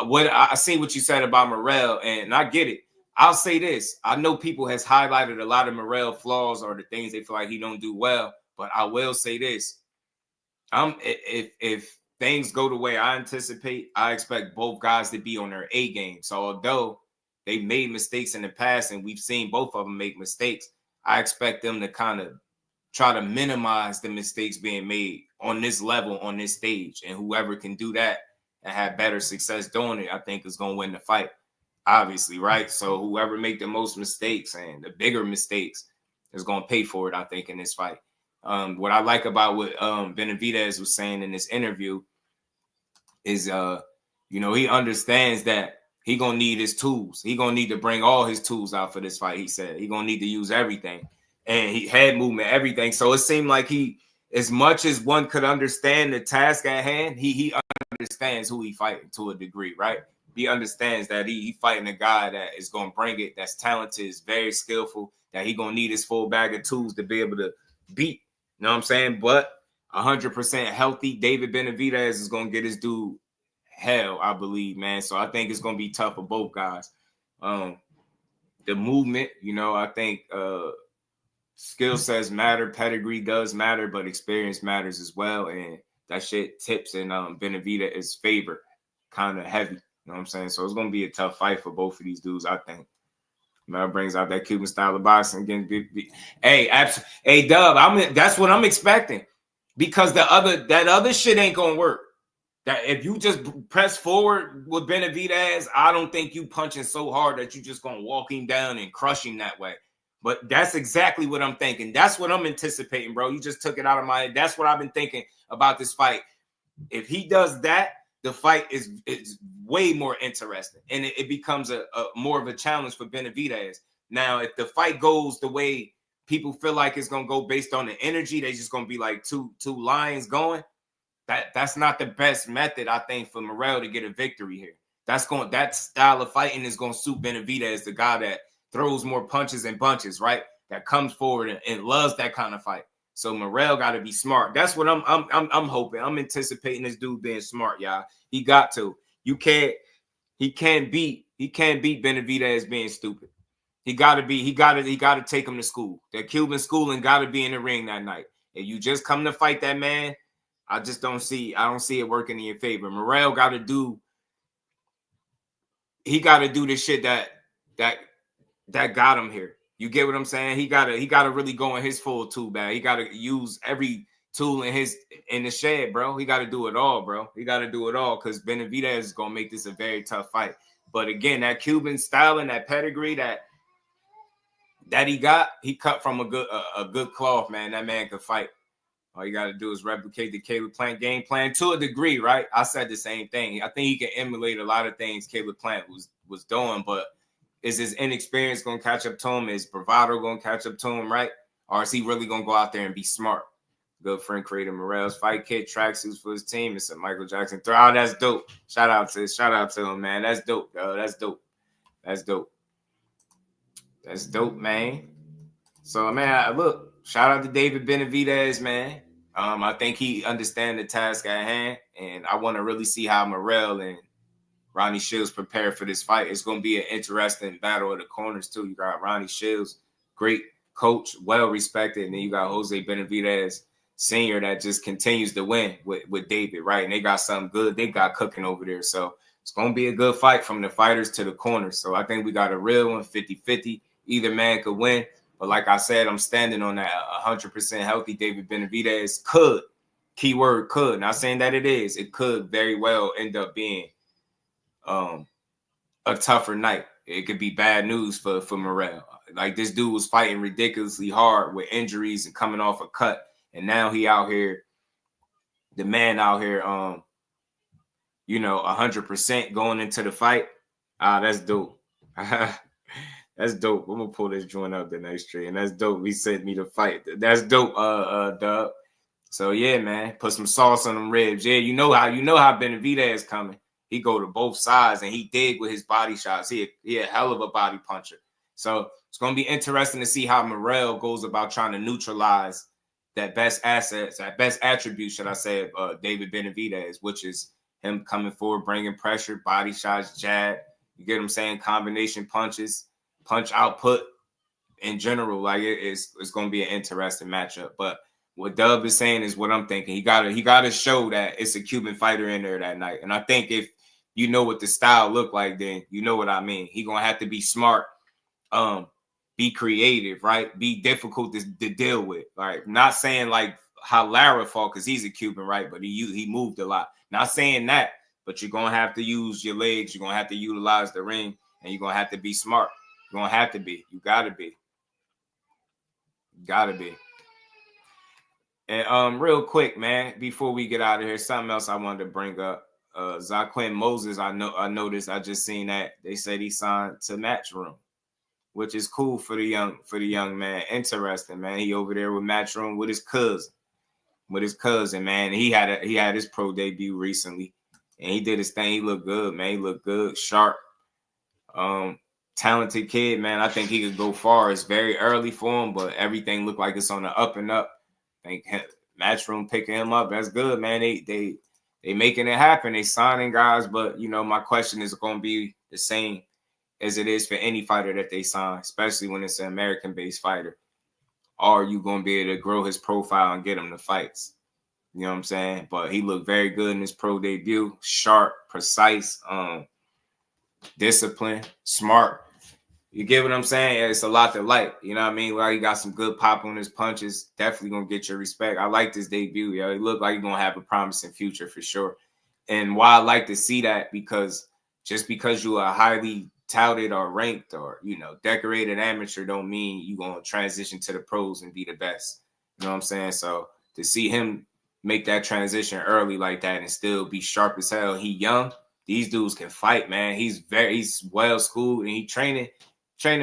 what I see what you said about Morrell, and I get it. I'll say this. I know people has highlighted a lot of Morrell flaws or the things they feel like he don't do well. But I will say this. If things go the way I anticipate, I expect both guys to be on their A game. So although they made mistakes in the past and we've seen both of them make mistakes, I expect them to kind of try to minimize the mistakes being made on this level, on this stage. And whoever can do that and have better success doing it, I think is going to win the fight, obviously, right? So whoever make the most mistakes and the bigger mistakes is going to pay for it, I think, in this fight. What I like about what Benavidez was saying in this interview is, he understands that he going to need his tools. He going to need to bring all his tools out for this fight, he said. He going to need to use everything. And he had movement, everything. So it seemed like he, as much as one could understand the task at hand, he understands who he fighting to a degree, right? He understands that he fighting a guy that is going to bring it, that's talented, is very skillful, that he going to need his full bag of tools to be able to beat. You know what I'm saying? But 100% healthy David Benavidez is going to get his dude hell, I believe, man. So I think it's going to be tough for both guys. The movement, I think skill sets matter. Pedigree does matter, but experience matters as well. And that shit tips in Benavidez's favor kind of heavy. You know what I'm saying? So it's going to be a tough fight for both of these dudes, I think. Mel brings out that Cuban style of boxing against Big. Hey, Dub, that's what I'm expecting, because that other shit ain't gonna work. That if you just press forward with Benavidez, I don't think you punching so hard that you just gonna walk him down and crush him that way. But that's exactly what I'm thinking. That's what I'm anticipating, bro. You just took it out of my head. That's what I've been thinking about this fight. If he does that, the fight is way more interesting, and it becomes a more of a challenge for Benavidez. Now, if the fight goes the way people feel like it's gonna go based on the energy, they just gonna be like two lions going. That's not the best method, I think, for Morrell to get a victory here. That style of fighting is gonna suit Benavidez, the guy that throws more punches and bunches, right? That comes forward and loves that kind of fight. So Morrell got to be smart. That's what I'm hoping. I'm anticipating this dude being smart, y'all. He got to. He can't beat Benavidez being stupid. He got to take him to school. That Cuban schooling got to be in the ring that night. If you just come to fight that man, I don't see it working in your favor. Morrell got to do the shit that got him here. You get what I'm saying? He gotta really go in his full tool bag. He gotta use every tool in the shed, bro. He gotta do it all, bro. He gotta do it all, because Benavidez is gonna make this a very tough fight. But again, that Cuban style and that pedigree that he cut from a good cloth, man. That man could fight. All you gotta do is replicate the Caleb Plant game plan to a degree, right? I said the same thing. I think he can emulate a lot of things Caleb Plant was doing, but is his inexperience going to catch up to him? Is bravado going to catch up to him, right? Or is he really going to go out there and be smart? Good friend created Morrell's fight kit, tracksuits for his team. It's a Michael Jackson throw. Oh, that's dope. Shout out to him, man. That's dope, yo. That's dope, man. So, man, look, shout out to David Benavidez, man. I think he understands the task at hand, and I want to really see how Morrell and Ronnie Shields prepare for this fight. It's going to be an interesting battle of the corners, too. You got Ronnie Shields, great coach, well-respected, and then you got Jose Benavidez Sr. that just continues to win with David, right? And they got something good they got cooking over there. So it's going to be a good fight from the fighters to the corners. So I think we got a real one, 50-50. Either man could win. But like I said, I'm standing on that 100% healthy David Benavidez could Keyword could. Not saying that it is. It could very well end up being a tougher night. It could be bad news for Morrell. Like, this dude was fighting ridiculously hard with injuries and coming off a cut. And now he out here, the man out here, 100% going into the fight. That's dope. That's dope. I'm gonna pull this joint up the next tree, and that's dope. He sent me to fight. That's dope, Dub. So yeah, man, put some sauce on them ribs. Yeah, you know how Benavidez is coming. He go to both sides and he dig with his body shots. He a hell of a body puncher. So it's gonna be interesting to see how Morrell goes about trying to neutralize that best assets, that best attribute, should I say, of David Benavidez, which is him coming forward, bringing pressure, body shots, jab. You get what I'm saying? Combination punches, punch output in general. Like, it's going to be an interesting matchup. But what Dub is saying is what I'm thinking. He gotta show that it's a Cuban fighter in there that night. And I think if you know what the style look like, then you know what I mean. He going to have to be smart, be creative, right? Be difficult to deal with. Right? Not saying like how Lara fought, because he's a Cuban, right? But he moved a lot. Not saying that, but you're going to have to use your legs. You're going to have to utilize the ring, and you're going to have to be smart. You're going to have to be. You got to be. Got to be. And real quick, man, before we get out of here, something else I wanted to bring up. Zaquin Moses, I noticed, I just seen that they said he signed to MATCHROOM, which is cool for the young man. Interesting, man. He over there with MATCHROOM with his cousin, man. He had his pro debut recently, and he did his thing. He looked good, man. He looked good, sharp, talented kid, man. I think he could go far. It's very early for him, but everything looked like it's on the up and up. I think MATCHROOM picking him up, that's good, man. They making it happen. They signing guys, but my question is going to be the same as it is for any fighter that they sign, especially when it's an American-based fighter. Are you going to be able to grow his profile and get him the fights? You know what I'm saying? But he looked very good in his pro debut. Sharp, precise, disciplined, smart. You get what I'm saying? It's a lot to like. You know what I mean? Well, he got some good pop on his punches. Definitely going to get your respect. I like this debut. Yo. He looked like he's going to have a promising future for sure. And why I like to see that, because just because you are highly touted or ranked or, decorated amateur don't mean you're going to transition to the pros and be the best. You know what I'm saying? So to see him make that transition early like that and still be sharp as hell. He young. These dudes can fight, man. He's well schooled, and he training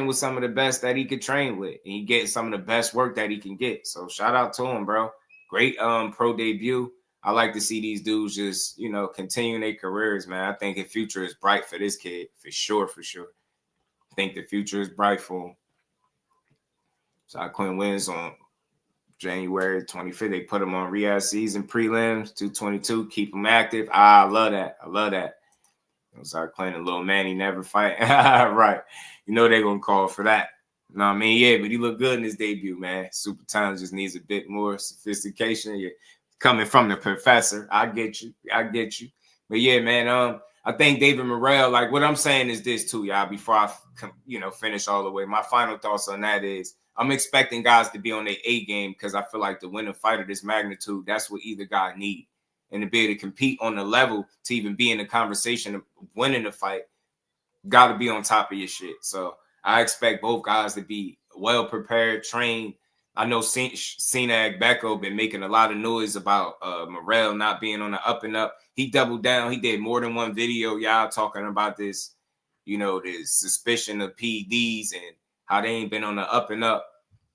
with some of the best that he could train with. And he getting some of the best work that he can get. So shout out to him, bro. Great pro debut. I like to see these dudes just, continuing their careers, man. I think the future is bright for this kid, for sure. I think the future is bright for him. Zaquin wins on January 25th. They put him on Riyadh season prelims, 222. Keep him active. I love that. Zaquin and Lil Manny never fight. Right. They're going to call for that. You know what I mean? Yeah, but he looked good in his debut, man. Super Talent just needs a bit more sophistication. You're coming from the professor. I get you. But yeah, man, I think David Morrell, like, what I'm saying is this too, y'all, before I, finish all the way. My final thoughts on that is I'm expecting guys to be on their A game, because I feel like to win a fight of this magnitude, that's what either guy need. And to be able to compete on the level to even be in the conversation of winning the fight, got to be on top of your shit. So I expect both guys to be well prepared, trained. I know Sina Agbeko been making a lot of noise about Morrell not being on the up and up. He doubled down. He did more than one video, y'all, talking about this, this suspicion of PEDs and how they ain't been on the up and up.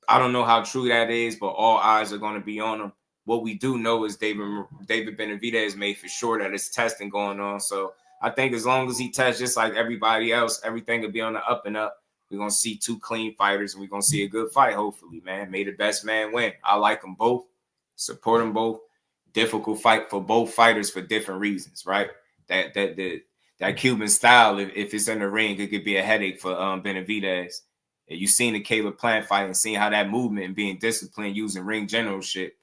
I don't know how true that is, but all eyes are going to be on him. What we do know is David Benavidez made for sure that it's testing going on. So I think as long as he tests just like everybody else, everything will be on the up and up. We're going to see two clean fighters, and we're going to see a good fight, hopefully, man. May the best man win. I like them both. Support them both. Difficult fight for both fighters for different reasons, right? That Cuban style, if it's in the ring, it could be a headache for Benavidez. And you seen the Caleb Plant fight and seeing how that movement and being disciplined using ring generalship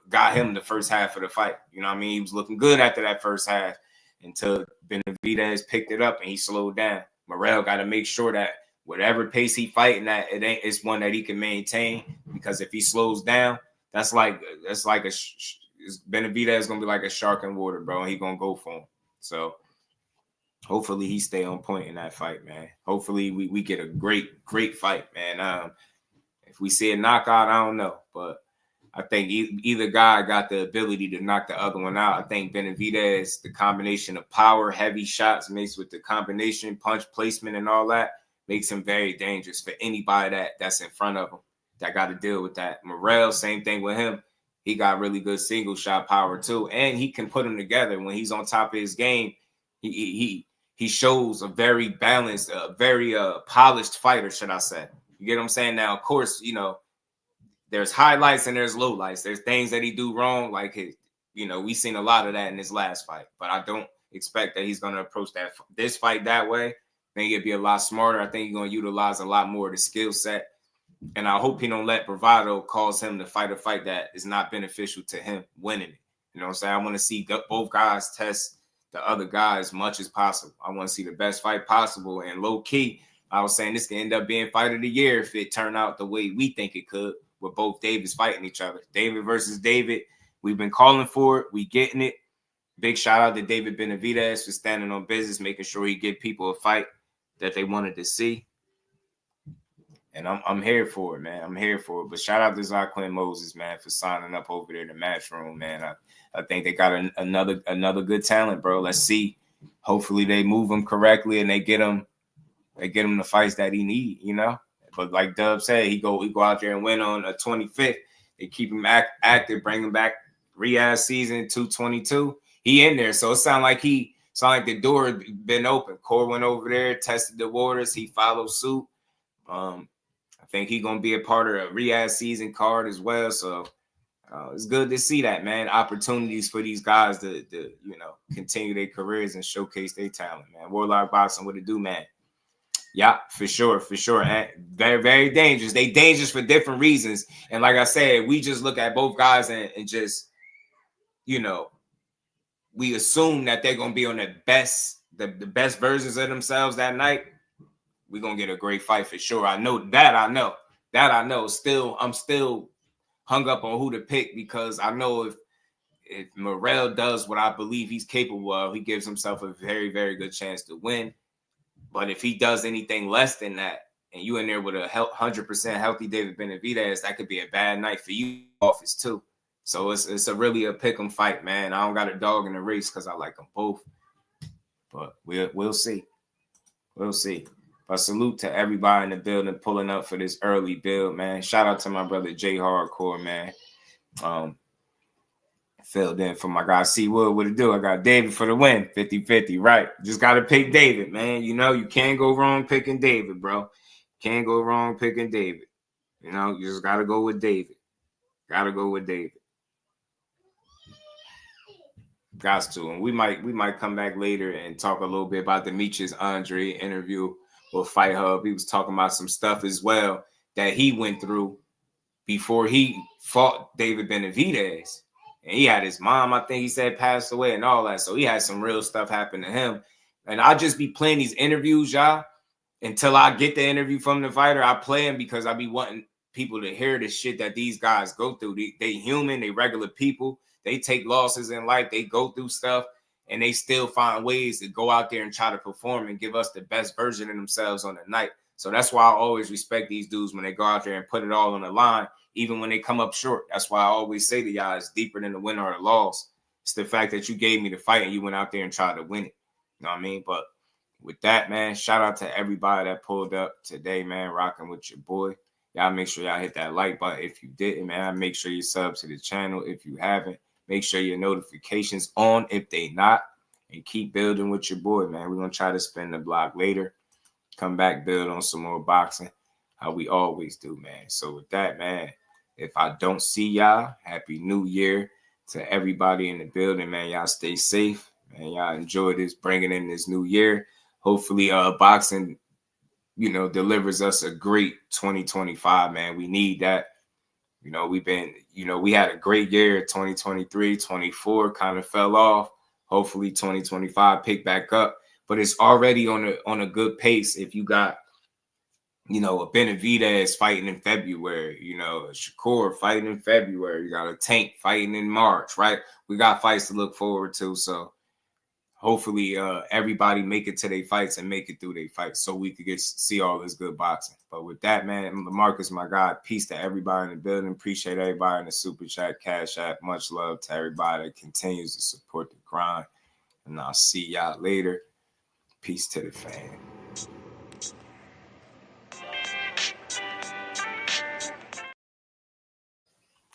got him the first half of the fight. You know what I mean? He was looking good after that first half until Benavidez picked it up and he slowed down. Morrell got to make sure that whatever pace he fighting at, it's one that he can maintain, because if he slows down, it's Benavidez is gonna be like a shark in water, bro, and he gonna go for him. So hopefully he stay on point in that fight, man. Hopefully we get a great fight, man. If we see a knockout, I don't know, but I think either guy got the ability to knock the other one out. I think Benavidez, the combination of power, heavy shots mixed with the combination, punch placement, and all that makes him very dangerous for anybody that's in front of him that got to deal with that. Morrell, same thing with him. He got really good single shot power too, and he can put them together when he's on top of his game. He shows a very balanced, very polished fighter, should I say? You get what I'm saying? Now, of course, there's highlights and there's lowlights. There's things that he do wrong, like we seen a lot of that in his last fight. But I don't expect that he's going to approach this fight that way. I think it'd be a lot smarter. I think he's going to utilize a lot more of the skill set. And I hope he don't let bravado cause him to fight a fight that is not beneficial to him winning it. You know what I'm saying? I want to see both guys test the other guy as much as possible. I want to see the best fight possible. And low key, I was saying this can end up being fight of the year if it turned out the way we think it could, with both Davids fighting each other. David versus David. We've been calling for it. We getting it. Big shout out to David Benavidez for standing on business, making sure he give people a fight that they wanted to see. And I'm here for it, man. I'm here for it. But shout out to Zaquin Moses, man, for signing up over there to MATCHROOM, man. I think they got another good talent, bro. Let's see. Hopefully they move him correctly and they get him the fights that he need, But like Dub said, he go out there and win on the 25th. They keep him active, bring him back Riyadh season 222. He in there, so it sound like the door had been open. Core went over there, tested the waters. He followed suit. I think he's gonna be a part of a Riyadh season card as well. So it's good to see that, man. Opportunities for these guys to continue their careers and showcase their talent, man. Warlock Boxing, what it do, man? Yeah, for sure. And very, very dangerous. They dangerous for different reasons. And like I said, we just look at both guys and just, we assume that they're going to be on the best versions of themselves that night. We're going to get a great fight for sure. I know. I'm still hung up on who to pick because I know if Morrell does what I believe he's capable of, he gives himself a very, very good chance to win. But if he does anything less than that, and you in there with a 100% healthy David Benavidez, that could be a bad night for you office too. So it's really a pick 'em fight, man. I don't got a dog in the race because I like them both. But we'll see. We'll see. But salute to everybody in the building pulling up for this early build, man. Shout out to my brother Jay Hardcore, man. Filled in for my guy C Wood. What it do? I got David for the win. 50-50, right? Just got to pick David, man. You can't go wrong picking David, bro. Can't go wrong picking David. You just got to go with David. Got to. And we might come back later and talk a little bit about Demetrius Andrade interview with Fight Hub. He was talking about some stuff as well that he went through before he fought David Benavidez. And he had his mom, I think he said, passed away and all that. So he had some real stuff happen to him. And I'll just be playing these interviews, y'all, until I get the interview from the fighter. I play them because I be wanting people to hear the shit that these guys go through. They human, they regular people. They take losses in life. They go through stuff, and they still find ways to go out there and try to perform and give us the best version of themselves on the night. So that's why I always respect these dudes when they go out there and put it all on the line, even when they come up short. That's why I always say to y'all, it's deeper than the win or the loss. It's the fact that you gave me the fight and you went out there and tried to win it. You know what I mean? But with that, man, shout out to everybody that pulled up today, man, rocking with your boy. Y'all make sure y'all hit that like button. If you didn't, man, make sure you sub to the channel. If you haven't, make sure your notifications on if they not. And keep building with your boy, man. We're going to try to spin the block later. Come back, build on some more boxing, how we always do, man. So with that, man, if I don't see y'all, Happy New Year to everybody in the building, man. Y'all stay safe, man. Y'all enjoy this, bringing in this new year. Hopefully, boxing, delivers us a great 2025, man. We need that. We had a great year, 2023, 24 kind of fell off. Hopefully 2025 pick back up, but it's already on a good pace. If you got you know, a Benavidez fighting in February, you know, a Shakur fighting in February. You got a Tank fighting in March, right? We got fights to look forward to. So hopefully everybody make it to their fights and make it through their fights so we could see all this good boxing. But with that, man, LaMarcus, my God, peace to everybody in the building. Appreciate everybody in the Super Chat, Cash App. Much love to everybody that continues to support the grind. And I'll see y'all later. Peace to the fam.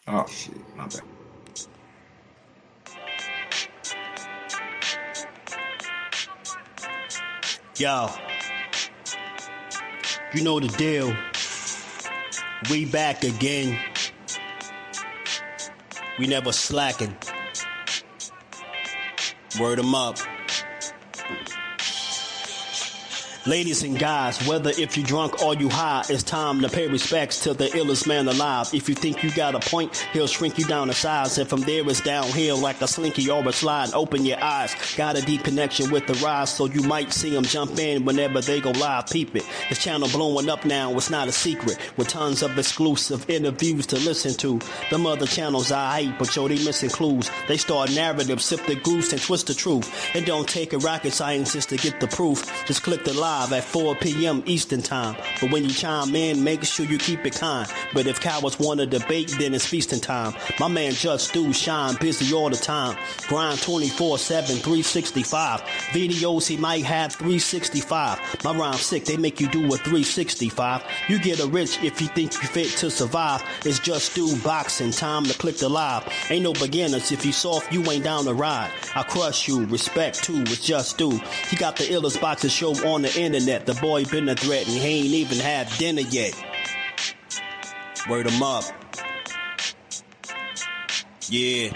Oh, shit. My bad. Yo, you know the deal. We back again. We never slacking. Word 'em up. Ladies and guys, whether if you drunk or you high, it's time to pay respects to the illest man alive. If you think you got a point, he'll shrink you down to size. And from there it's downhill like a slinky or a slide. Open your eyes, got a deep connection with the rise, so you might see him jump in whenever they go live. Peep it, his channel blowing up now, it's not a secret. With tons of exclusive interviews to listen to. Them other channels I hate, but yo, they missing clues. They start narratives, sip the goose and twist the truth. It don't take a rocket scientist to get the proof. Just click the live at 4 p.m. Eastern time. But when you chime in, make sure you keep it kind. But if cowards want to debate, then it's feasting time. My man Jusdu shine busy all the time. Grind 24/7, 365. Videos he might have 365. My rhyme sick, they make you do a 365. You get a rich if you think you fit to survive. It's Jusdueboxing, time to click the live. Ain't no beginners, if you soft, you ain't down to ride. I crush you, respect too, it's Jusdu. He got the illest boxing show on the internet. The boy been a threat and he ain't even had dinner yet. Word 'em up. Yeah.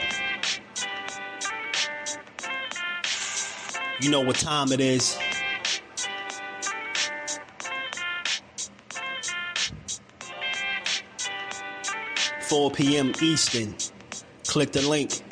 You know what time it is. "4 p.m. Eastern. Click the link.